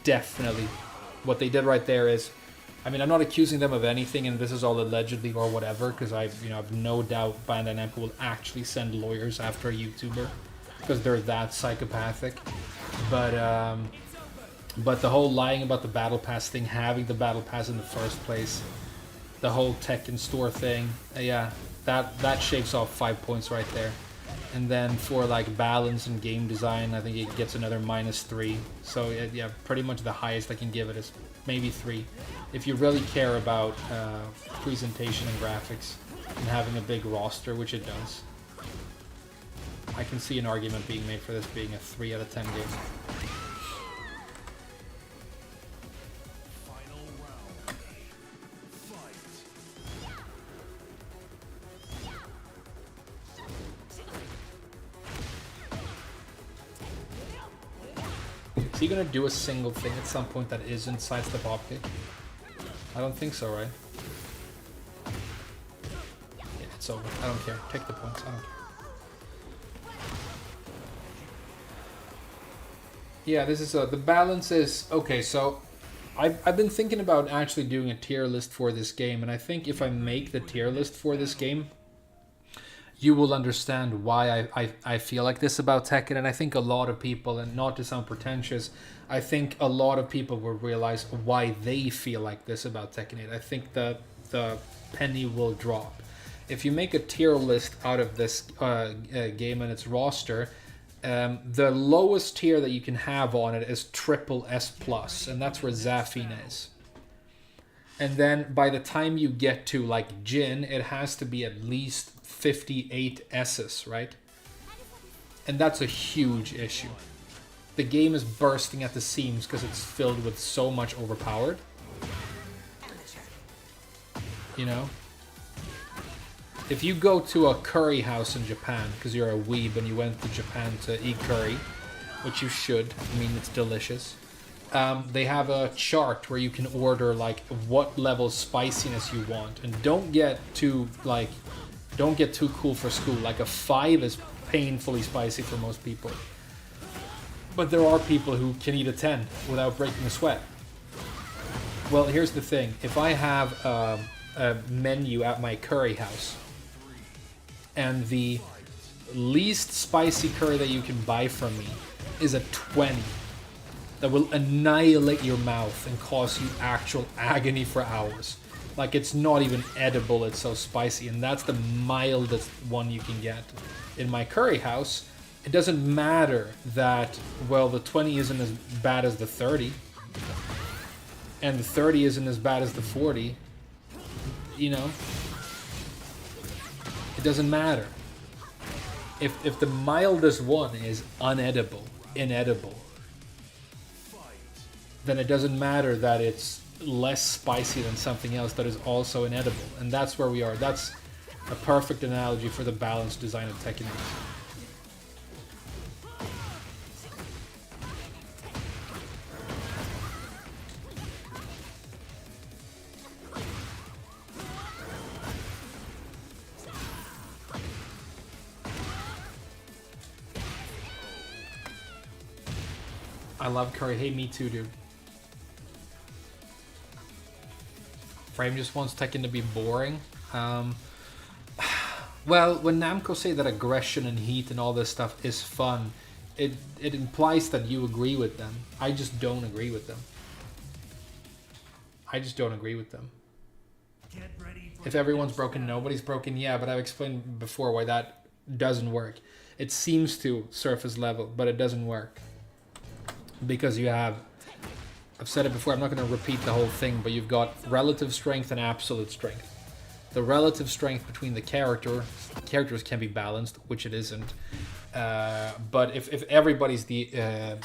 Speaker 1: Definitely. What they did right there is, I mean, I'm not accusing them of anything, and this is all allegedly or whatever, because I've no doubt Bandai Namco will actually send lawyers after a YouTuber, because they're that psychopathic. But the whole lying about the battle pass thing, having the battle pass in the first place, the whole Tekken store thing, yeah, that shaves off 5 points right there. And then for like balance and game design, I think it gets another -3. So yeah, pretty much the highest I can give it is maybe 3. If you really care about presentation and graphics and having a big roster, which it does, I can see an argument being made for this being a 3 out of 10 game. Is he gonna do a single thing at some point that isn't sidestep pop kick? I don't think so, right? Yeah, it's over. I don't care. Take the points. I don't care. Yeah, this is the balance is okay. So I've been thinking about actually doing a tier list for this game, and I think if I make the tier list for this game, you will understand why I feel like this about Tekken. And I think a lot of people, and not to sound pretentious, I think a lot of people will realize why they feel like this about Tekken 8. I think the penny will drop. If you make a tier list out of this game and its roster, the lowest tier that you can have on it is triple S+, and that's where Zafin is. And then by the time you get to like Jin, it has to be at least 58 S's, right? And that's a huge issue. The game is bursting at the seams because it's filled with so much overpowered. You know? If you go to a curry house in Japan, because you're a weeb and you went to Japan to eat curry, which you should, I mean, it's delicious. They have a chart where you can order like what level spiciness you want, and don't get too cool for school. Like a 5 is painfully spicy for most people, but there are people who can eat a 10 without breaking a sweat. Well, here's the thing: if I have a menu at my curry house, and the least spicy curry that you can buy from me is a 20. That will annihilate your mouth and cause you actual agony for hours. Like, it's not even edible, it's so spicy, and that's the mildest one you can get. In my curry house, it doesn't matter that, well, the 20 isn't as bad as the 30, and the 30 isn't as bad as the 40, you know? It doesn't matter. if the mildest one is inedible, then it doesn't matter that it's less spicy than something else that is also inedible. And that's where we are. That's a perfect analogy for the balanced design of Tekken. I love curry. Hey, me too, dude. Frame just wants Tekken to be boring. Well, when Namco say that aggression and heat and all this stuff is fun, it implies that you agree with them. I just don't agree with them. I just don't agree with them.
Speaker 2: Get ready for
Speaker 1: If everyone's broken, nobody's broken. Yeah, but I've explained before why that doesn't work. It seems to surface level, but it doesn't work. Because you have, I've said it before, I'm not going to repeat the whole thing, but you've got relative strength and absolute strength. The relative strength between the characters can be balanced, which it isn't. But if everybody's the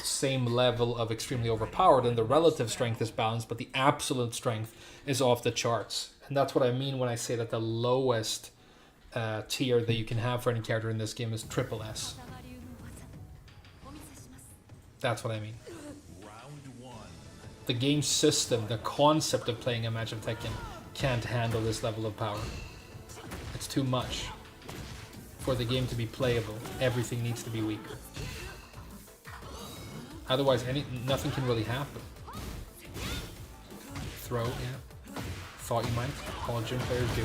Speaker 1: same level of extremely overpowered, then the relative strength is balanced, but the absolute strength is off the charts. And that's what I mean when I say that the lowest tier that you can have for any character in this game is triple S. That's what I mean. The game system, the concept of playing a match of Tekken can't handle this level of power. It's too much. For the game to be playable, everything needs to be weaker. Otherwise, nothing can really happen. Throw, yeah. Thought you might. All gym players do.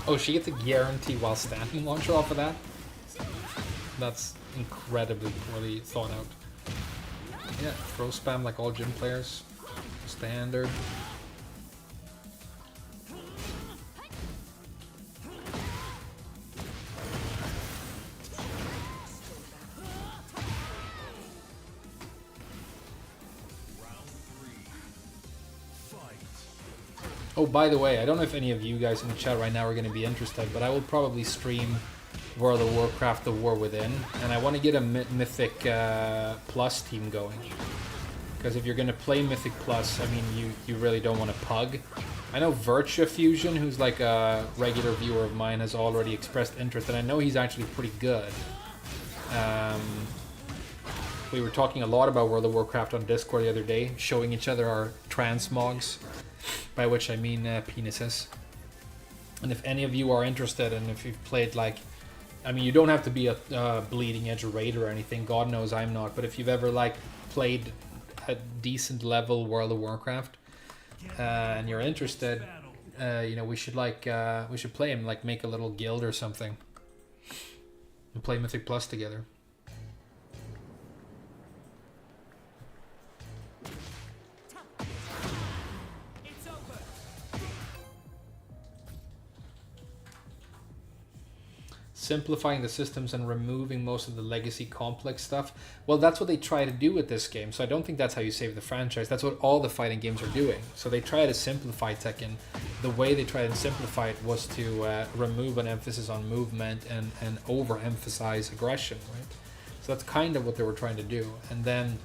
Speaker 1: Oh, she gets a guarantee while standing launcher off of that? That's incredibly poorly thought out. Yeah, throw spam like all gym players. Standard. Oh, by the way, I don't know if any of you guys in the chat right now are going to be interested, but I will probably stream World of Warcraft: The War Within, and I want to get a Mythic Plus team going. Because if you're going to play Mythic Plus, I mean, you really don't want to pug. I know Virtua Fusion, who's like a regular viewer of mine, has already expressed interest, and I know he's actually pretty good. We were talking a lot about World of Warcraft on Discord the other day, showing each other our transmogs. By which I mean penises. And if any of you are interested, and if you've played like, I mean, you don't have to be a bleeding edge raider or anything. God knows I'm not. But if you've ever like played a decent level World of Warcraft and you're interested, you know, we should play him, like make a little guild or something and play Mythic Plus together. Simplifying the systems and removing most of the legacy complex stuff. Well, that's what they try to do with this game, so I don't think that's how you save the franchise. That's what all the fighting games are doing. So they try to simplify Tekken. The way they tried to simplify it was to remove an emphasis on movement and overemphasize aggression, right? So that's kind of what they were trying to do. And then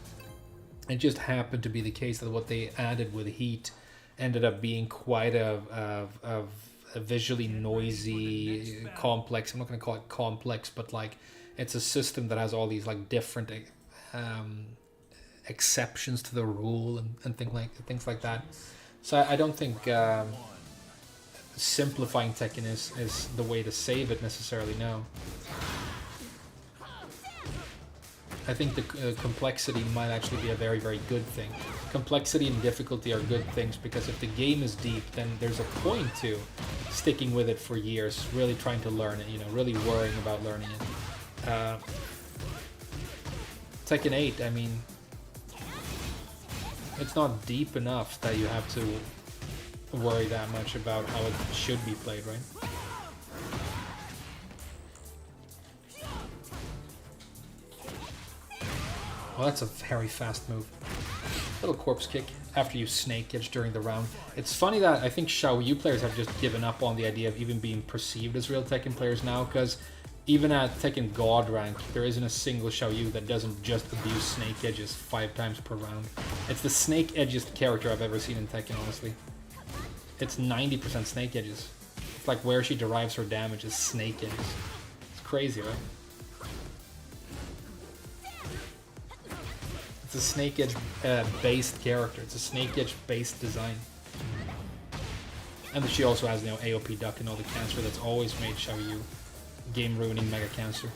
Speaker 1: it just happened to be the case that what they added with heat ended up being quite a visually noisy, complex. I'm not going to call it complex, but like it's a system that has all these like different exceptions to the rule and things like that. So I don't think simplifying Tekken is the way to save it necessarily. No. I think the complexity might actually be a very, very good thing. Complexity and difficulty are good things because if the game is deep, then there's a point to sticking with it for years, really trying to learn it, you know, really worrying about learning it. Tekken 8, I mean, it's not deep enough that you have to worry that much about how it should be played, right? Well, that's a very fast move. Little corpse kick after you snake edge during the round. It's funny that I think Xiaoyu players have just given up on the idea of even being perceived as real Tekken players now, because even at Tekken God rank, there isn't a single Xiaoyu that doesn't just abuse snake edges 5 times per round. It's the snake edgiest character I've ever seen in Tekken, honestly. It's 90% snake edges. It's like where she derives her damage is snake edges. It's crazy, right? It's a snake edge based character. It's a snake edge based design. And she also has, you know, AOP duck and all the cancer that's always made Xiaoyu game ruining mega cancer.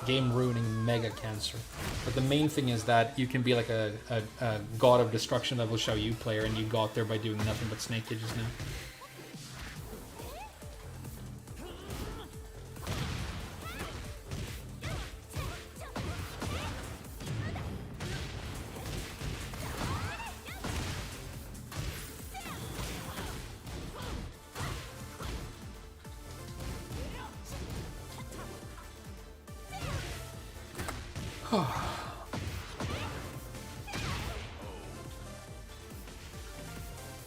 Speaker 1: Game ruining mega cancer. But the main thing is that you can be like a god of destruction level Xiaoyu player and you got there by doing nothing but snake edges now.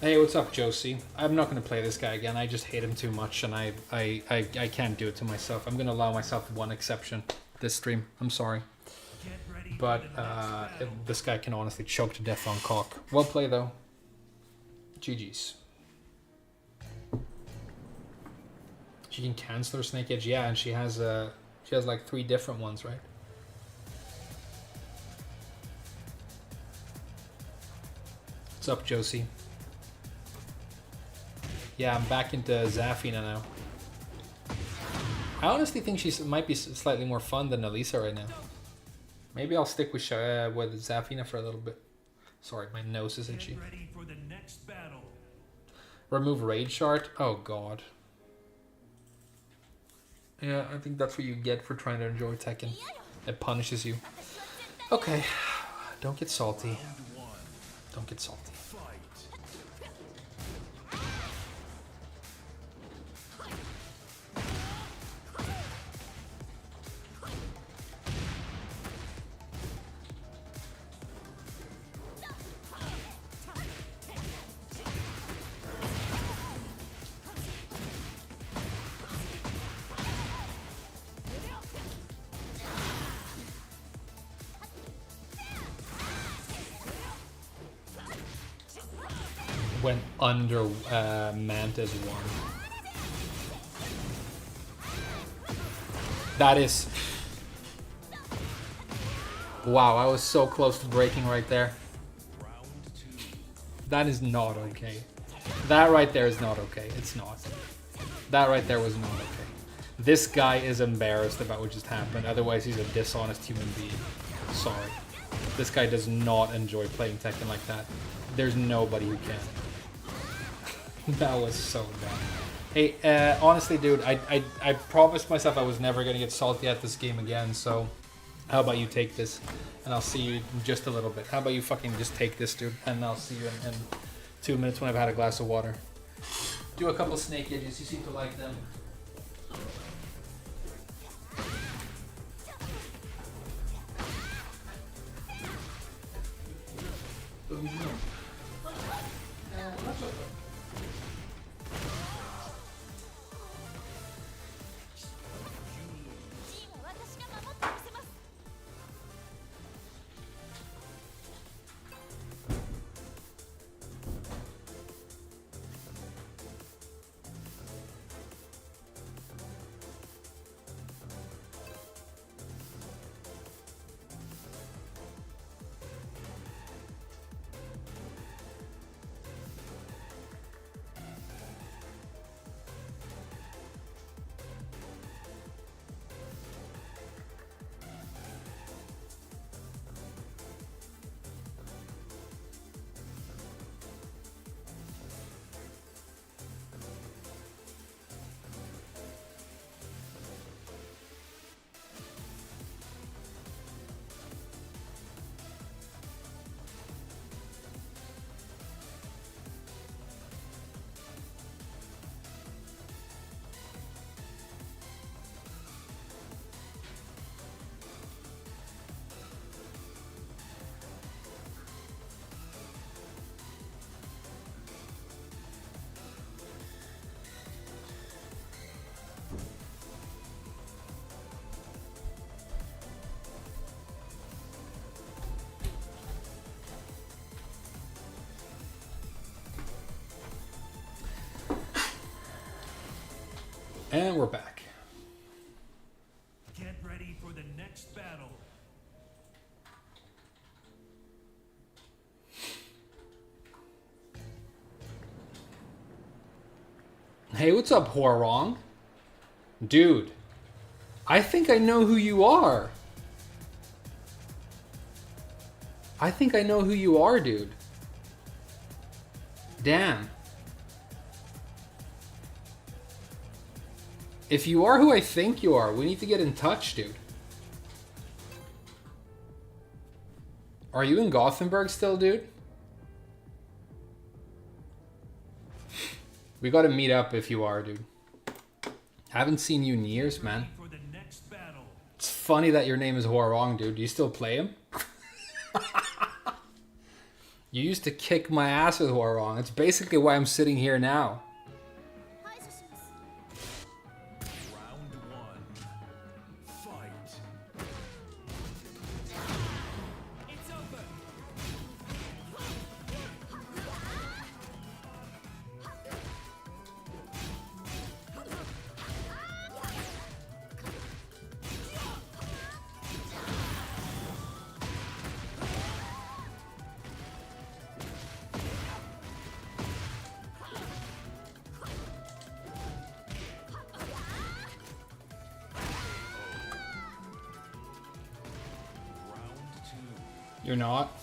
Speaker 1: Hey, what's up, Josie? I'm not going to play this guy again. I just hate him too much, and I can't do it to myself. I'm going to allow myself one exception this stream. I'm sorry. But this guy can honestly choke to death on cock. Well played, though. GG's. She can cancel her snake edge, yeah, and she has like 3 different ones, right? What's up, Josie? Yeah, I'm back into Zafina now. I honestly think she might be slightly more fun than Alisa right now. Maybe I'll stick with Zafina for a little bit. Sorry, my nose is itchy.
Speaker 2: Ready for the next battle.
Speaker 1: Remove Rage Shard? Oh god. Yeah, I think that's what you get for trying to enjoy Tekken. It punishes you. Okay, don't get salty. Don't get salty. Went under Manta's one. That is... Wow, I was so close to breaking right there. That is not okay. That right there is not okay. It's not. That right there was not okay. This guy is embarrassed about what just happened. Otherwise, he's a dishonest human being. Sorry. This guy does not enjoy playing Tekken like that. There's nobody who can. That was so bad. Hey, honestly, dude, I promised myself I was never gonna get salty at this game again, so how about you take this, and I'll see you in just a little bit. How about you fucking just take this, dude, and I'll see you in 2 minutes when I've had a glass of water. Do a couple snake edges, you seem to like them. And we're back.
Speaker 2: Get ready for the next battle.
Speaker 1: Hey, what's up, Huarong? Dude, I think I know who you are. I think I know who you are, dude. Damn. If you are who I think you are, we need to get in touch, dude. Are you in Gothenburg still, dude? We gotta meet up if you are, dude. Haven't seen you in years, man.
Speaker 2: For the next battle.
Speaker 1: It's funny that your name is Huarong, dude. Do you still play him? You used to kick my ass with Huarong. It's basically why I'm sitting here now.
Speaker 2: Round one. Fight. It's over.
Speaker 1: You're not?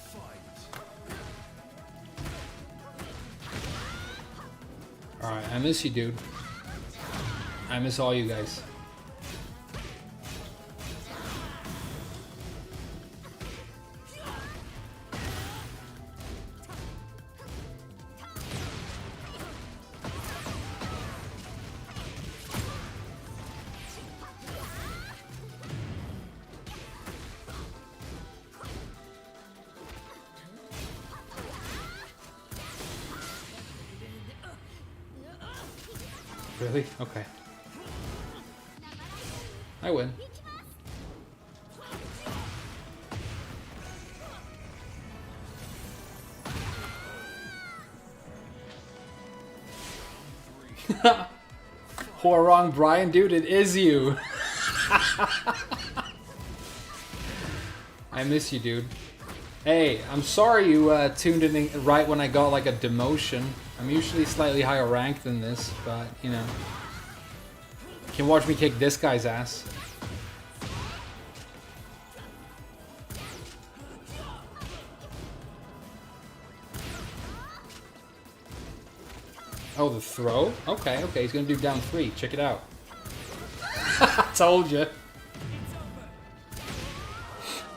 Speaker 1: Alright, I miss you, dude. I miss all you guys. Really? Okay. I win. Huarong Brian, dude, it is you. I miss you, dude. Hey, I'm sorry you tuned in right when I got like a demotion. I'm usually slightly higher ranked than this, but you know. You can watch me kick this guy's ass. Oh, the throw? Okay, okay, he's gonna do down 3. Check it out. Told you.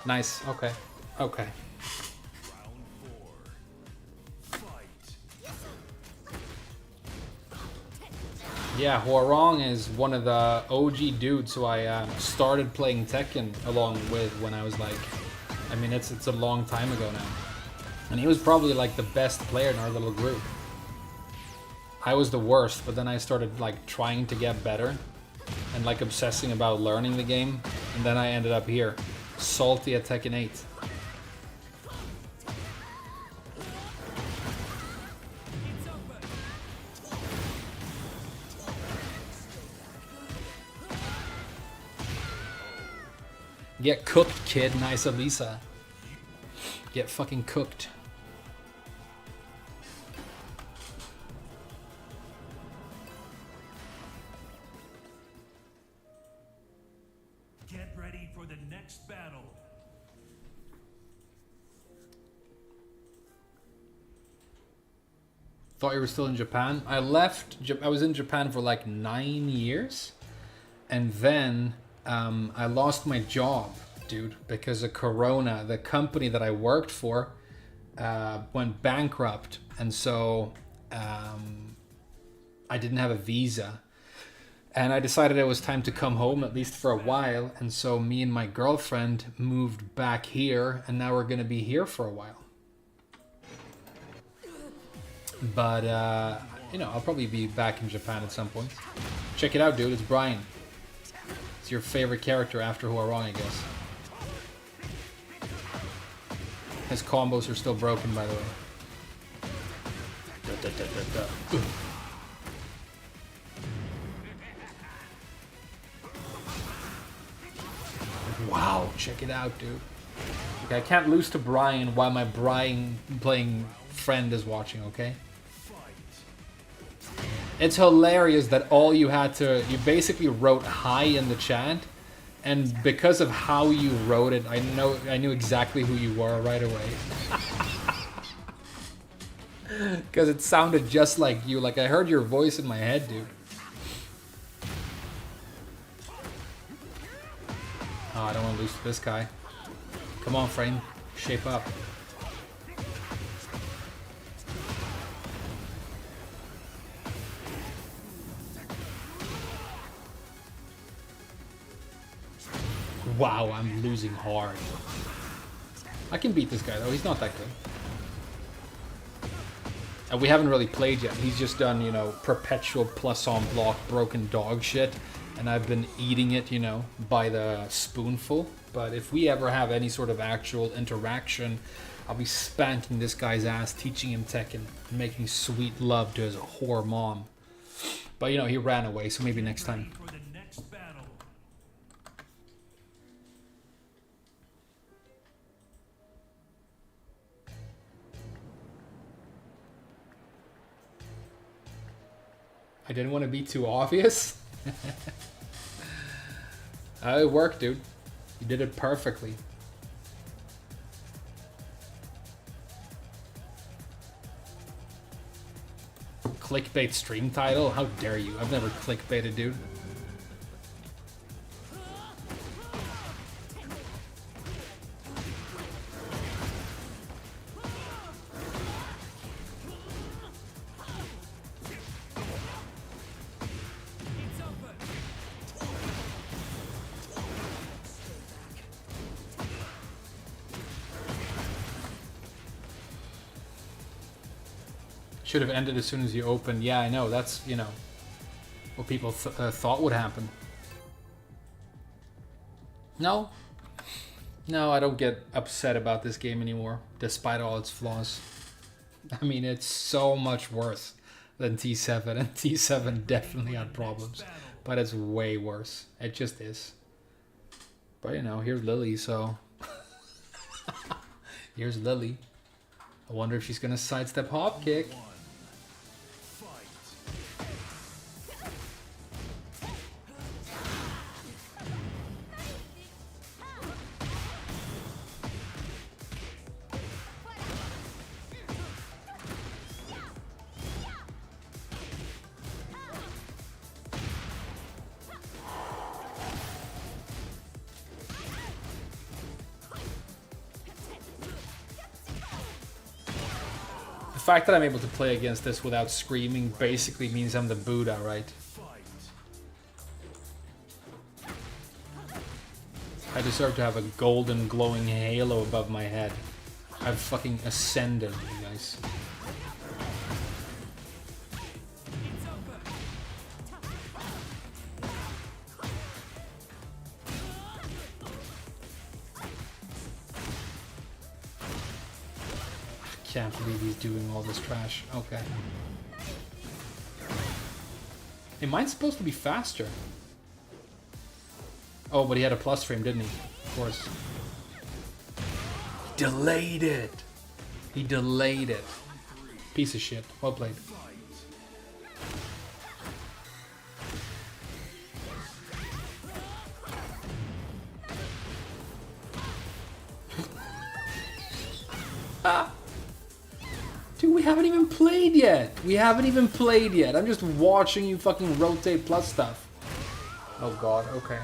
Speaker 1: Nice, okay. Okay. Yeah, Huarong is one of the OG dudes who I started playing Tekken along with when I was like, I mean, it's a long time ago now. And he was probably like the best player in our little group. I was the worst, but then I started like trying to get better and like obsessing about learning the game. And then I ended up here, salty at Tekken 8. Get cooked, kid. Nice, Alisa. Get fucking cooked.
Speaker 2: Get ready for the next battle.
Speaker 1: Thought you were still in Japan. I left. I was in Japan for like 9 years, and then I lost my job, dude, because of Corona. The company that I worked for went bankrupt, and so I didn't have a visa. And I decided it was time to come home, at least for a while. And so me and my girlfriend moved back here, and now we're going to be here for a while. But, you know, I'll probably be back in Japan at some point. Check it out, dude. It's Brian. It's your favorite character after Huarong, I guess. His combos are still broken, by the way. Wow, check it out, dude. Okay, I can't lose to Brian while my Brian playing friend is watching, okay? It's hilarious that all you had to... You basically wrote hi in the chat, and because of how you wrote it, I knew exactly who you were right away. Because it sounded just like you. Like, I heard your voice in my head, dude. Oh, I don't want to lose to this guy. Come on, Frame. Shape up. Wow, I'm losing hard. I can beat this guy, though. He's not that good. And we haven't really played yet. He's just done, you know, perpetual plus on block broken dog shit. And I've been eating it, you know, by the spoonful. But if we ever have any sort of actual interaction, I'll be spanking this guy's ass, teaching him Tekken, and making sweet love to his whore mom. But, you know, he ran away, so maybe next time.
Speaker 2: For the next battle.
Speaker 1: I didn't want to be too obvious. It worked, dude. You did it perfectly. Clickbait stream title? How dare you? I've never clickbaited, dude. Should have ended as soon as you opened. Yeah, I know. That's, you know, what people thought would happen. No. No, I don't get upset about this game anymore, despite all its flaws. I mean, it's so much worse than T7, and T7 definitely had problems. But it's way worse. It just is. But, you know, here's Lily, so... Here's Lily. I wonder if she's gonna sidestep hop kick. The fact that I'm able to play against this without screaming basically means I'm the Buddha, right? I deserve to have a golden glowing halo above my head. I've fucking ascended, you guys. Can't believe he's doing all this trash. Okay. Hey, mine's supposed to be faster. Oh, but he had a plus frame, didn't he? Of course. He delayed it. He delayed it. Piece of shit. Well played. Ah. Dude, we haven't even played yet. We haven't even played yet. I'm just watching you fucking rotate plus stuff. Oh god, okay.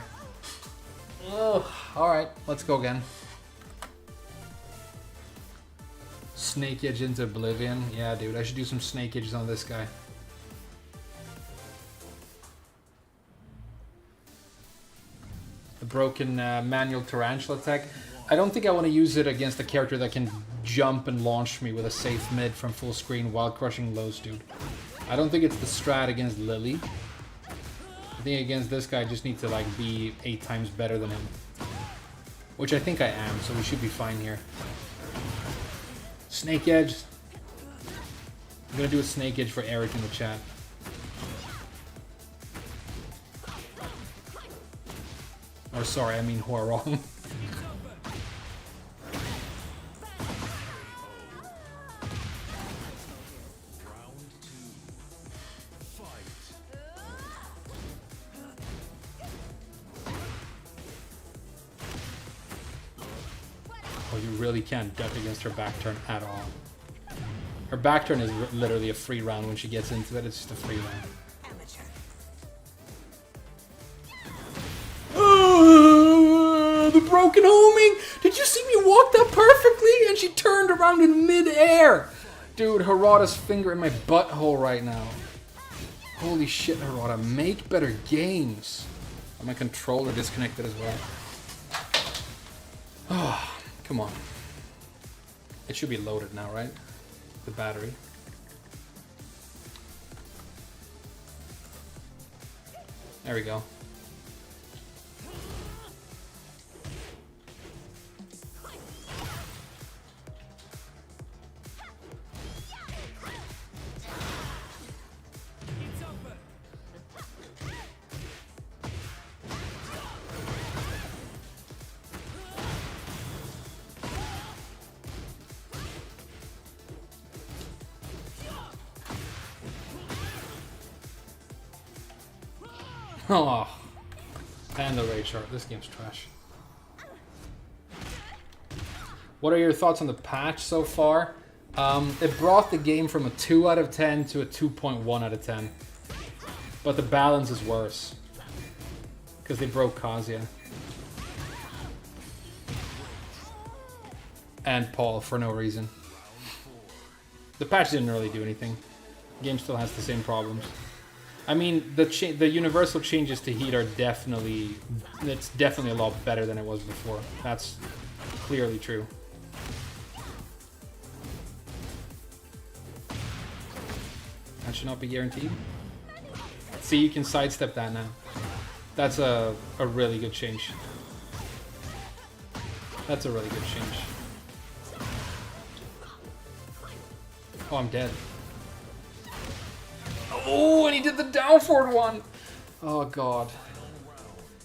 Speaker 1: Ugh. Alright, let's go again. Snake Edge into Oblivion. Yeah, dude, I should do some Snake Edges on this guy. The broken manual tarantula attack. I don't think I want to use it against a character that can jump and launch me with a safe mid from full screen while crushing lows, dude. I don't think it's the strat against Lily. I think against this guy I just need to like be 8 times better than him. Which I think I am, so we should be fine here. Snake Edge. I'm gonna do a Snake Edge for Eric in the chat. Or sorry, I mean Huarong. Oh, you really can't duck against her back turn at all. Her back turn is literally a free round when she gets into it. It's just a free round. The broken homing! Did you see me walk that perfectly? And she turned around in mid-air! Dude, Harada's finger in my butthole right now. Holy shit, Harada. Make better games. Oh, my controller disconnected as well. Oh, come on. It should be loaded now, right? The battery. There we go. Oh, and the rage shard. This game's trash. What are your thoughts on the patch so far? It brought the game from a 2 out of 10 to a 2.1 out of 10. But the balance is worse. Because they broke Kazuya. And Paul for no reason. The patch didn't really do anything. The game still has the same problems. I mean, the universal changes to heat are definitely... It's definitely a lot better than it was before. That's clearly true. That should not be guaranteed. See, you can sidestep that now. That's a really good change. That's a really good change. Oh, I'm dead. Oh, and he did the down forward one! Oh, God.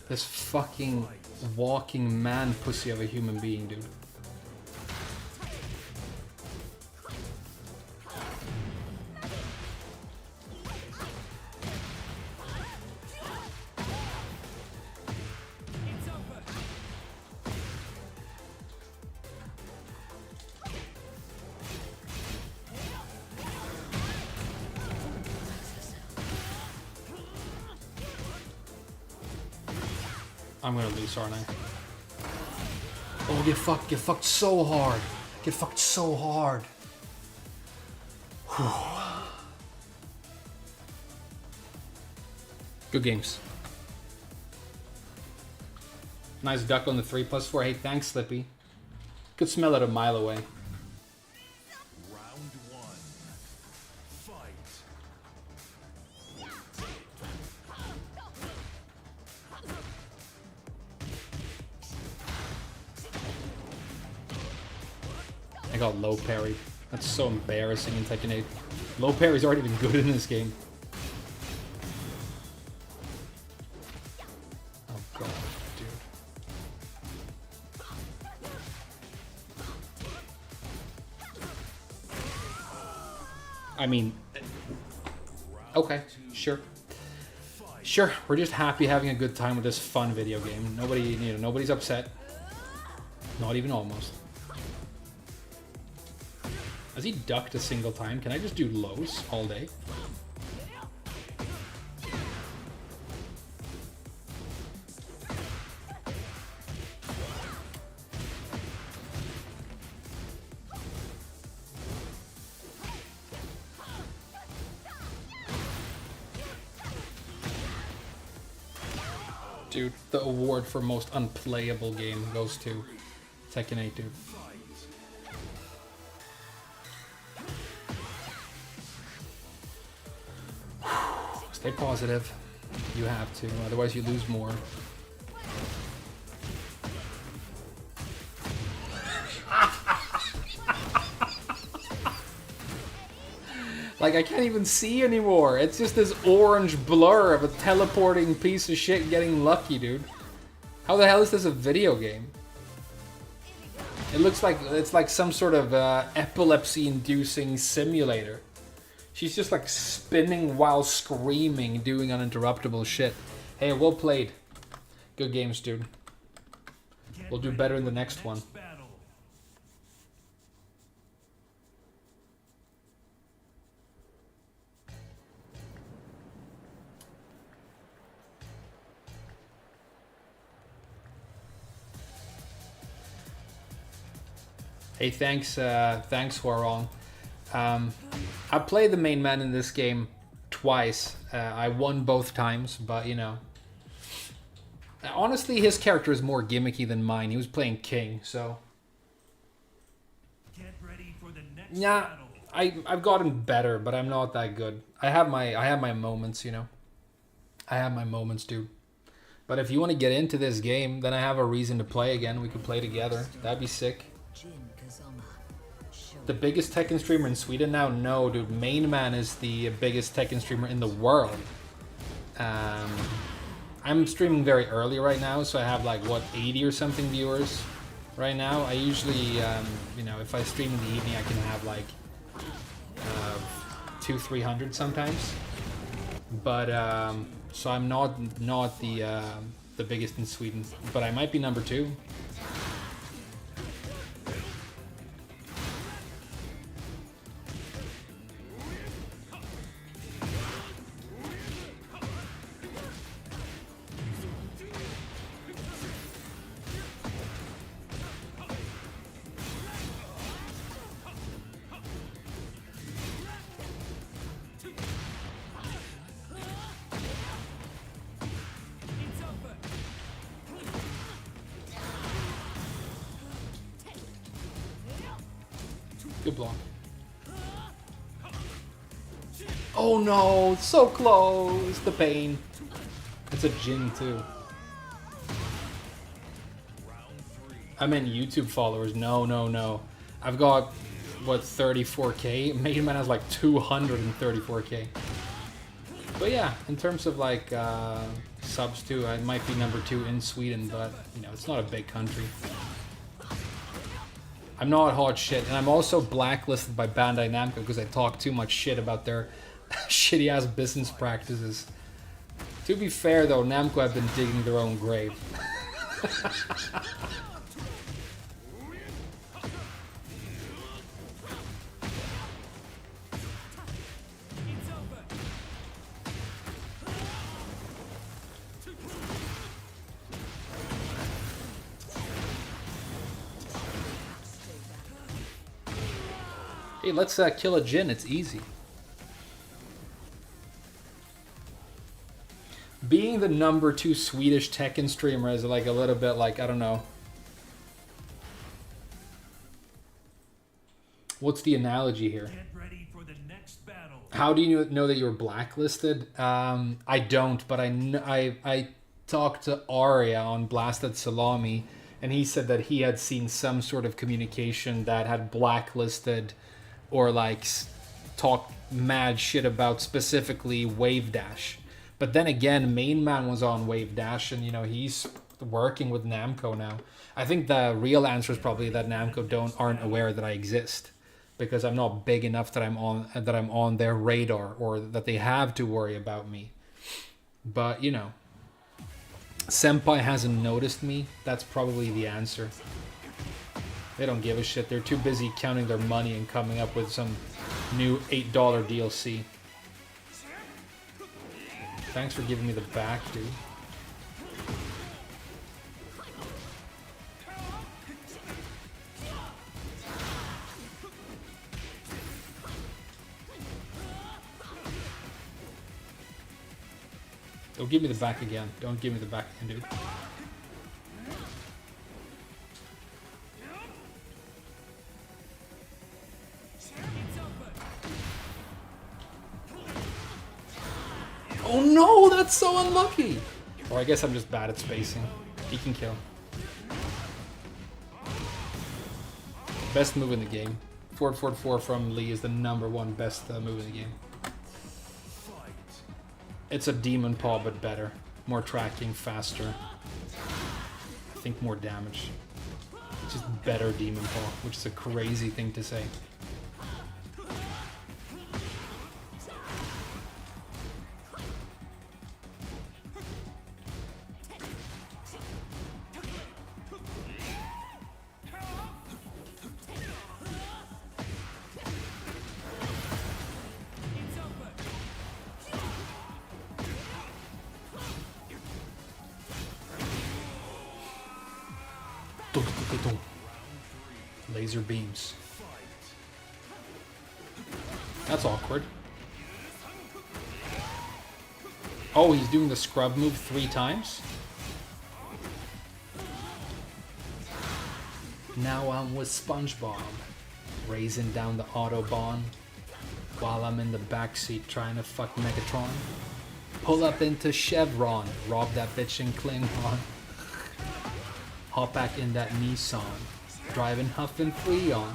Speaker 1: This fucking walking man pussy of a human being, dude. I'm gonna lose, aren't I? Oh, get fucked so hard. Get fucked so hard. Whew. Good games. Nice duck on the 3+4. Hey, thanks, Slippy. Could smell it a mile away.
Speaker 2: Round one. Fight.
Speaker 1: I got low parry. That's so embarrassing in Tekken 8. Low parry's already been good in this game. Oh god, dude. I mean, okay, sure. Sure, we're just happy having a good time with this fun video game. Nobody, you know, nobody's upset. Not even almost. Has he ducked a single time? Can I just do lows all day? Dude, the award for most unplayable game goes to Tekken 8, dude. Stay positive. You have to, otherwise you lose more. Like, I can't even see anymore. It's just this orange blur of a teleporting piece of shit getting lucky, dude. How the hell is this a video game? It looks like it's like some sort of epilepsy-inducing simulator. She's just like spinning while screaming, doing uninterruptible shit. Hey, well played. Good games, dude. We'll do better in the next one. Hey, thanks, Huarong. I played the main man in this game twice. I won both times, but you know. Honestly, his character is more gimmicky than mine. He was playing King, so.
Speaker 2: Get ready for the next
Speaker 1: Yeah,
Speaker 2: battle.
Speaker 1: I've gotten better, but I'm not that good. I have my moments, you know. I have my moments, dude. But if you want to get into this game, then I have a reason to play again. We could play together. That'd be sick. The biggest Tekken streamer in Sweden now? No, dude. Main Man is the biggest Tekken streamer in the world. I'm streaming very early right now, so I have like, what, 80 or something viewers right now. I usually, you know, if I stream in the evening, I can have like 200-300 sometimes. But, so I'm not the biggest in Sweden, but I might be number 2. Good block. Oh no, so close. The pain. It's a Jin too. I meant YouTube followers. No. I've got, what, 34k? Main Man has like 234k. But yeah, in terms of like subs too, I might be number 2 in Sweden, but you know, it's not a big country. I'm not hot shit, and I'm also blacklisted by Bandai Namco because I talk too much shit about their shitty ass business practices. To be fair though, Namco have been digging their own grave. Hey, let's kill a Jin. It's easy. Being the number 2 Swedish Tekken streamer is like a little bit like, I don't know. What's the analogy here?
Speaker 2: Get ready for the next battle.
Speaker 1: How do you know that you're blacklisted? I don't, but I talked to Arya on Blasted Salami, and he said that he had seen some sort of communication that had blacklisted or like talk mad shit about specifically Wave Dash. But then again, Main Man was on Wave Dash, and you know, he's working with Namco now. I think the real answer is probably that Namco aren't aware that I exist, because I'm not big enough that I'm on their radar, or that they have to worry about me. But you know, Senpai hasn't noticed me. That's probably the answer. They don't give a shit. They're too busy counting their money and coming up with some new $8 DLC. Thanks for giving me the back, dude. Don't give me the back again. Don't give me the back again, dude. Oh no, that's so unlucky! Or I guess I'm just bad at spacing. He can kill. Best move in the game. Forward, forward, forward from Lee is the #1 best move in the game. It's a demon paw, but better. More tracking, faster. think more damage. Just better Demon Paw, which is a crazy thing to say. Laser beams. That's awkward. Oh, he's doing the scrub move 3 times? Now I'm with SpongeBob, raising down the Autobahn, while I'm in the backseat trying to fuck Megatron. Pull up into Chevron, rob that bitch in Klingon. Hop back in that Nissan, driving Huffin' Freon.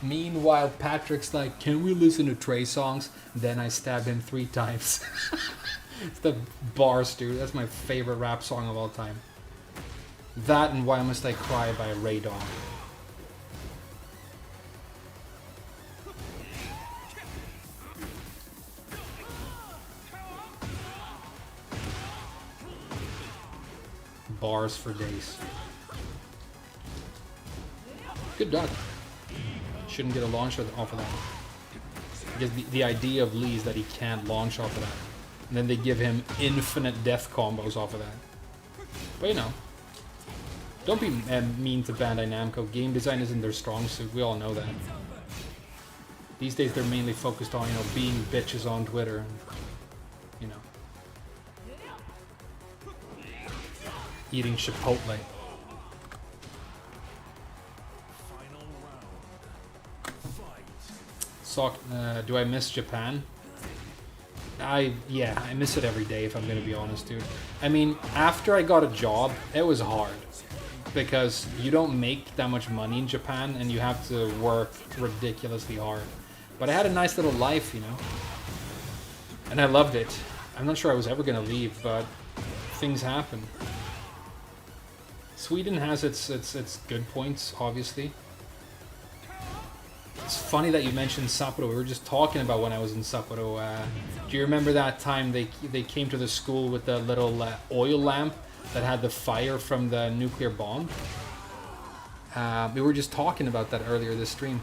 Speaker 1: Meanwhile, Patrick's like, can we listen to Trey songs? Then I stab him 3 times. It's the bars, dude. That's my favorite rap song of all time. That and Why Must I Cry by Ray Dawn. Bars for days. Good dodge. Shouldn't get a launch off of that. Because the idea of Lee is that he can't launch off of that. And then they give him infinite death combos off of that. But you know. Don't be mean to Bandai Namco. Game design isn't their strong suit. We all know that. These days they're mainly focused on, you know, being bitches on Twitter. And, you know. Eating Chipotle. Do I miss Japan? Yeah, I miss it every day if I'm gonna be honest, dude. I mean, after I got a job, it was hard. Because you don't make that much money in Japan and you have to work ridiculously hard. But I had a nice little life, you know. And I loved it. I'm not sure I was ever gonna leave, but things happen. Sweden has its good points, obviously. It's funny that you mentioned Sapporo. We were just talking about when I was in Sapporo. Do you remember that time they came to the school with the little oil lamp that had the fire from the nuclear bomb? We were just talking about that earlier this stream.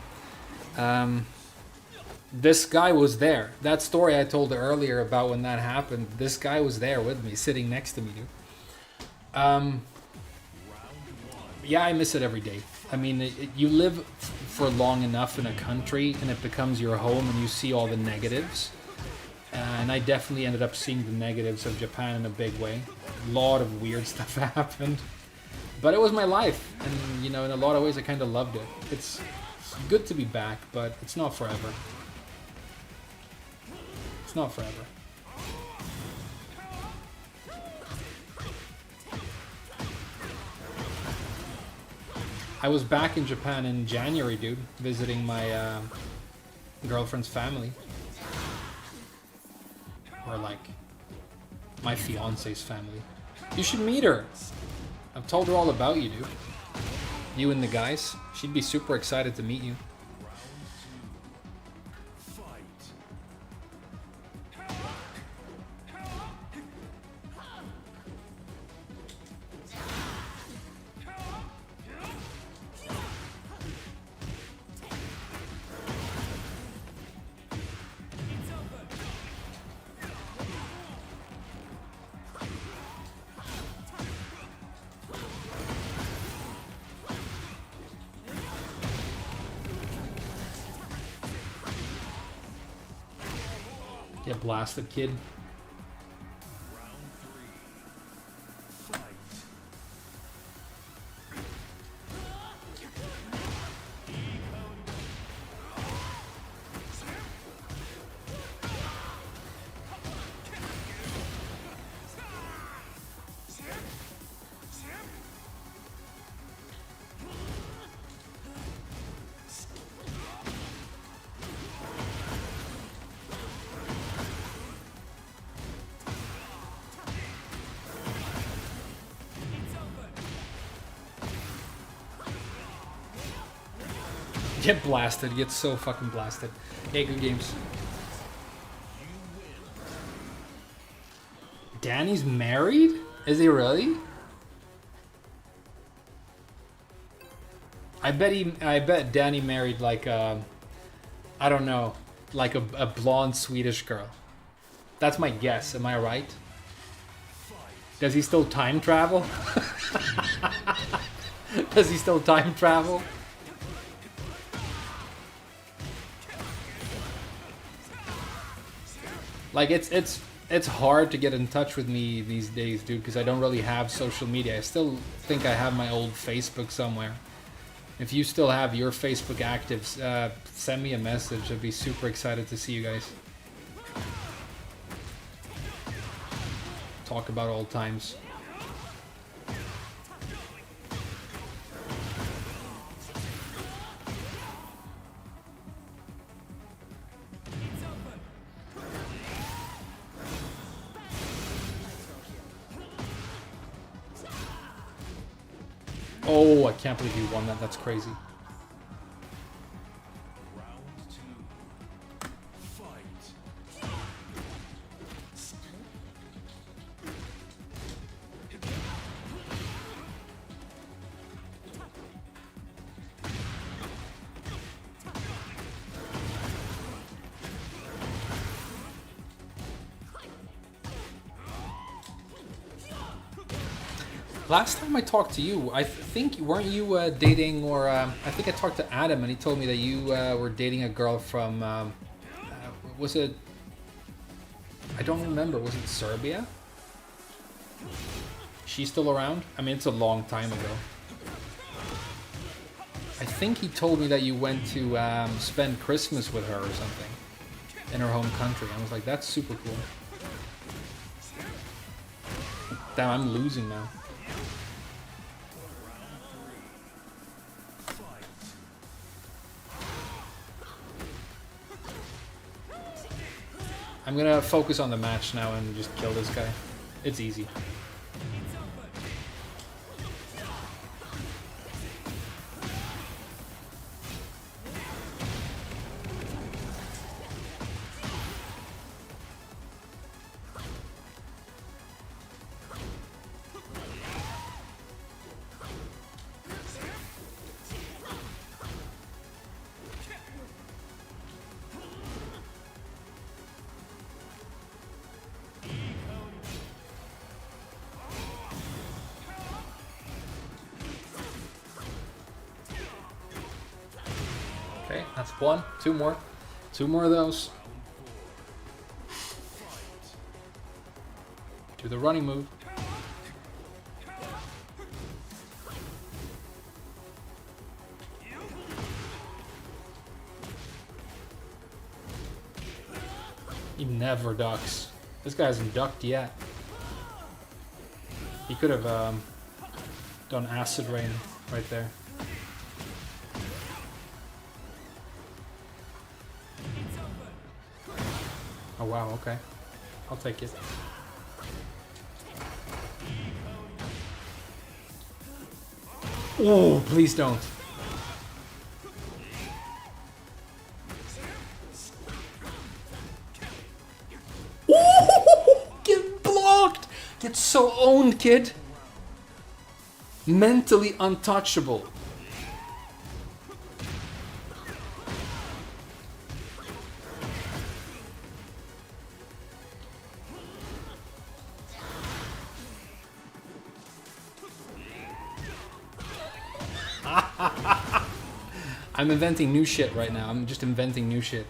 Speaker 1: This guy was there. That story I told earlier about when that happened, this guy was there with me, sitting next to me, dude. Yeah, I miss it every day. I mean, you live for long enough in a country and it becomes your home and you see all the negatives. And I definitely ended up seeing the negatives of Japan in a big way. A lot of weird stuff happened. But it was my life. And, you know, in a lot of ways I kind of loved it. It's good to be back, but it's not forever. It's not forever. I was back in Japan in January, dude, visiting my girlfriend's family. Or like, my fiance's family. You should meet her. I've told her all about you, dude. You and the guys. She'd be super excited to meet you. Get blasted, kid. Get blasted. Get so fucking blasted. Hey, good games. Danny's married? Is he really? I bet Danny married like I don't know, like a blonde Swedish girl. That's my guess. Am I right? Does he still time travel? Does he still time travel? Like it's hard to get in touch with me these days, dude, because I don't really have social media. I still think I have my old Facebook somewhere. If you still have your Facebook active, send me a message. I'd be super excited to see you guys. Talk about old times. Oh, I can't believe you won that. That's crazy. Last time I talked to you, I think, weren't you dating, or I think I talked to Adam and he told me that you were dating a girl from, was it, I don't remember, was it Serbia? She's still around? I mean, it's a long time ago. I think he told me that you went to spend Christmas with her or something in her home country. I was like, that's super cool. Damn, I'm losing now. I'm gonna focus on the match now and just kill this guy. It's easy. Okay, that's one. Two more. Two more of those. Do the running move. He never ducks. This guy hasn't ducked yet. He could have done acid rain right there. Oh wow, okay. I'll take it. Oh, please don't. Get blocked! Get so owned, kid. Mentally untouchable. I'm inventing new shit right now. I'm just inventing new shit.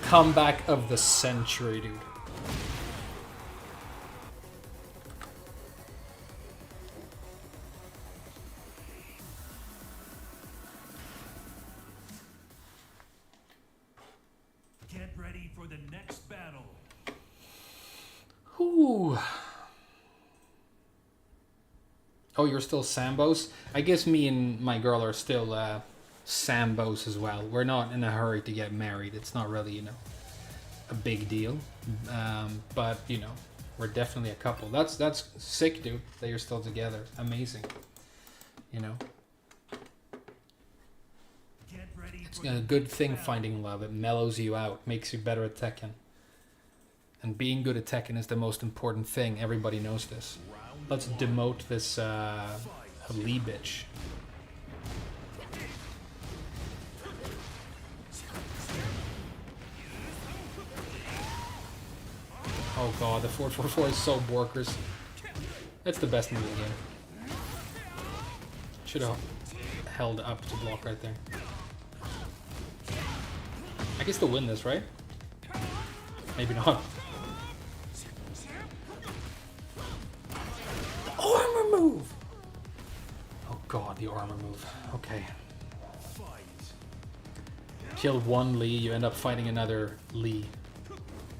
Speaker 1: Comeback of the century, dude.
Speaker 2: Get ready for the next battle.
Speaker 1: Ooh. Oh, you're still Sambos? I guess me and my girl are still Sambos as well. We're not in a hurry to get married. It's not really, you know, a big deal. But you know, we're definitely a couple. That's sick, dude. That you're still together. Amazing. You know,
Speaker 2: Get ready
Speaker 1: it's
Speaker 2: for
Speaker 1: a
Speaker 2: the
Speaker 1: good
Speaker 2: next
Speaker 1: thing
Speaker 2: battle.
Speaker 1: finding love. It mellows you out, makes you better at Tekken. And being good at Tekken is the most important thing. Everybody knows this. Let's demote this Lee bitch. Oh god, the 444 is so borkers. That's the best move in the game. Should have held up to block right there. I can still win this, right? Maybe not. Armor move! Oh god, the armor move. Okay. Kill one Lee, you end up fighting another Lee.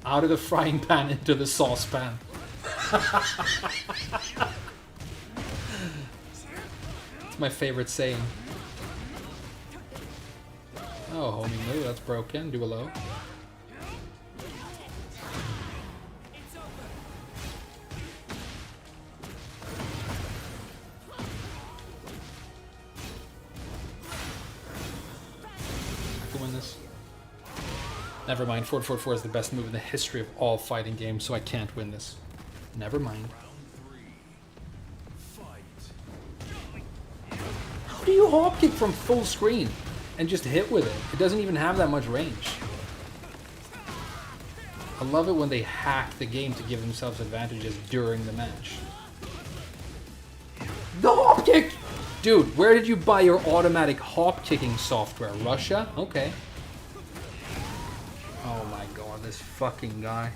Speaker 1: Out of the frying pan into the saucepan. It's my favorite saying. Oh, homie move, that's broken. Do a low. I can win this. Never mind, 444 is the best move in the history of all fighting games, so I can't win this. Never mind. How do you hop kick from full screen and just hit with it? It doesn't even have that much range. I love it when they hack the game to give themselves advantages during the match. The hop kick! Dude, where did you buy your automatic hop kicking software? Russia? Okay. Oh my god, this fucking guy.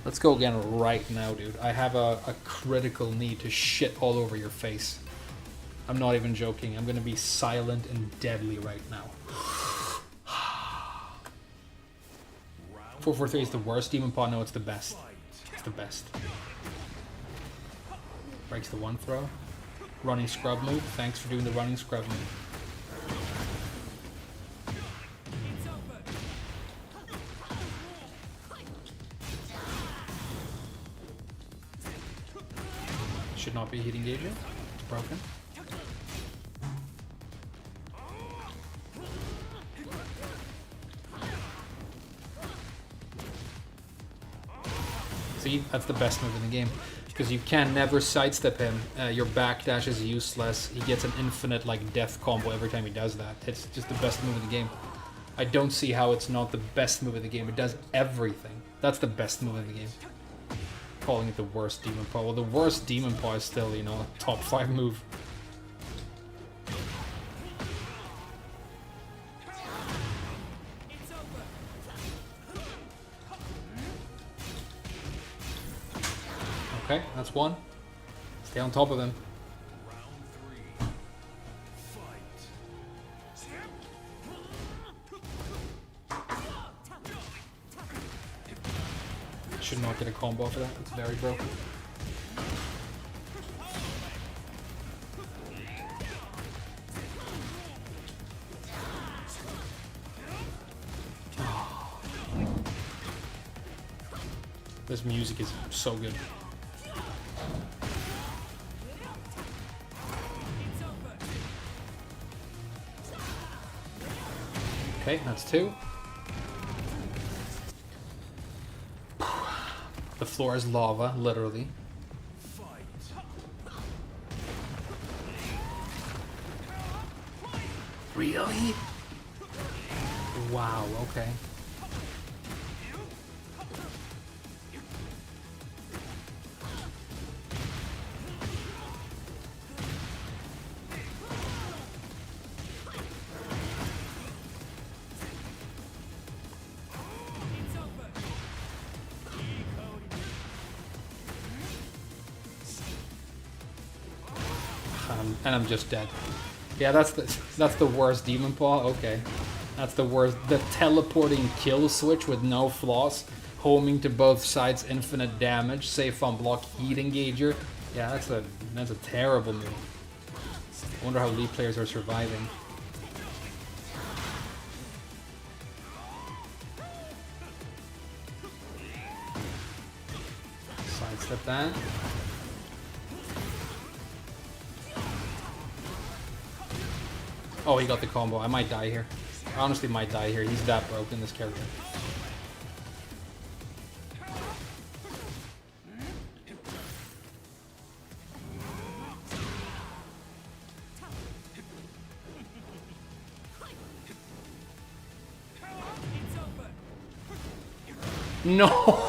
Speaker 1: Let's go again right now, dude. I have a critical need to shit all over your face. I'm not even joking. I'm gonna be silent and deadly right now. 443 is the worst demon paw. No, it's the best. It's the best. Breaks the one throw. Running scrub move. Thanks for doing the running scrub move. Should not be heat engaging. It's broken. See, that's the best move in the game. Because you can never sidestep him. Your backdash is useless. He gets an infinite like death combo every time he does that. It's just the best move in the game. I don't see how it's not the best move in the game. It does everything. That's the best move in the game. Calling it the worst demon paw. Well, the worst demon paw is still, you know, a top 5 move. Okay, that's one. Stay on top of him. Should not get a combo for that. It's very broken. This music is so good. Okay, that's 2. The floor is lava, literally. Really? Wow, okay. And I'm just dead. Yeah, that's the worst demon paw. Okay, that's the worst. The teleporting kill switch with no flaws, homing to both sides, infinite damage, safe on block, heat engager. Yeah, that's a terrible move. I wonder how League players are surviving. Sidestep that. Oh, he got the combo. I might die here. I honestly might die here. He's that broken, this character. No!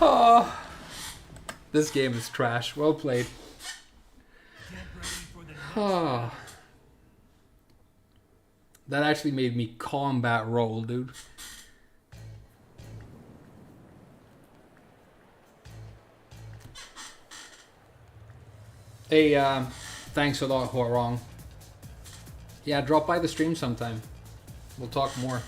Speaker 1: Oh, this game is trash. Well played. Oh. That actually made me combat roll, dude. Hey, thanks a lot, Huarong. Yeah, drop by the stream sometime. We'll talk more.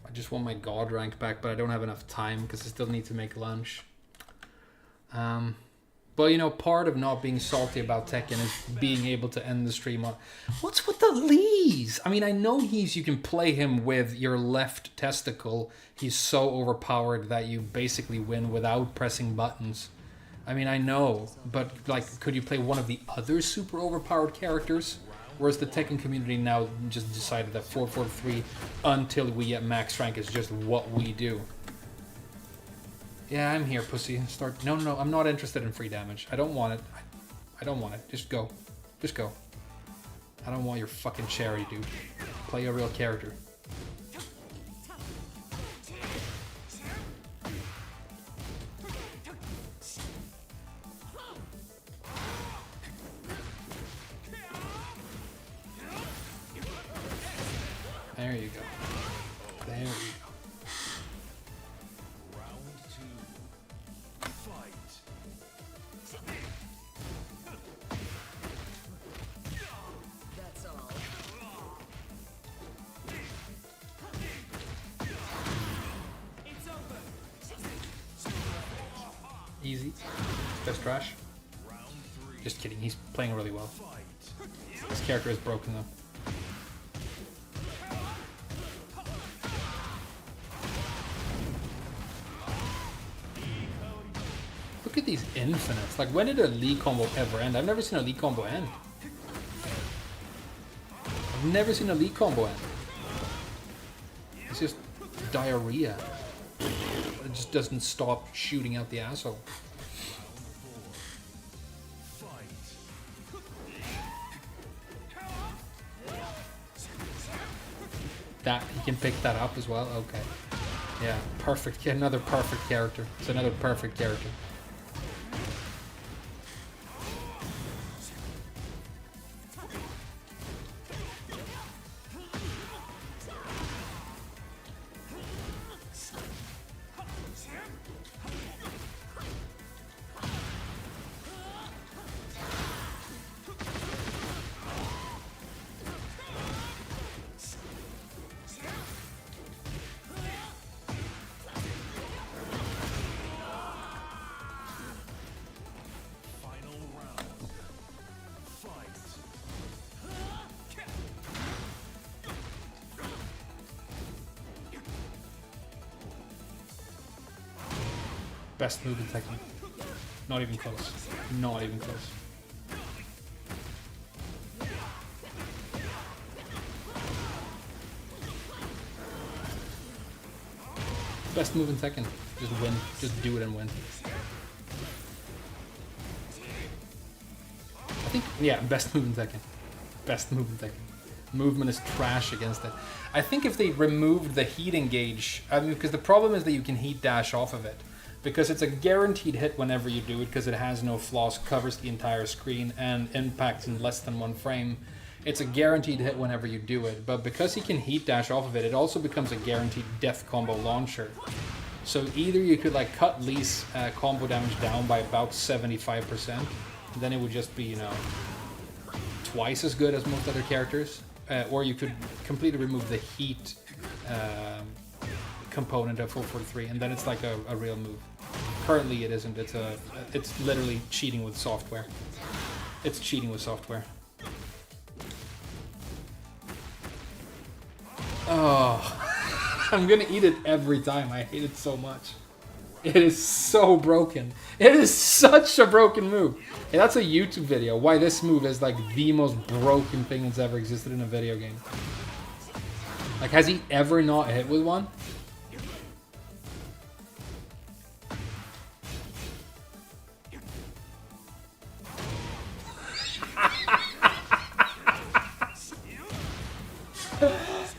Speaker 1: I just want my god rank back, but I don't have enough time because I still need to make lunch. But you know, part of not being salty about Tekken is being able to end the stream on... What's with the Lees? I mean, I know you can play him with your left testicle. He's so overpowered that you basically win without pressing buttons. I mean, I know, but like, could you play one of the other super overpowered characters? Whereas the Tekken community now just decided that 443 until we get max rank is just what we do. Yeah, I'm here, pussy. Start. No, I'm not interested in free damage. I don't want it. I don't want it. Just go. Just go. I don't want your fucking charity, dude. Play a real character. There you go. There you go. Easy. That's trash. Just kidding, he's playing really well. This character is broken though. Look at these infinites. Like, when did a Lee combo ever end? I've never seen a Lee combo end. I've never seen a Lee combo end. It's just diarrhea. It just doesn't stop shooting out the asshole. That, he can pick that up as well? Okay. Yeah, perfect. Another perfect character. It's another perfect character. Best move in Tekken. Not even close. Not even close. Best move in Tekken. Just win. Just do it and win. I think, yeah, best move in Tekken. Best move in Tekken. Movement is trash against it. I think if they removed the heat engage, I mean, because the problem is that you can heat dash off of it. Because it's a guaranteed hit whenever you do it, because it has no flaws, covers the entire screen, and impacts in less than 1 frame. It's a guaranteed hit whenever you do it, but because he can heat dash off of it, it also becomes a guaranteed death combo launcher. So either you could like cut Lee's combo damage down by about 75%, then it would just be, you know, twice as good as most other characters, or you could completely remove the heat component of 443, and then it's like a real move. Currently, it isn't. It's literally cheating with software. It's cheating with software. Oh, I'm gonna eat it every time. I hate it so much. It is so broken. It is such a broken move. Hey, that's a YouTube video. Why this move is like the most broken thing that's ever existed in a video game. Like, has he ever not hit with one?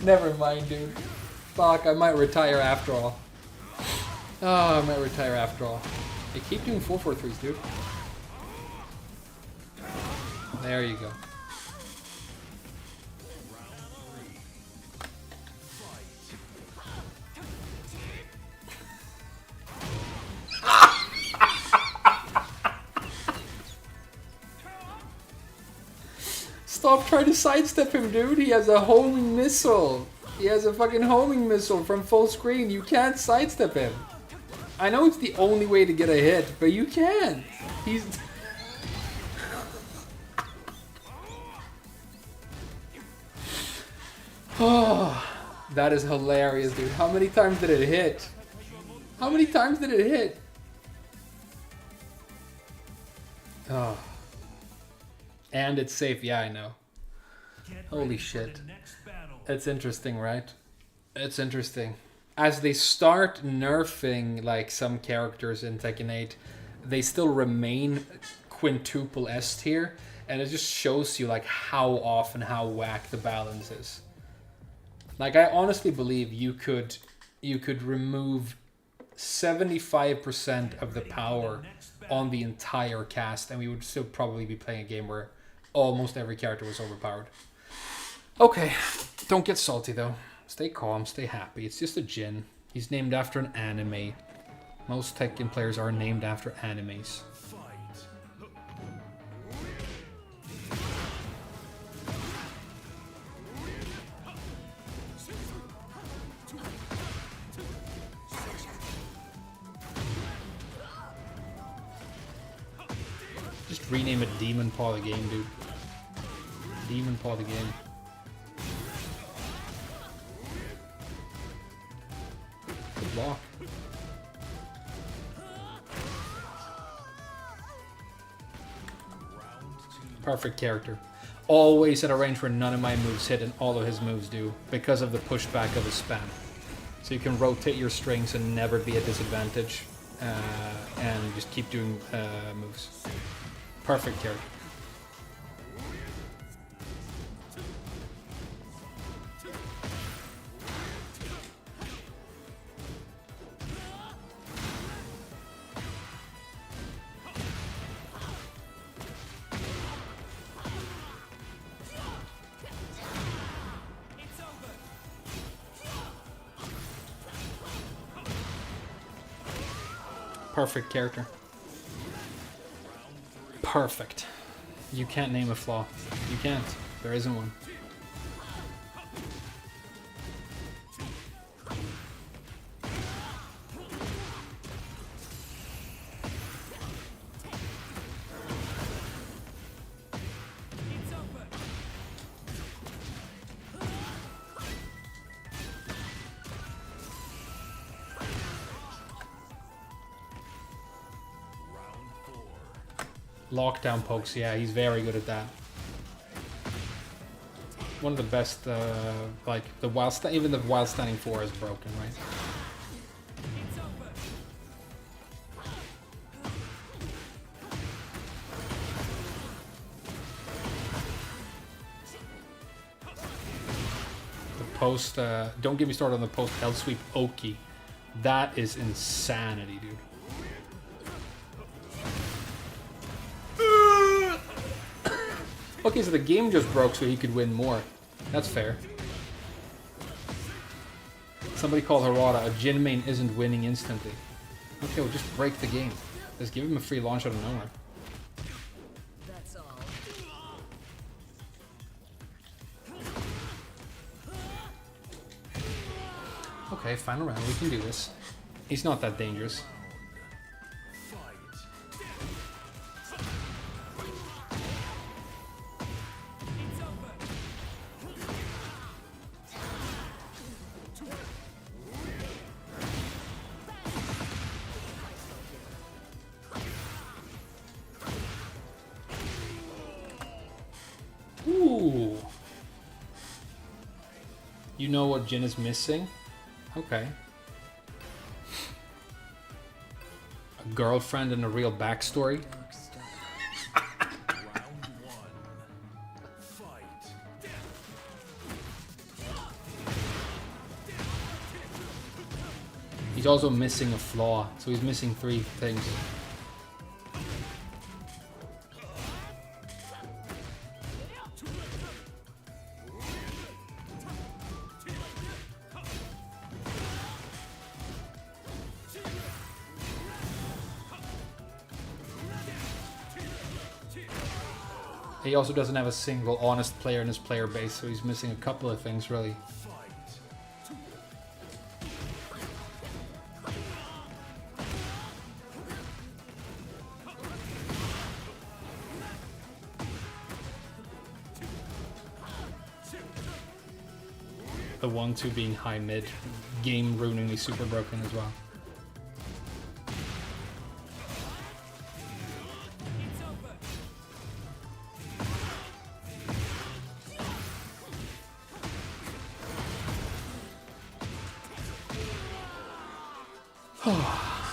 Speaker 1: Never mind, dude. Fuck, I might retire after all. Oh, I might retire after all. They keep doing 443s, dude. There you go. Stop trying to sidestep him, dude. He has a homing missile. He has a fucking homing missile from full screen. You can't sidestep him. I know it's the only way to get a hit, but you can't. He's... Oh, that is hilarious, dude. How many times did it hit? How many times did it hit? Oh. And it's safe. Yeah, I know. Holy shit. It's interesting, right? It's interesting. As they start nerfing like some characters in Tekken 8, they still remain quintuple S tier, and it just shows you like how off and how whack the balance is. Like, I honestly believe you could remove 75% of the power on the entire cast, and we would still probably be playing a game where almost every character was overpowered. Okay, don't get salty though. Stay calm, stay happy. It's just a Jin. He's named after an anime. Most Tekken players are named after animes. Just rename it Demon Paw the game, dude. Demon Paw the game. Good block. Perfect character. Always at a range where none of my moves hit and all of his moves do, because of the pushback of his spam. So you can rotate your strings and never be at disadvantage, and just keep doing moves. Perfect character. Perfect character. Perfect. You can't name a flaw. You can't. There isn't one. Lockdown pokes, yeah, he's very good at that. One of the best, like the even the while standing 4 is broken, right? The post, don't get me started on the post L sweep Oki. That is insanity, dude. Okay, so the game just broke so he could win more. That's fair. Somebody called Harada, a Jin main isn't winning instantly. Okay, well just break the game. Just give him a free launch out of nowhere.
Speaker 4: That's all.
Speaker 1: Okay, final round. We can do this. He's not that dangerous. Ooh. You know what Jin is missing? Okay. A girlfriend and a real backstory. He's also missing a flaw, so he's missing 3 things. He also doesn't have a single honest player in his player base, so he's missing a couple of things, really. The 1-2 being high mid, game ruiningly super broken as well.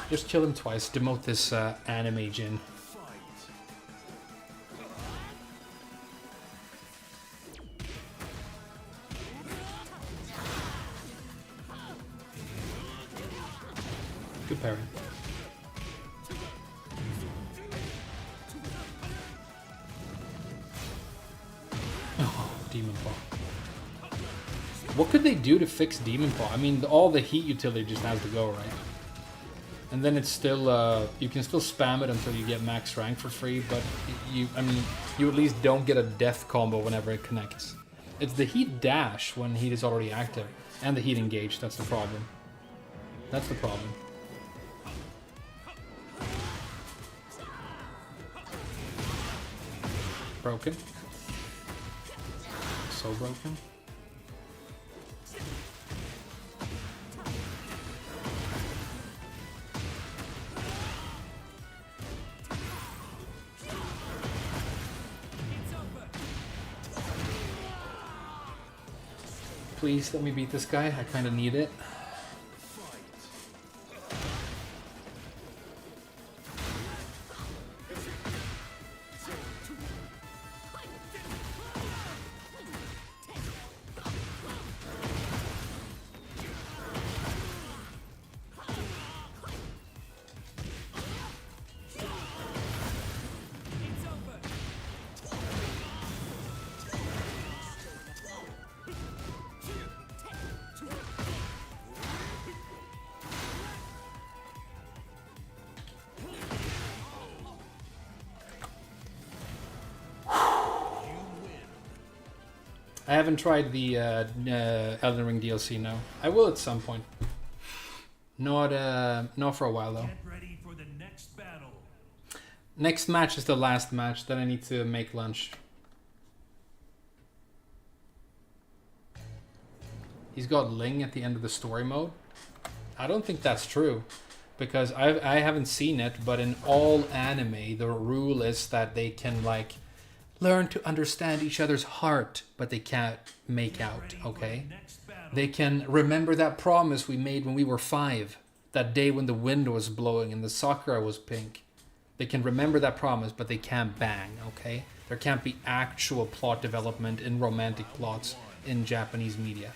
Speaker 1: Just kill him twice, demote this anime Jin. Good parry. Oh, Demon Paw. What could they do to fix Demon Paw? I mean, all the heat utility just has to go, right? And then it's still, you can still spam it until you get max rank for free, but you at least don't get a death combo whenever it connects. It's the heat dash when heat is already active, and the heat engage, that's the problem. That's the problem. Broken. So broken. Please let me beat this guy. I kind of need it. I haven't tried the Elden Ring DLC, no. I will at some point. Not for a while, though.
Speaker 2: Get ready for the next battle.
Speaker 1: Next match is the last match, then I need to make lunch. He's got Ling at the end of the story mode. I don't think that's true, because I haven't seen it, but in all anime, the rule is that they can, like, learn to understand each other's heart, but they can't make out, okay? They can remember that promise we made when we were 5, that day when the wind was blowing and the sakura was pink. They can remember that promise, but they can't bang, okay? There can't be actual plot development in romantic plots in Japanese media.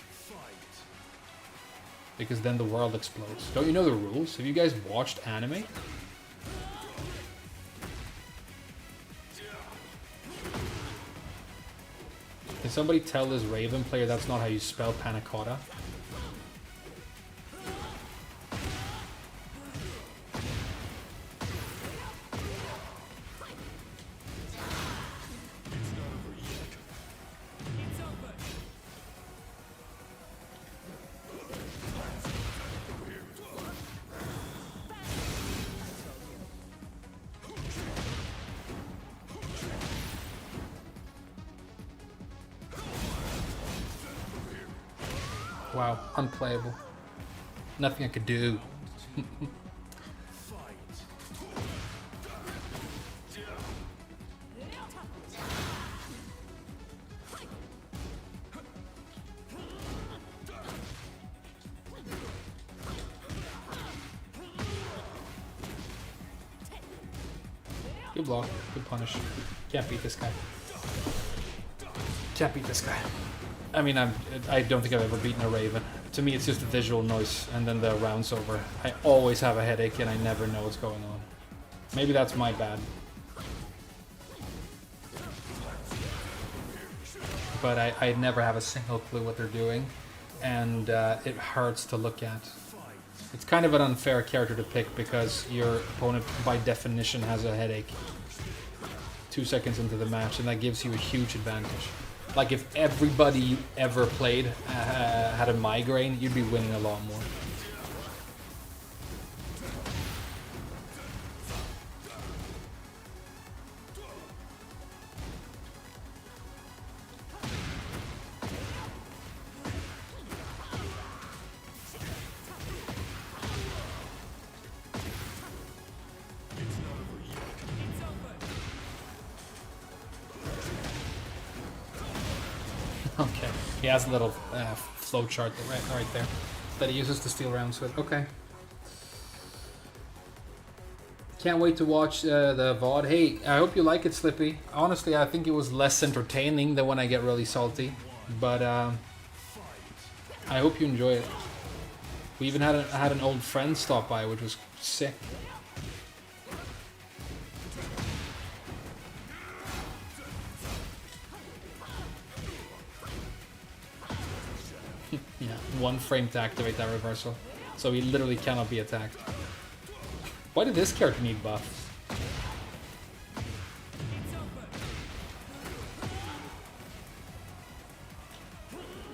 Speaker 1: Because then the world explodes. Don't you know the rules? Have you guys watched anime? Can somebody tell this Raven player that's not how you spell panna cotta? Wow, unplayable. Nothing I could do. Good block, good punish. Can't beat this guy. Can't beat this guy. I mean, I don't think I've ever beaten a Raven. To me, it's just a visual noise, and then the round's over. I always have a headache, and I never know what's going on. Maybe that's my bad. But I never have a single clue what they're doing, and it hurts to look at. It's kind of an unfair character to pick because your opponent, by definition, has a headache 2 seconds into the match, and that gives you a huge advantage. Like, if everybody you ever played had a migraine, you'd be winning a lot more. Okay, he has a little flow chart right there that he uses to steal rounds with. Okay. Can't wait to watch the VOD. Hey, I hope you like it, Slippy. Honestly, I think it was less entertaining than when I get really salty. But I hope you enjoy it. We even had an old friend stop by, which was sick. Yeah, 1 frame to activate that reversal. So he literally cannot be attacked. Why did this character need buff?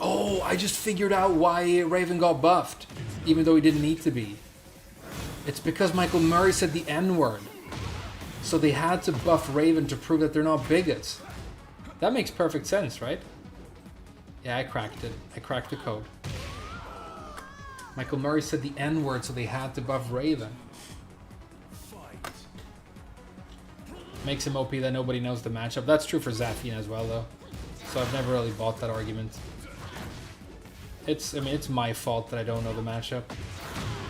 Speaker 1: Oh, I just figured out why Raven got buffed, even though he didn't need to be. It's because Michael Murray said the N-word. So they had to buff Raven to prove that they're not bigots. That makes perfect sense, right? Yeah, I cracked it. I cracked the code. Michael Murray said the N-word, so they had to buff Raven. Makes him OP that nobody knows the matchup. That's true for Zafina as well, though. So I've never really bought that argument. I mean, it's my fault that I don't know the matchup.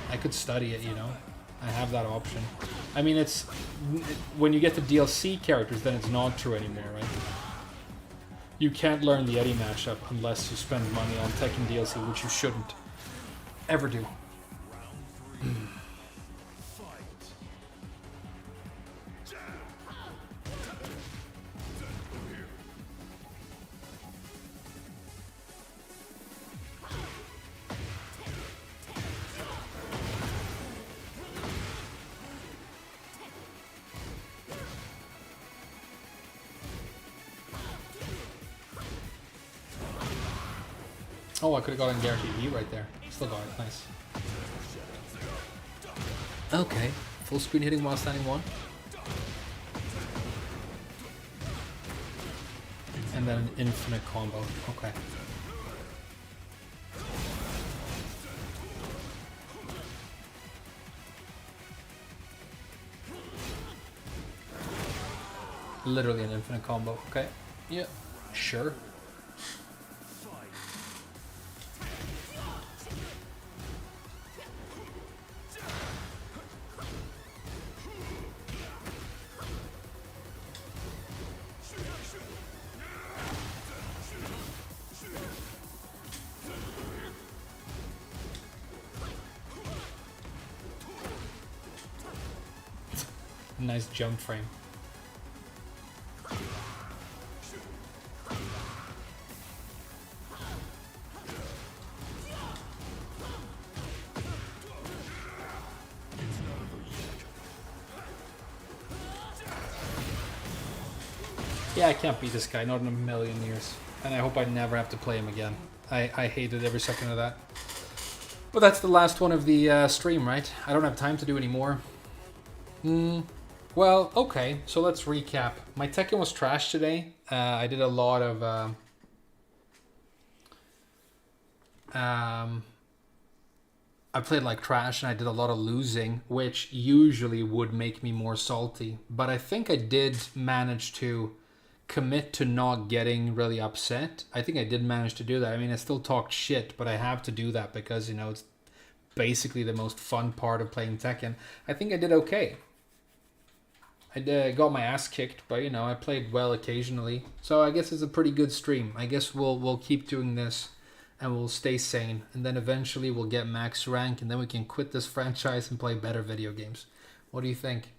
Speaker 1: I could study it, you know. I have that option. I mean, when you get the DLC characters, then it's not true anymore, right? You can't learn the Eddie matchup unless you spend money on Tekken DLC, which you shouldn't ever do. Oh, I could have gotten guaranteed E right there. Still got it. Nice. Okay. Full screen hitting while standing 1. And then an infinite combo. Okay. Literally an infinite combo. Okay. Yeah. Sure. Nice jump frame. Yeah, I can't beat this guy, not in a million years. And I hope I never have to play him again. I hated every second of that. But that's the last one of the stream, right? I don't have time to do any more. Well, okay, so let's recap. My Tekken was trash today. I did a lot of I played like trash and I did a lot of losing, which usually would make me more salty. But I think I did manage to commit to not getting really upset. I think I did manage to do that. I mean, I still talked shit, but I have to do that because, you know, it's basically the most fun part of playing Tekken. I think I did okay. I got my ass kicked, but, you know, I played well occasionally. So I guess it's a pretty good stream. I guess we'll keep doing this. And we'll stay sane, and then eventually we'll get max rank, and then we can quit this franchise and play better video games. What do you think?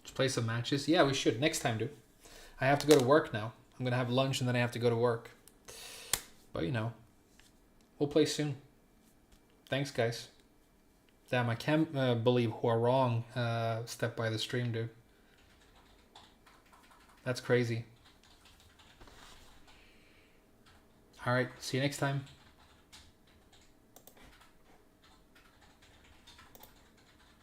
Speaker 1: Let's play some matches. Yeah, we should. Next time, dude. I have to go to work now. I'm going to have lunch, and then I have to go to work. But, you know, we'll play soon. Thanks, guys. Damn, I can't believe Huarong stepped by the stream, dude. That's crazy. Alright, see you next time.